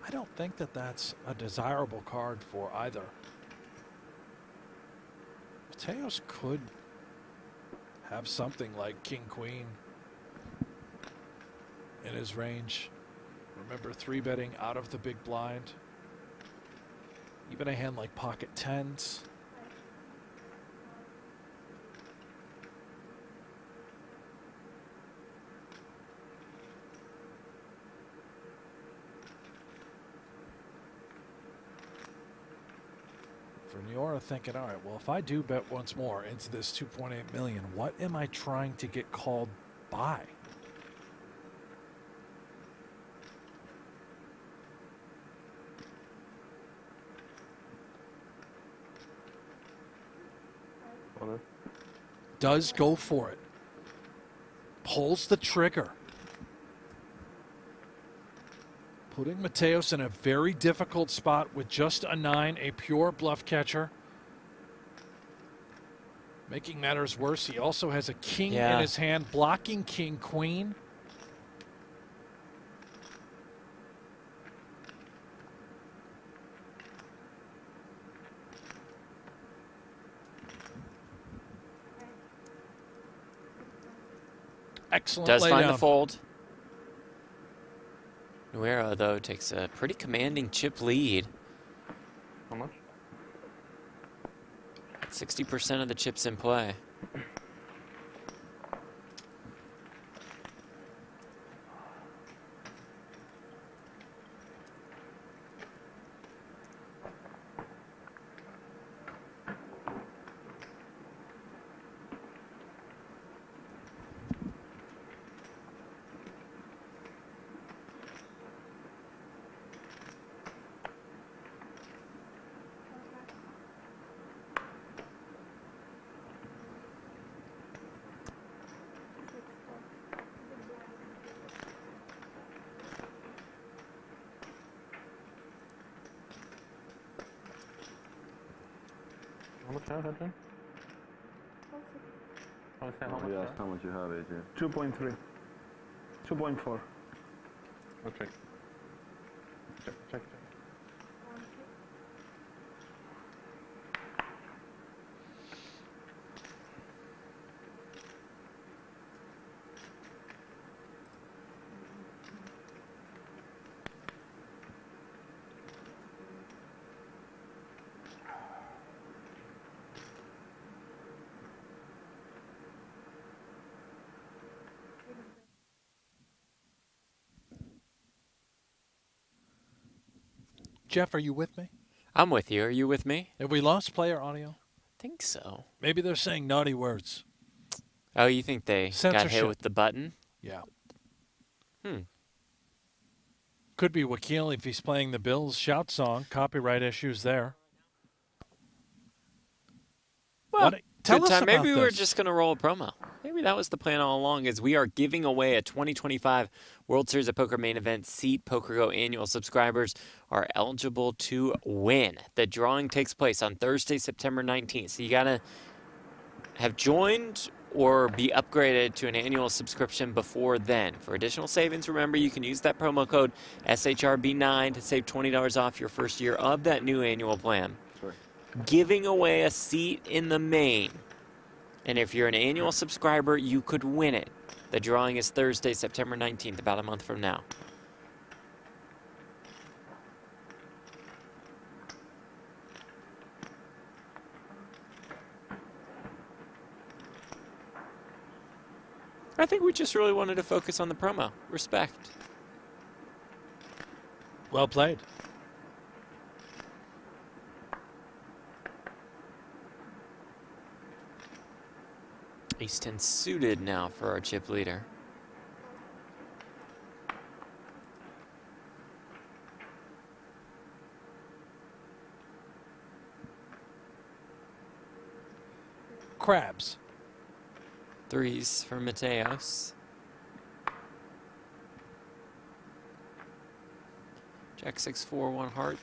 I don't think that that's a desirable card for either. Mateos could have something like King Queen in his range. Remember 3-betting out of the big blind. Even a hand like pocket tens. Nouira thinking, all right, well, if I do bet once more into this 2.8 million, what am I trying to get called by? Does go for it. Pulls the trigger. Putting Mateos in a very difficult spot with just a 9, a pure bluff catcher. Making matters worse, he also has a king in his hand, blocking King Queen. Excellent Does laydown. find the fold. Nouira, though, takes a pretty commanding chip lead. How much? 60% of the chips in play. How much you have, Adrian? I was saying how much He you asked have? how much you have, Adrian. 2.3. 2.4. I'll check. Check. Jeff, are you with me? I'm with you. Are you with me? Have we lost player audio? I think so. Maybe they're saying naughty words. Oh, you think they got hit Censorship. with the button? Yeah. Hmm. Could be Wakil if he's playing the Bills shout song. Copyright issues there. Well, tell good us time. about Maybe we were this. just going to roll a promo. Maybe that was the plan all along, is we are giving away a 2025 World Series of Poker main event seat. PokerGo annual subscribers are eligible to win. The drawing takes place on Thursday, September 19th. So you got to have joined or be upgraded to an annual subscription before then. For additional savings, remember, you can use that promo code SHRB9 to save $20 off your first year of that new annual plan. Sorry. Giving away a seat in the main. And if you're an annual subscriber, you could win it. The drawing is Thursday, September 19th, about a month from now. I think we just really wanted to focus on the promo. Respect. Well played. Ace-10 suited now for our chip leader. Crabs. Threes for Mateos. Jack 6-4, 1 heart.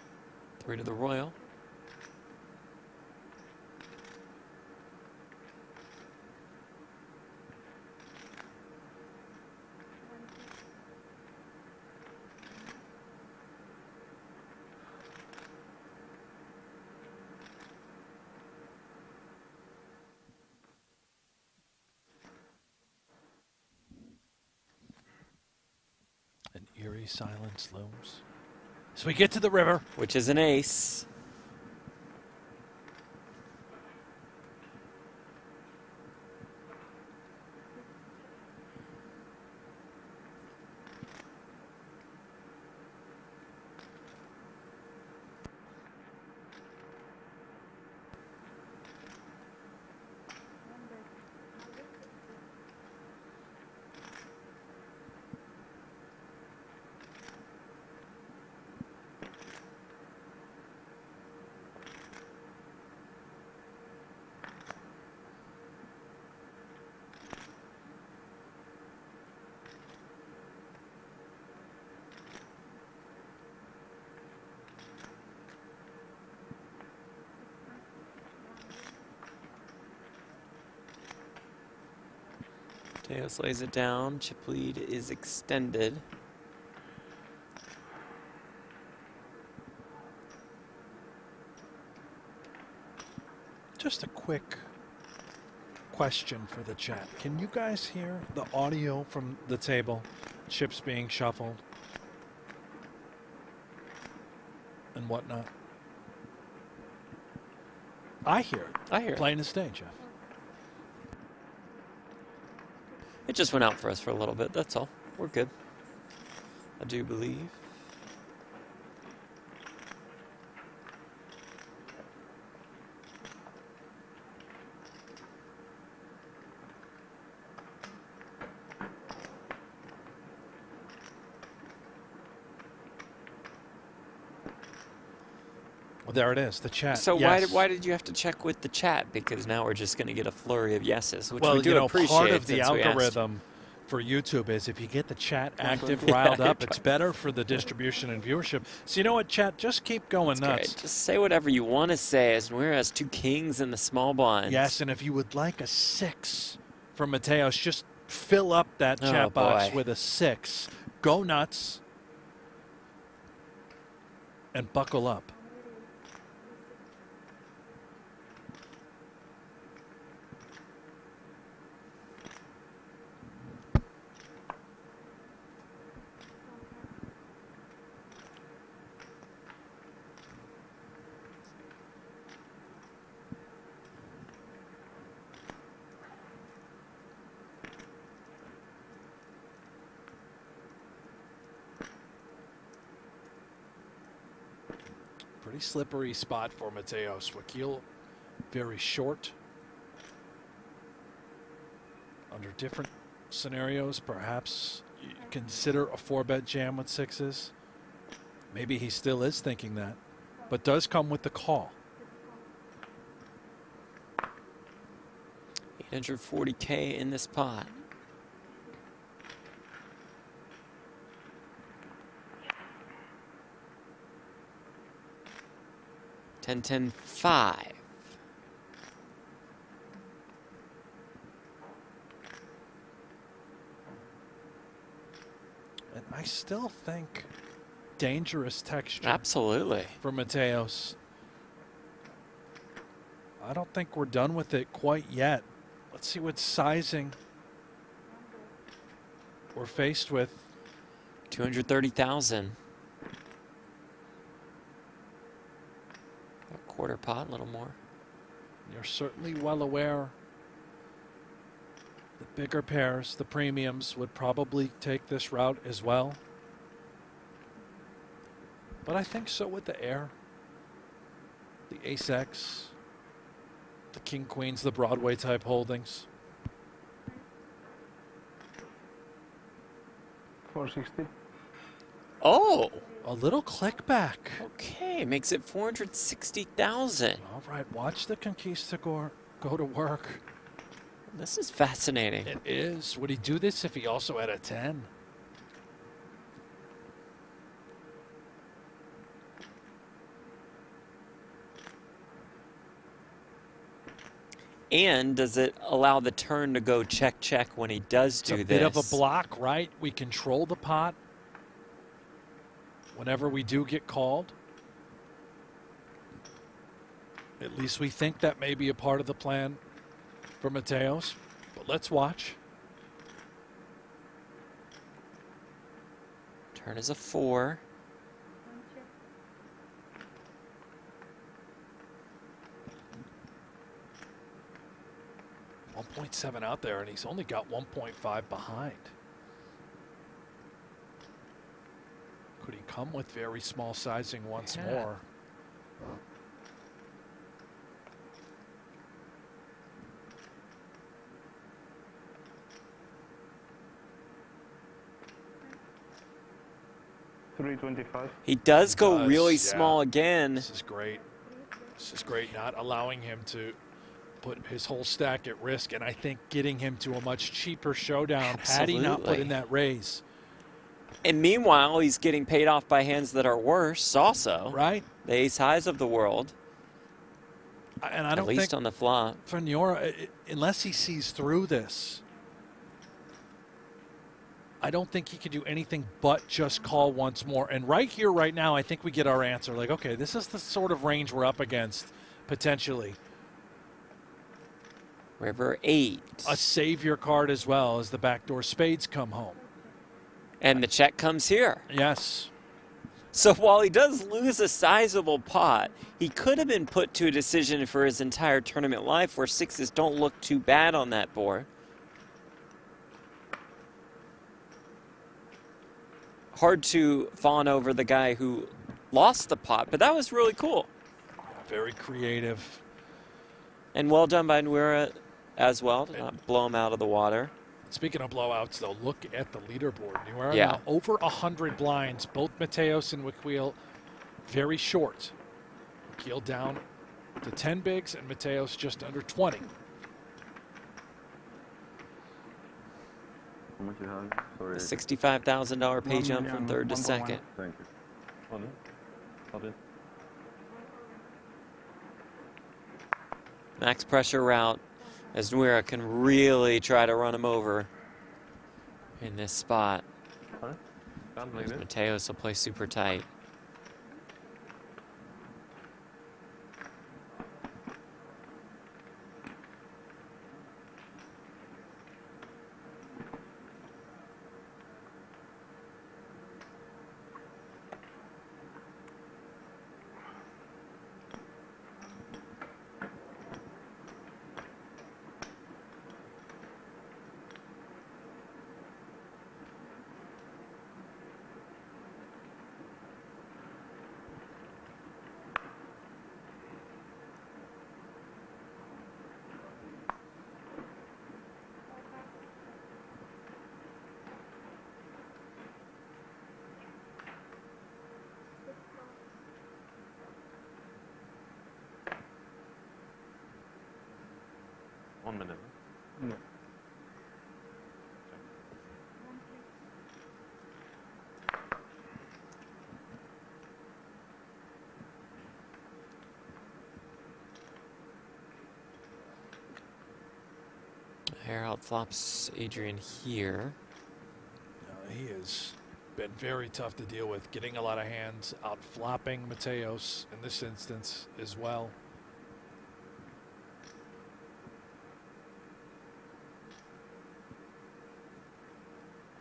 3 to the royal. An eerie silence looms. So we get to the river. Which is an ace. Mateos lays it down. Chip lead is extended. Just a quick question for the chat. Can you guys hear the audio from the table? Chips being shuffled and whatnot? I hear it. I hear it. Plain as day, Jeff. It just went out for us for a little bit, that's all. We're good. I do believe. Well, there it is, the chat. So yes. why did you have to check with the chat? Because now we're just going to get a flurry of yeses, which well, we do appreciate. Part of the since we asked. algorithm for YouTube is if you get the chat active, riled up, it's better for the distribution and viewership. So you know what, chat? Just keep going nuts. Great. Just say whatever you want to say, as Nouira has 2 kings in the small blinds. Yes, and if you would like a 6 from Mateos, just fill up that chat box with a 6. Go nuts and buckle up. Pretty slippery spot for Mateos. Wakil very short. Under different scenarios, perhaps you consider a 4-bet jam with 6s. Maybe he still is thinking that, but does come with the call. $840K in this pot. $10-10-5. And I still think dangerous texture. Absolutely. For Mateos. I don't think we're done with it quite yet. Let's see what sizing we're faced with. 230,000. Quarter pot, a little more. You're certainly well aware the bigger pairs, the premiums, would probably take this route as well. But I think so with the air, the ace-X, the king-queens, the Broadway-type holdings. 460. Oh! A little click back. Okay, makes it 460,000. All right, watch the Conquistador go to work. This is fascinating. It is. Would he do this if he also had a 10? And does it allow the turn to go check, check when he does do it's a this? bit of a block, right? We control the pot whenever we do get called. At least we think that may be a part of the plan for Mateos. But let's watch. Turn is a 4. .7 out there, and he's only got 1.5 behind. Could he come with very small sizing once more? $325. He does go really small again. This is great. This is great, not allowing him to put his whole stack at risk, and I think getting him to a much cheaper showdown had he not put in that raise. And meanwhile, he's getting paid off by hands that are worse also. Right. The ace highs of the world. And I don't at least on the flop. For Nouira, unless he sees through this, I don't think he could do anything but just call once more. And right here, right now, I think we get our answer. Like, okay, this is the sort of range we're up against, potentially. River 8. A savior card as well as the backdoor spades come home. And the check comes here. Yes. So while he does lose a sizable pot, he could have been put to a decision for his entire tournament life where sixes don't look too bad on that board. Hard to fawn over the guy who lost the pot, but that was really cool. Very creative. And well done by Nouira as well to not blow him out of the water. Speaking of blowouts, though, look at the leaderboard. Nouira Yeah. now over 100 blinds. Both Mateos and Wakil very short. Wakil down to 10 bigs and Mateos just under 20. How much you have? Sorry. A $65,000 pay jump from third to second. Thank you. Max pressure route as Nouira can really try to run him over in this spot. Mateos will play super tight. No. Harold flops Adrian here. He has been very tough to deal with, getting a lot of hands out, flopping Mateos in this instance as well.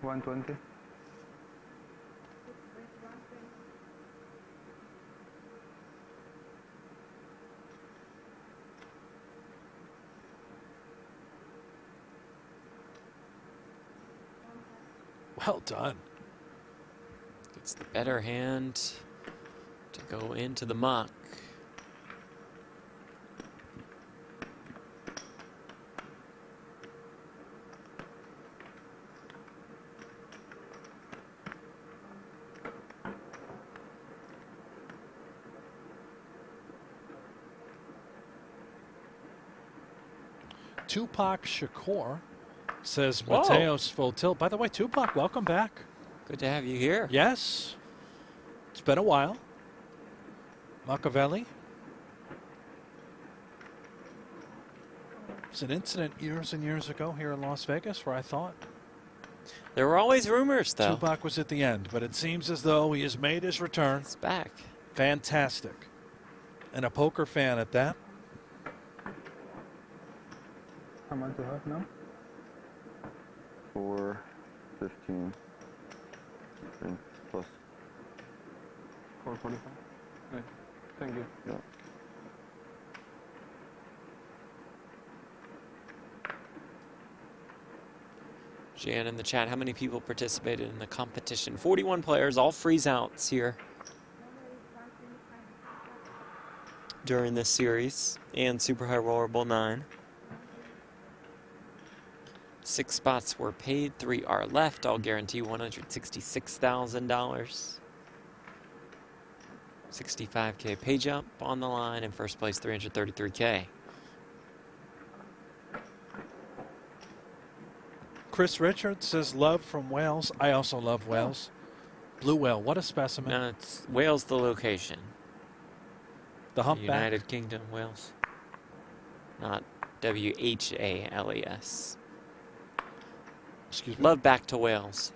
$120. Well done. It's the better hand. go into the muck. Tupac Shakur says Mateos full tilt. By the way, Tupac, welcome back. Good to have you here. Yes. It's been a while. Machiavelli. It's an incident years and years ago here in Las Vegas where I thought there were always rumors, though. Tupac was at the end, but it seems as though he has made his return. He's back. Fantastic. And a poker fan at that. How much do you have now? 415. Plus. 445. Right. Thank you. Yeah. Jan in the chat, how many people participated in the competition? 41 players, all freeze outs here during this series and Super High Roller Bowl 9. 6 spots were paid, 3 are left. All guarantee $166,000. 65K pay jump on the line, and first place $333K. Chris Richards says love from Wales. I also love Wales. Blue whale, what a specimen. No, it's Wales, the location. The humpback. United Kingdom, Wales. Not WHALES. Excuse me. Love back to Wales.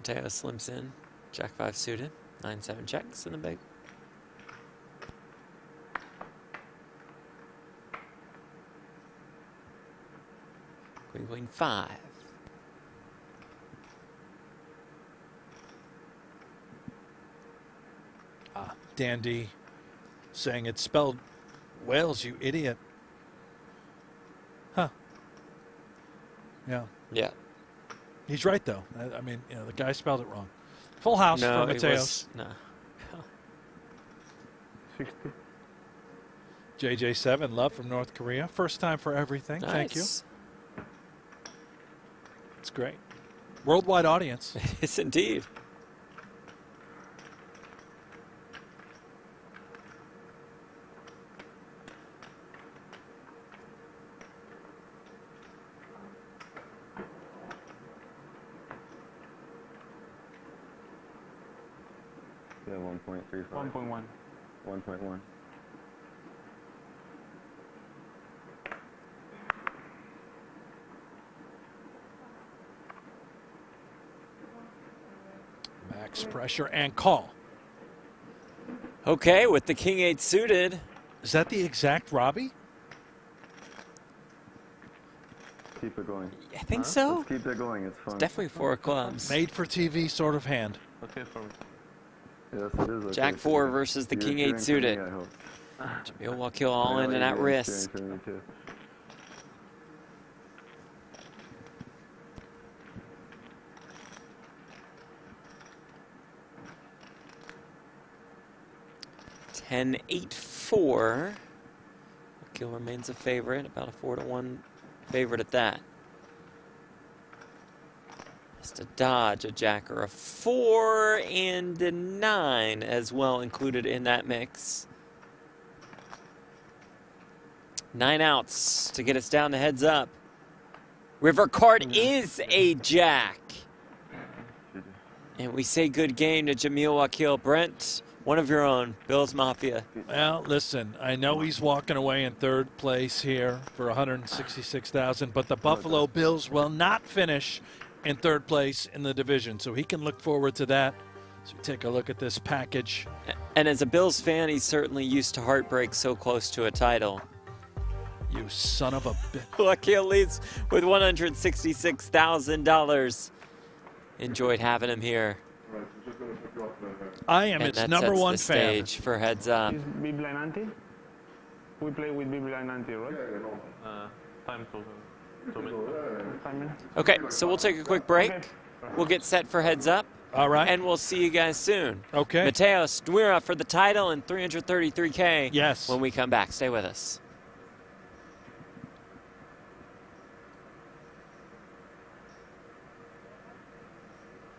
Mateos slims in. Jack 5 suited. 9-7 checks in the big. Queen 5. Dandy saying it's spelled Wales, you idiot. Huh. Yeah. Yeah. He's right, though. I mean, you know, the guy spelled it wrong. Full house no, for Mateos. No. 60. JJ7, love from North Korea. First time for everything. Nice. Thank you. It's great. Worldwide audience. It is indeed. Yeah, 1.35. 1.1. 1.1. Max pressure and call. Okay, with the King 8 suited. Is that the exact Robbie? Keep it going. I think so. Let's keep it going. It's fun. It's definitely 4 clubs. Made for TV sort of hand. Okay for me. Yes, it is. Okay. Jack 4 versus the King 8 suited. Me, I hope. Jamil Wakil all in and at risk. For me too. Ten 8-4. Wakil remains a favorite, about a 4-1 favorite at that. Just a dodge, a jack, or a 4 and a 9 as well included in that mix. 9 outs to get us down to heads up. River card is a jack. And we say good game to Jamil Wakil. Brent, one of your own, Bills Mafia. Well, listen, I know he's walking away in third place here for $166,000, but the Buffalo Bills will not finish in third place in the division, so he can look forward to that. So take a look at this package. And as a Bills fan, he's certainly used to heartbreak so close to a title. You son of a bitch. Wakil leads with $166,000. Enjoyed having him here. I am and its that number sets one the fan. stage for heads up. Is B blind ante? We play with B blind ante, right? time till 2 minutes. 5 minutes. Okay, so we'll take a quick break. We'll get set for heads up. All right. And we'll see you guys soon. Okay. Mateos, Nouira for the title and 333K. Yes. When we come back. Stay with us.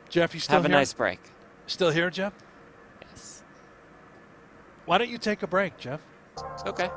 Jeff, you still Have a here? nice break. Still here, Jeff? Yes. Why don't you take a break, Jeff? Okay.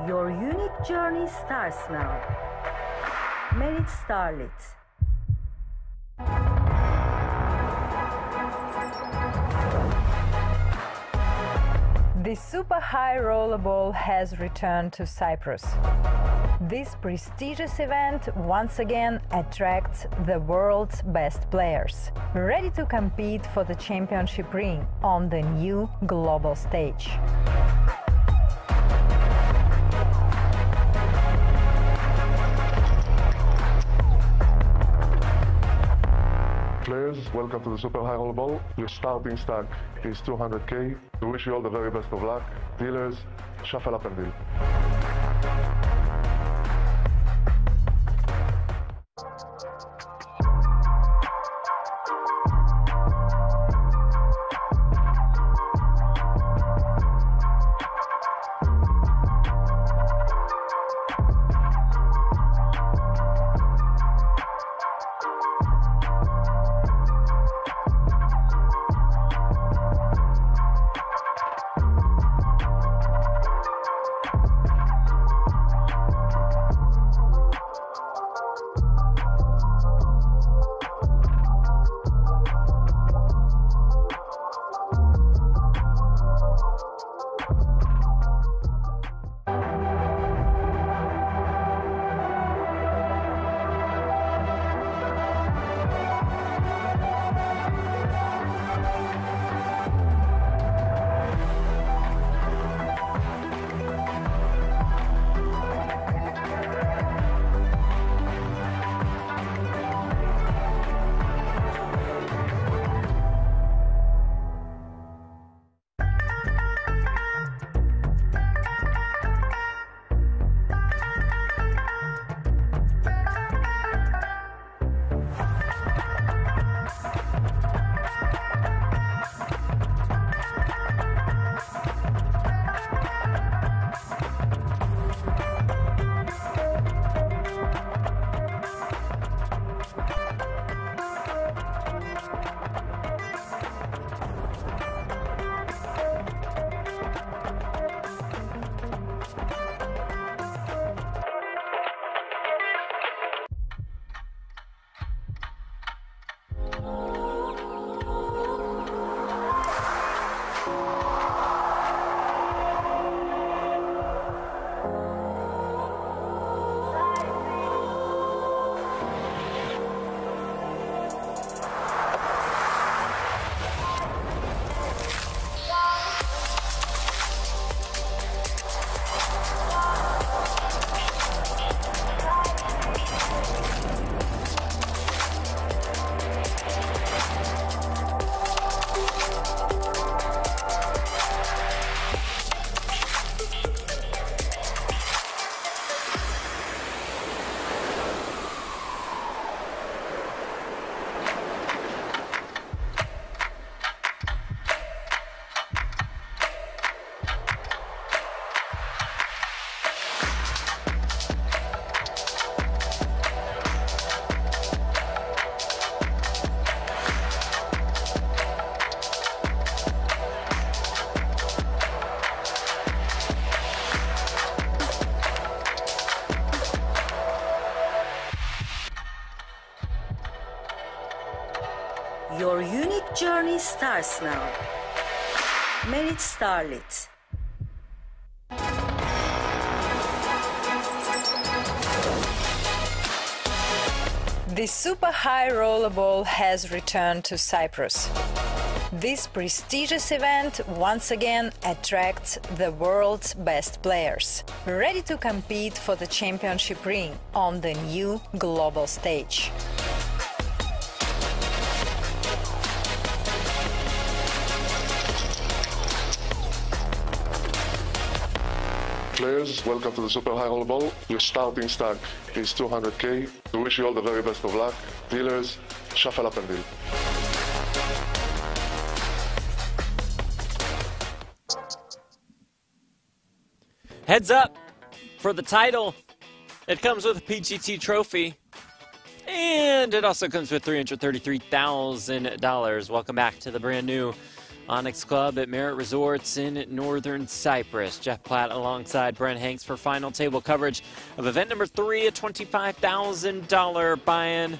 Your unique journey starts now. Merit Starlet. The super high rollerball has returned to Cyprus. This prestigious event once again attracts the world's best players, ready to compete for the championship ring on the new global stage. Players, welcome to the Super High Rollerball. Your starting stack is 200K. We wish you all the very best of luck. Dealers, shuffle up and deal. Your unique journey starts now. Merit Starlit. The super high rollerball has returned to Cyprus. This prestigious event once again attracts the world's best players, ready to compete for the championship ring on the new global stage. Players, welcome to the Super High Rollerball. Your starting stack is 200K. We wish you all the very best of luck. Dealers, shuffle up and deal. Heads up for the title. It comes with a PGT trophy. And it also comes with $333,000. Welcome back to the brand new Onyx Club at Merit Resorts in Northern Cyprus. Jeff Platt alongside Brent Hanks for final table coverage of event number 3, a $25,000 buy-in.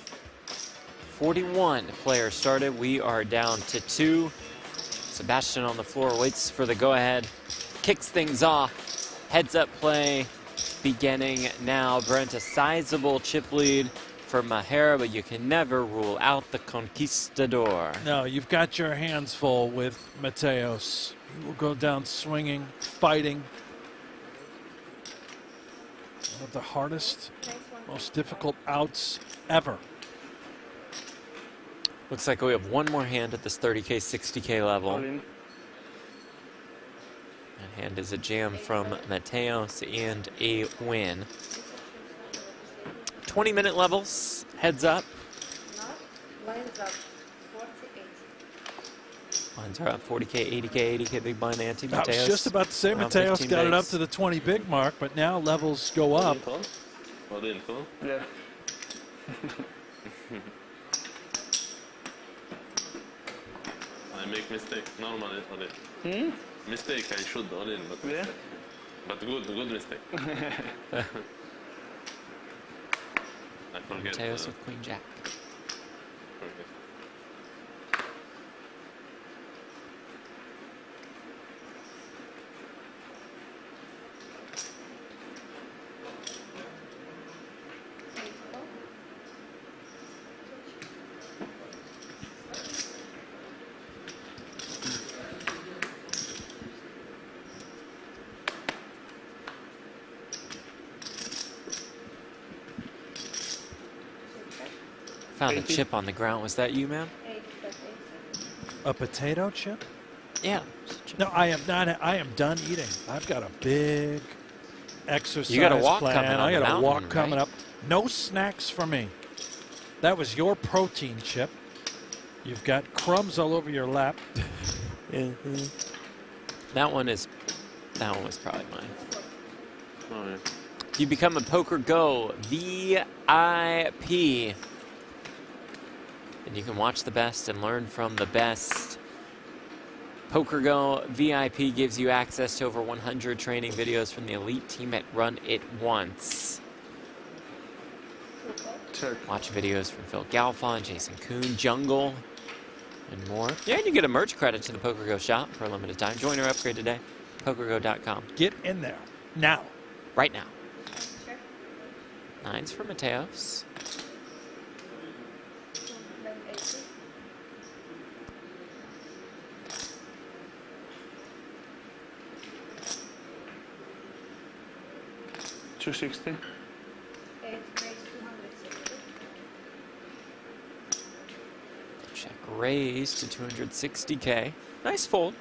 41 players started. We are down to 2. Sebastian on the floor waits for the go-ahead. Kicks things off. Heads up play beginning now. Brent, a sizable chip lead for Maher, but you can never rule out the conquistador. No, you've got your hands full with Mateos. He will go down swinging, fighting. One of the hardest, most difficult outs ever. Looks like we have one more hand at this 30K, 60K level. That hand is a jam from Mateos and a win. 20-minute levels, heads up. Lines up 48. Lines are up 40K, 80K, 80K big blind ante. I was just about to say Mateos got it up to the 20 big mark, but now levels go up. Yeah. I make mistake normally all in. Mistake I should all in, but yeah. But good mistake. I forget. Mateos with Queen Jack. Forget. Found a chip on the ground. Was that you, ma'am? A potato chip? Yeah. No, I am not. I am done eating. I've got a big exercise You got a walk plan. coming on I the got a walk mountain, coming right? up. No snacks for me. That was your protein chip. You've got crumbs all over your lap. That one was probably mine. Oh, yeah. You become a pokergo VIP. And you can watch the best and learn from the best. pokergo VIP gives you access to over 100 training videos from the elite team at Run It Once. Watch videos from Phil Galfond, Jason Kuhn, Jungle, and more. Yeah, and you get a merch credit to the pokergo shop for a limited time. Join or upgrade today. pokergo.com. Get in there now. Right now. 9s for Mateos. $260. Check raise to 260K. Nice fold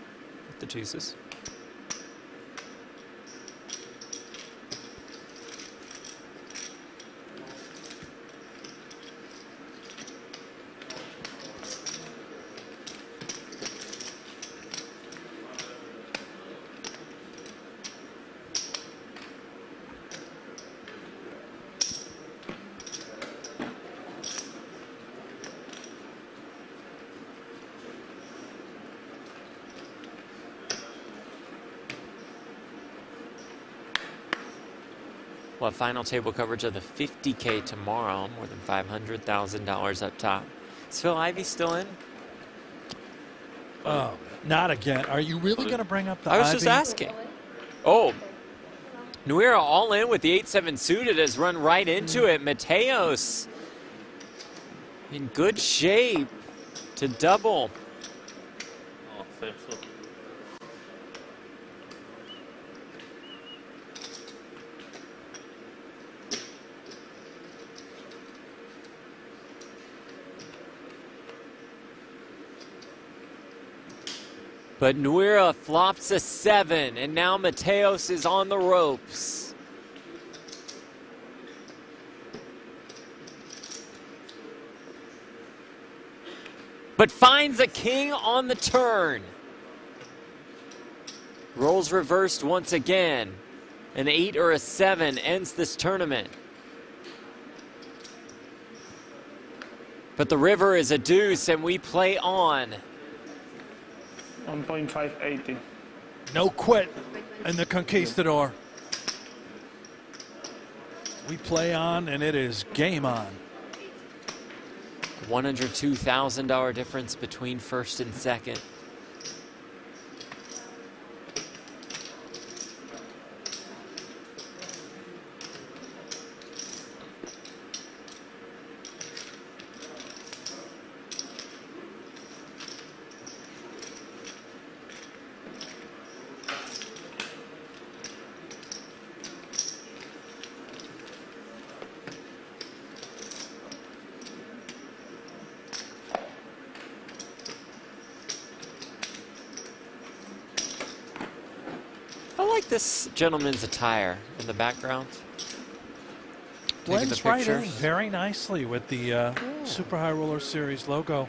with the deuces. We'll have final table coverage of the 50K tomorrow, more than $500,000 up top. Is Phil Ivey still in? Oh, not again. Are you really going to bring up the I was IV? just asking. Oh, Nouira all in with the 8-7 suited has run right into it. Mateos in good shape to double. Oh, same slip. But Nouira flops a 7, and now Mateos is on the ropes. But finds a king on the turn. Rolls reversed once again. An 8 or a 7 ends this tournament. But the river is a deuce, and we play on. 1.580. No quit in the Conquistador. We play on, and it is game on. $102,000 difference between first and second. I like this gentleman's attire in the background. Taking the Blends right in pictures. very nicely with the Super High Roller Series logo.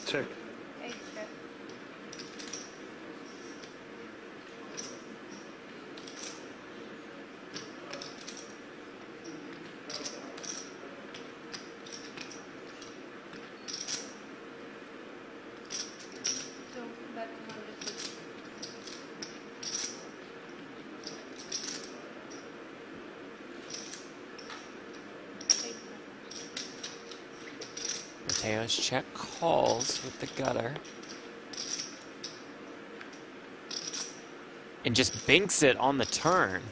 Check. Mateos check calls with the gutter. And just binks it on the turn.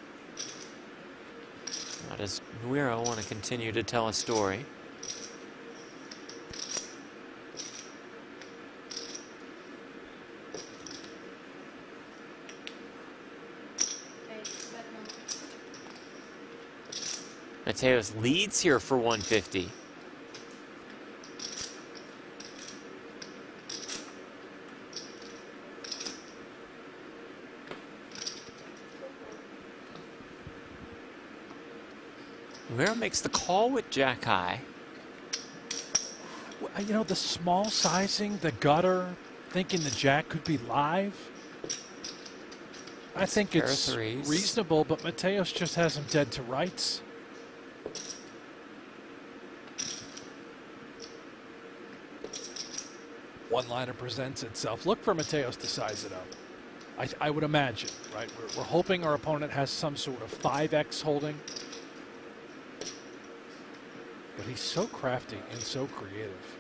Now does Nouira want to continue to tell a story? Mateos leads here for 150. Nouira makes the call with Jack High. You know, the small sizing, the gutter, thinking the Jack could be live. I think it's reasonable, but Mateos just has him dead to rights. One-liner presents itself. Look for Mateos to size it up. I would imagine, right? We're hoping our opponent has some sort of 5x holding. But he's so crafty and so creative.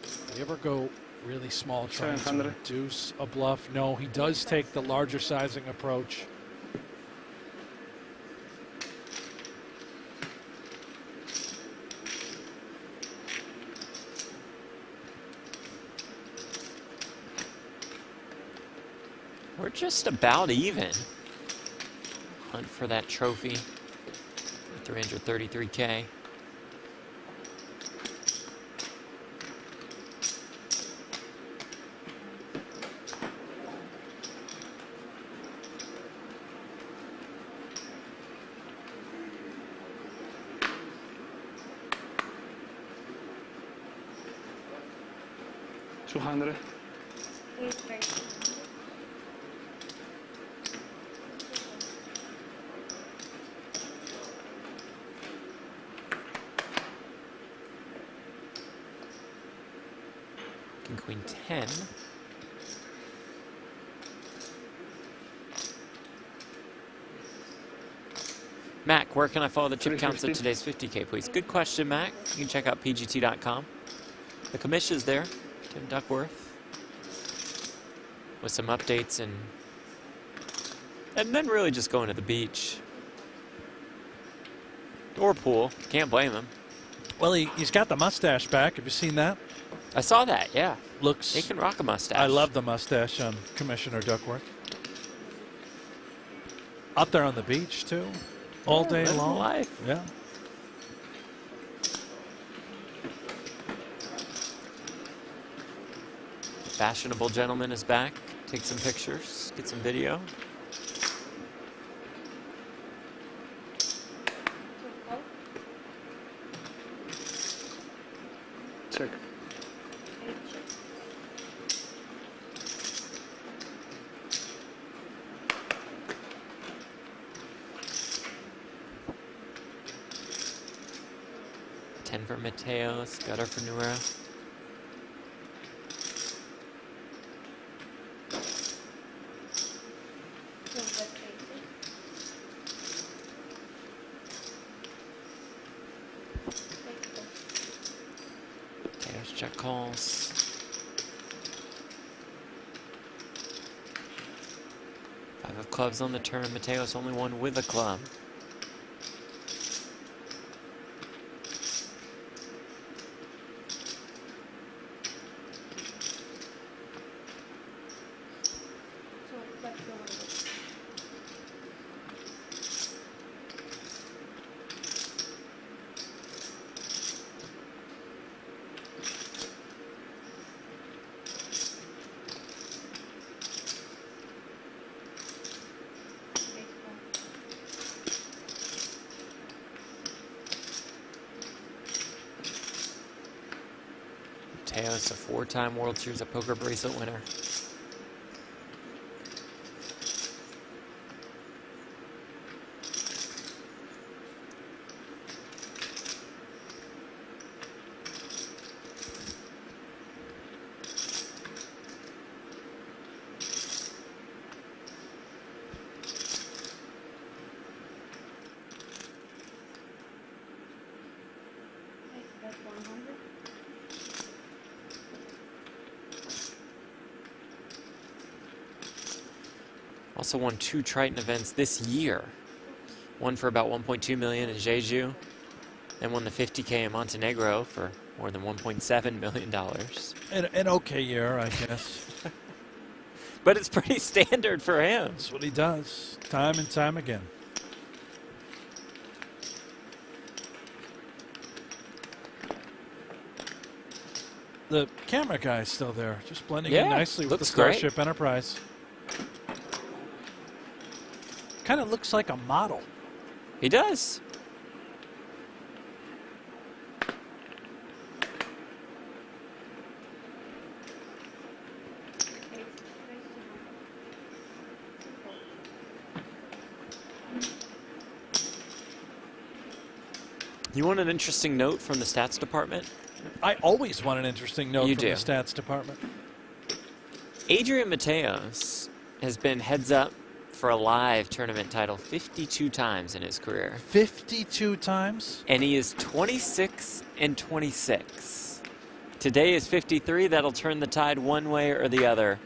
Do you ever go really small trying to reduce a bluff? No, he does take the larger sizing approach. We're just about even. Hunt for that trophy. 333K. $200. King, Queen 10. Mac, where can I follow the chip counts at today's 50K, please? Good question, Mac. You can check out pgt.com. The commission's there, Tim Duckworth, with some updates and then really just going to the beach. Or pool. Can't blame him. Well, he's got the mustache back. Have you seen that? I saw that, yeah. Looks. He can rock a mustache. I love the mustache on Commissioner Duckworth. Out there on the beach, too. All day long. Life. Yeah. Fashionable gentleman is back. Take some pictures, get some video. Check. For Mateos, gutter for Nouira. Mateos check calls. 5 of clubs on the turn. Mateos only one with a club. Mateos, a 4-time World Series of Poker bracelet winner. Also won 2 Triton events this year. One for about 1.2 million in Jeju, and won the 50K in Montenegro for more than $1.7 million. An okay year, I guess. But it's pretty standard for him. That's what he does, time and time again. The camera guy's still there, just blending in nicely with the Starship Enterprise. Kind of looks like a model. He does. You want an interesting note from the stats department? I always want an interesting note from the stats department. Adrian Mateos has been heads up for a live tournament title 52 times in his career. 52 times? And he is 26 and 26. Today is 53. That'll turn the tide one way or the other.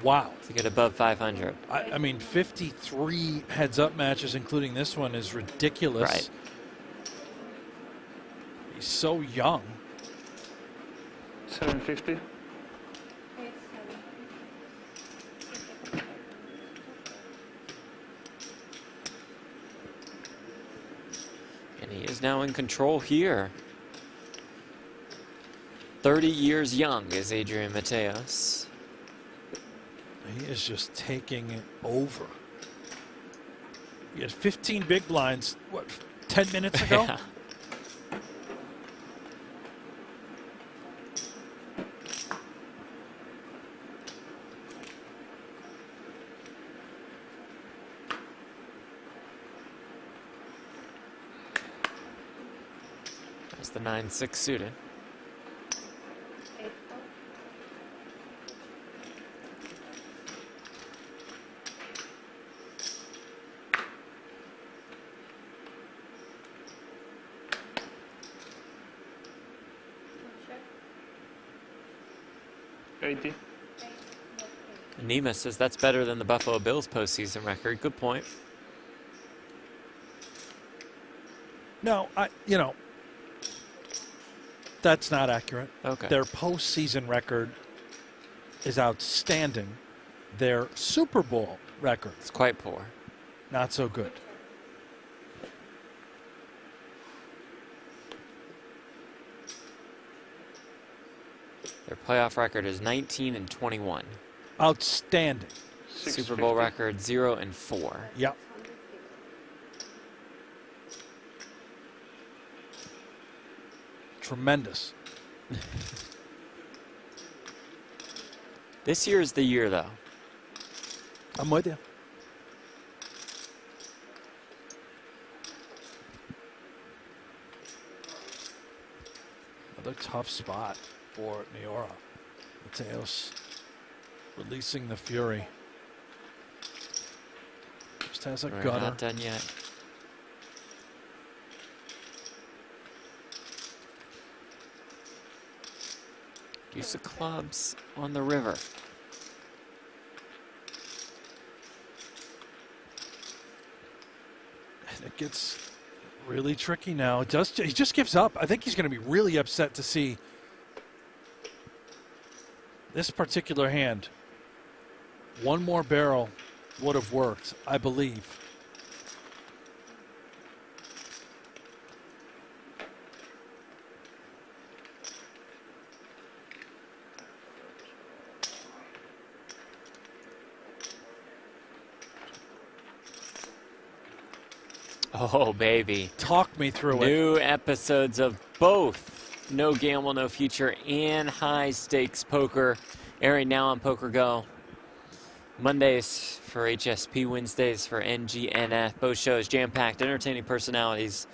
Wow. To get above 500. I mean, 53 heads-up matches, including this one, is ridiculous. Right. He's so young. 750. And he is now in control here. 30 years young is Adrian Mateos. He is just taking it over. He had 15 big blinds, what, 10 minutes ago? Yeah. That's the 9-6 suited. 80. Nima says that's better than the Buffalo Bills postseason record. Good point. No, that's not accurate. Okay. Their postseason record is outstanding. Their Super Bowl record It's quite poor. not so good. Their playoff record is 19-21. Outstanding. Super Bowl record 0-4. Yep. Tremendous. This year is the year, though. I'm with you. Another tough spot for Nouira. Mateos releasing the fury. Just has a We're gutter. not done yet. Use of clubs on the river. And it gets really tricky now. It does. He just gives up. I think he's going to be really upset to see this particular hand. One more barrel would have worked, I believe. Oh, baby. Talk me through it. New episodes of both No Gamble, No Future and High Stakes Poker airing now on pokergo. Mondays for HSP, Wednesdays for NGNF. Both shows jam-packed, entertaining personalities,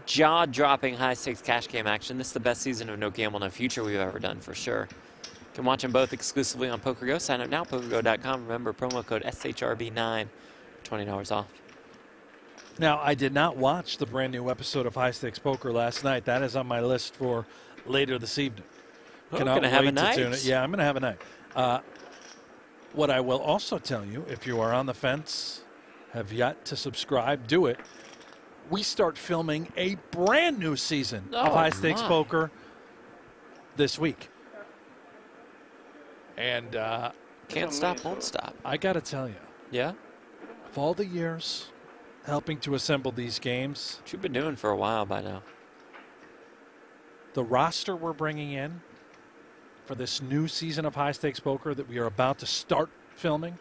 jaw-dropping high-stakes cash game action. This is the best season of No Gamble, No Future we've ever done, for sure. You can watch them both exclusively on pokergo. Sign up now, pokergo.com. Remember, promo code SHRB9 for $20 off. Now, I did not watch the brand new episode of High Stakes Poker last night. That is on my list for later this evening. Gonna have a night. Tune it. Yeah, I'm going to have a night. What I will also tell you, if you are on the fence, have yet to subscribe, do it. We start filming a brand new season of High Stakes Poker this week. And can't stop, won't stop. I got to tell you. Yeah? Of all the years helping to assemble these games. What you've been doing for a while by now. The roster we're bringing in for this new season of High Stakes Poker that we are about to start filming,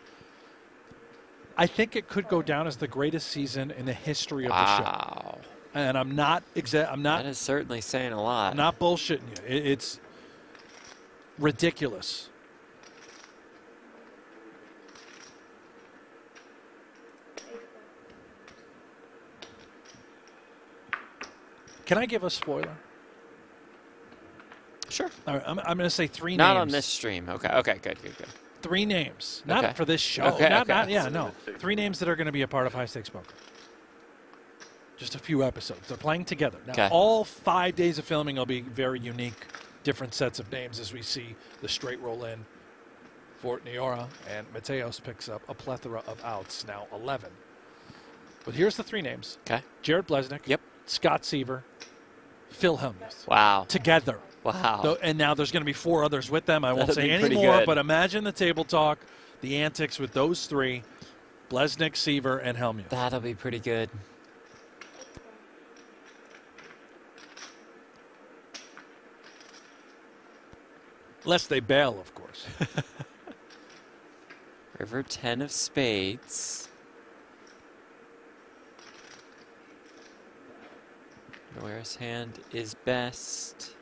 I think it could go down as the greatest season in the history of the show. And I'm not That is certainly saying a lot. I'm not bullshitting you. It's ridiculous. Can I give a spoiler? Sure. All right, I'm going to say three names. Not on this stream. Okay. Okay. Good. Three names. Okay. Not for this show. Okay. No. Three names that are going to be a part of High Stakes Poker. Just a few episodes. They're playing together. Now, all 5 days of filming will be very unique, different sets of names as we see the straight roll in. Fort Nouira and Mateos picks up a plethora of outs, now 11. But here's the three names. Okay. Jared Blesnick. Yep. Scott Seaver. Phil Hellmuth. Wow. Together. Wow. And now there's going to be four others with them. I won't That'll say be any pretty more, good. but imagine the table talk, the antics with those three, Blesnick, Seaver, and Hellmuth. That'll be pretty good. Unless they bail, of course. River 10 of spades. Nouira's hand is best.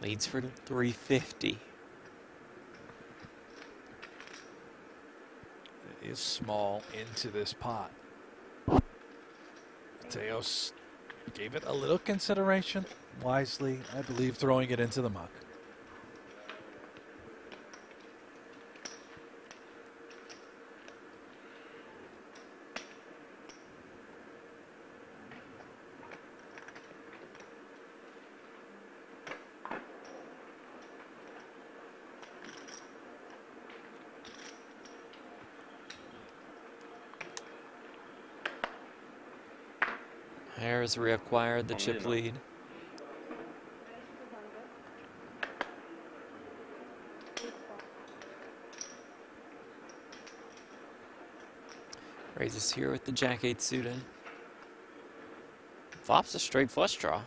Leads for 350. It is small into this pot. Mateos Gave it a little consideration, wisely, I believe, throwing it into the muck. Maher's reacquired the chip lead. Raises here with the Jack-8 suited. Flops a straight flush draw.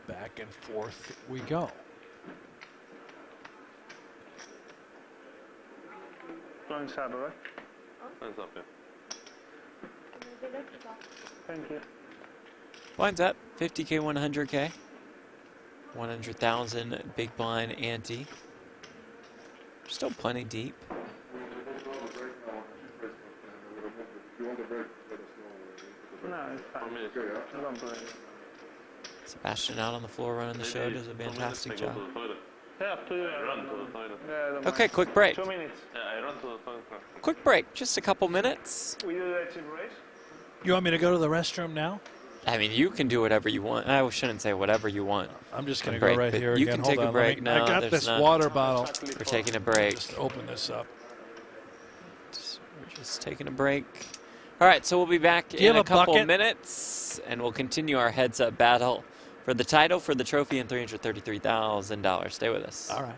Back and forth we go. Going shadow, right? Hands up, yeah. Thank you. Blinds up, 50K, 100K. 100,000 big blind ante. Still plenty deep. No, it's fine. Don't play. Sebastian out on the floor running the show, does a fantastic job. Yeah, up to you. I run to the toilet. Yeah, don't Okay, mind. quick break. 2 minutes. Yeah, I run to the toilet. Quick break, just a couple minutes. We do the chip race. You want me to go to the restroom now? I mean, you can do whatever you want. I shouldn't say whatever you want. I'm just going to Break, go right but here you again. can Hold take a on, break now. I got There's this not- water bottle. We're taking a break. Just open this up. We're just taking a break. All right, so we'll be back Do you in have a a couple bucket? minutes, and we'll continue our heads-up battle for the title, for the trophy, and $333,000. Stay with us. All right.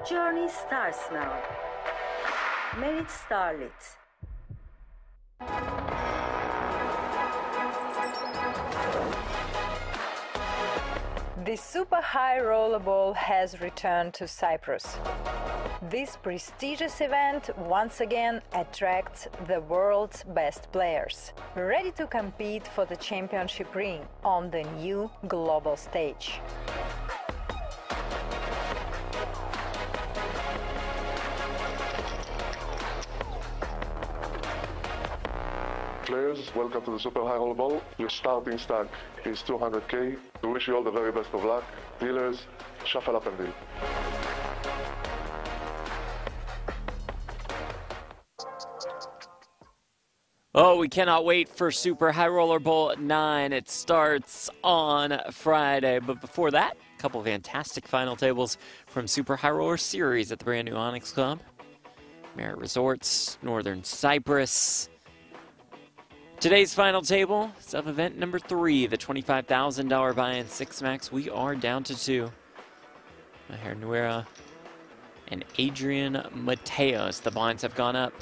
Journey starts now. Merit Starlet. The super high rollerball has returned to Cyprus. This prestigious event once again attracts the world's best players, ready to compete for the championship ring on the new global stage. Players, welcome to the Super High Rollerball. Your starting stack is 200K. We wish you all the very best of luck. Dealers, shuffle up and deal. Oh, we cannot wait for Super High Roller Bowl 9. It starts on Friday. But before that, a couple of fantastic final tables from Super High Roller Series at the brand new Onyx Club. Maher Resorts, Northern Cyprus. Today's final table is of event number 3, the $25,000 buy-in 6-max. We are down to 2. Maher Nouira and Adrian Mateos. The blinds have gone up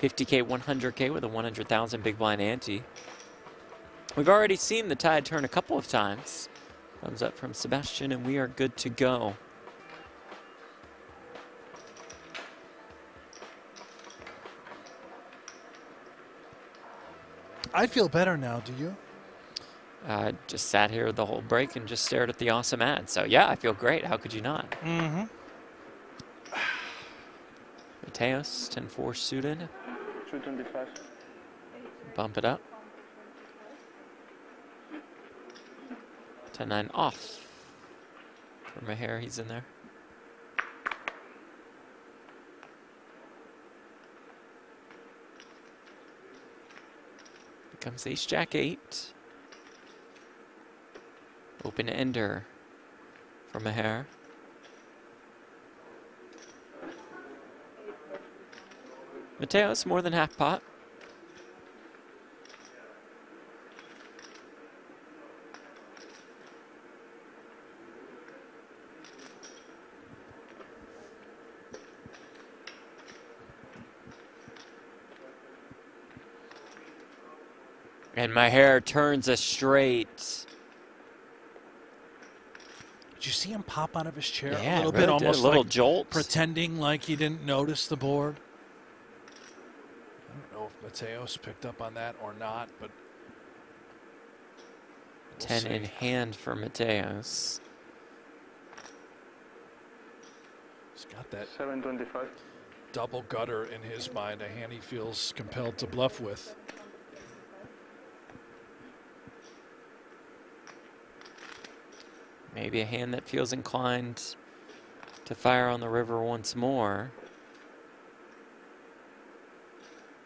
50K, 100K with a 100,000 big blind ante. We've already seen the tide turn a couple of times. Thumbs up from Sebastian, and we are good to go. I feel better now, do you? Just sat here the whole break and just stared at the awesome ad. So yeah, I feel great. How could you not? Mm-hmm. Mateos, 10-4 suited. 225. Bump it up. 10-9 off. For Maher, he's in there. Comes ace-jack 8. Open ender for Maher. Mateos, more than half pot. And Maher turns a straight. Did you see him pop out of his chair Yeah, a little really bit, almost a little like jolt, pretending like he didn't notice the board? I don't know if Mateos picked up on that or not, but 10 in hand for Mateos. He's got that 725. double gutter in his mind, a hand he feels compelled to bluff with. Maybe a hand that feels inclined to fire on the river once more.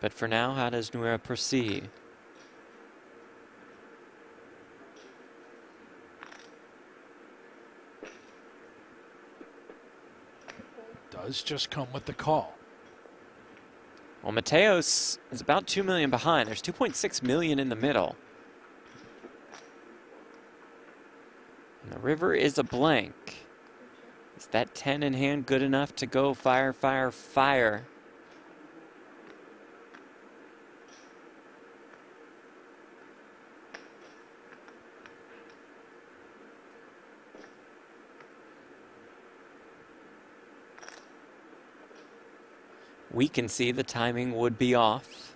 But for now, how does Nouira proceed? Does just come with the call. Well, Mateos is about 2 million behind. There's 2.6 million in the middle. And the river is a blank. Is that 10 in hand good enough to go fire, fire, fire? We can see the timing would be off.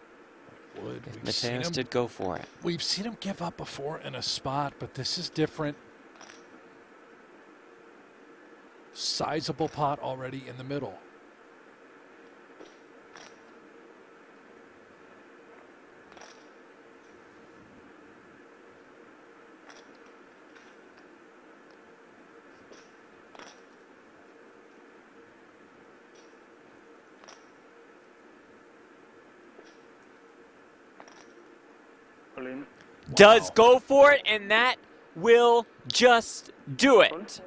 If Mateos did go for it. We've seen him give up before in a spot, but this is different. Sizable pot already in the middle. Does go for it, and that will just do it.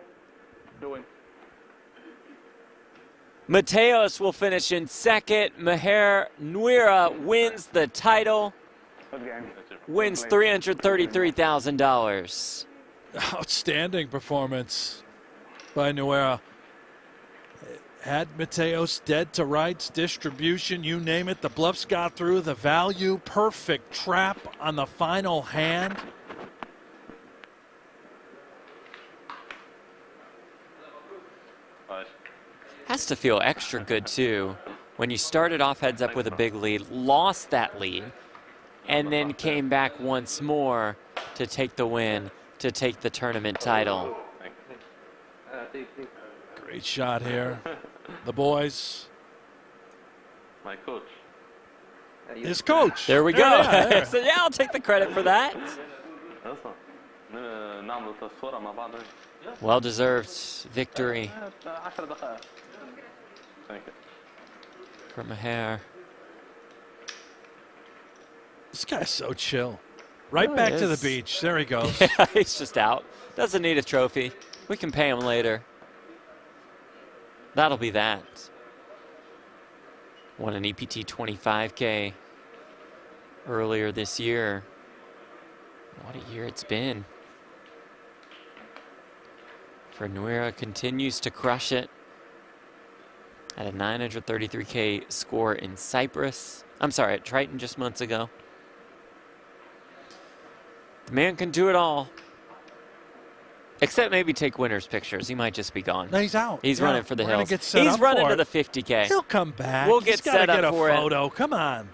Mateos will finish in second. Maher Nouira wins the title. Wins $333,000. Outstanding performance by Nouira. Had Mateos dead to rights, distribution, you name it. The bluffs got through. The value, perfect trap on the final hand. Has to feel extra good, too, when you started off heads up with a big lead, lost that lead, and then came back once more to take the win, to take the tournament title. Great shot here. The boys. My coach. His coach. There we go. Yeah. So, yeah, I'll take the credit for that. Well-deserved victory for Maher. This guy's so chill. Right back to the beach. There he goes. Yeah, he's just out. Doesn't need a trophy. We can pay him later. That'll be that. Won an EPT 25K earlier this year. What a year it's been. For Nouira, continues to crush it at a 933K score in Cyprus. I'm sorry, at Triton just months ago. The man can do it all. Except maybe take winner's pictures. He might just be gone. No, he's out. He's running for the hills. He's running to the 50K. He'll come back. We'll get set up for it. He's got to get a photo. Come on.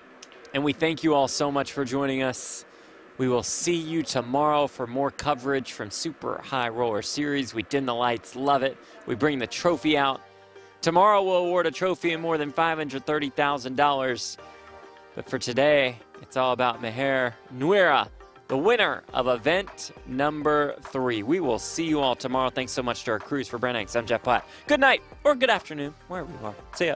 And we thank you all so much for joining us. We will see you tomorrow for more coverage from Super High Roller Series. We dim the lights. Love it. We bring the trophy out. Tomorrow we'll award a trophy of more than $530,000. But for today, it's all about Maher Nouira, the winner of event number 3. We will see you all tomorrow. Thanks so much to our crews. For Brent, I'm Jeff Platt. Good night or good afternoon, wherever you are. See ya.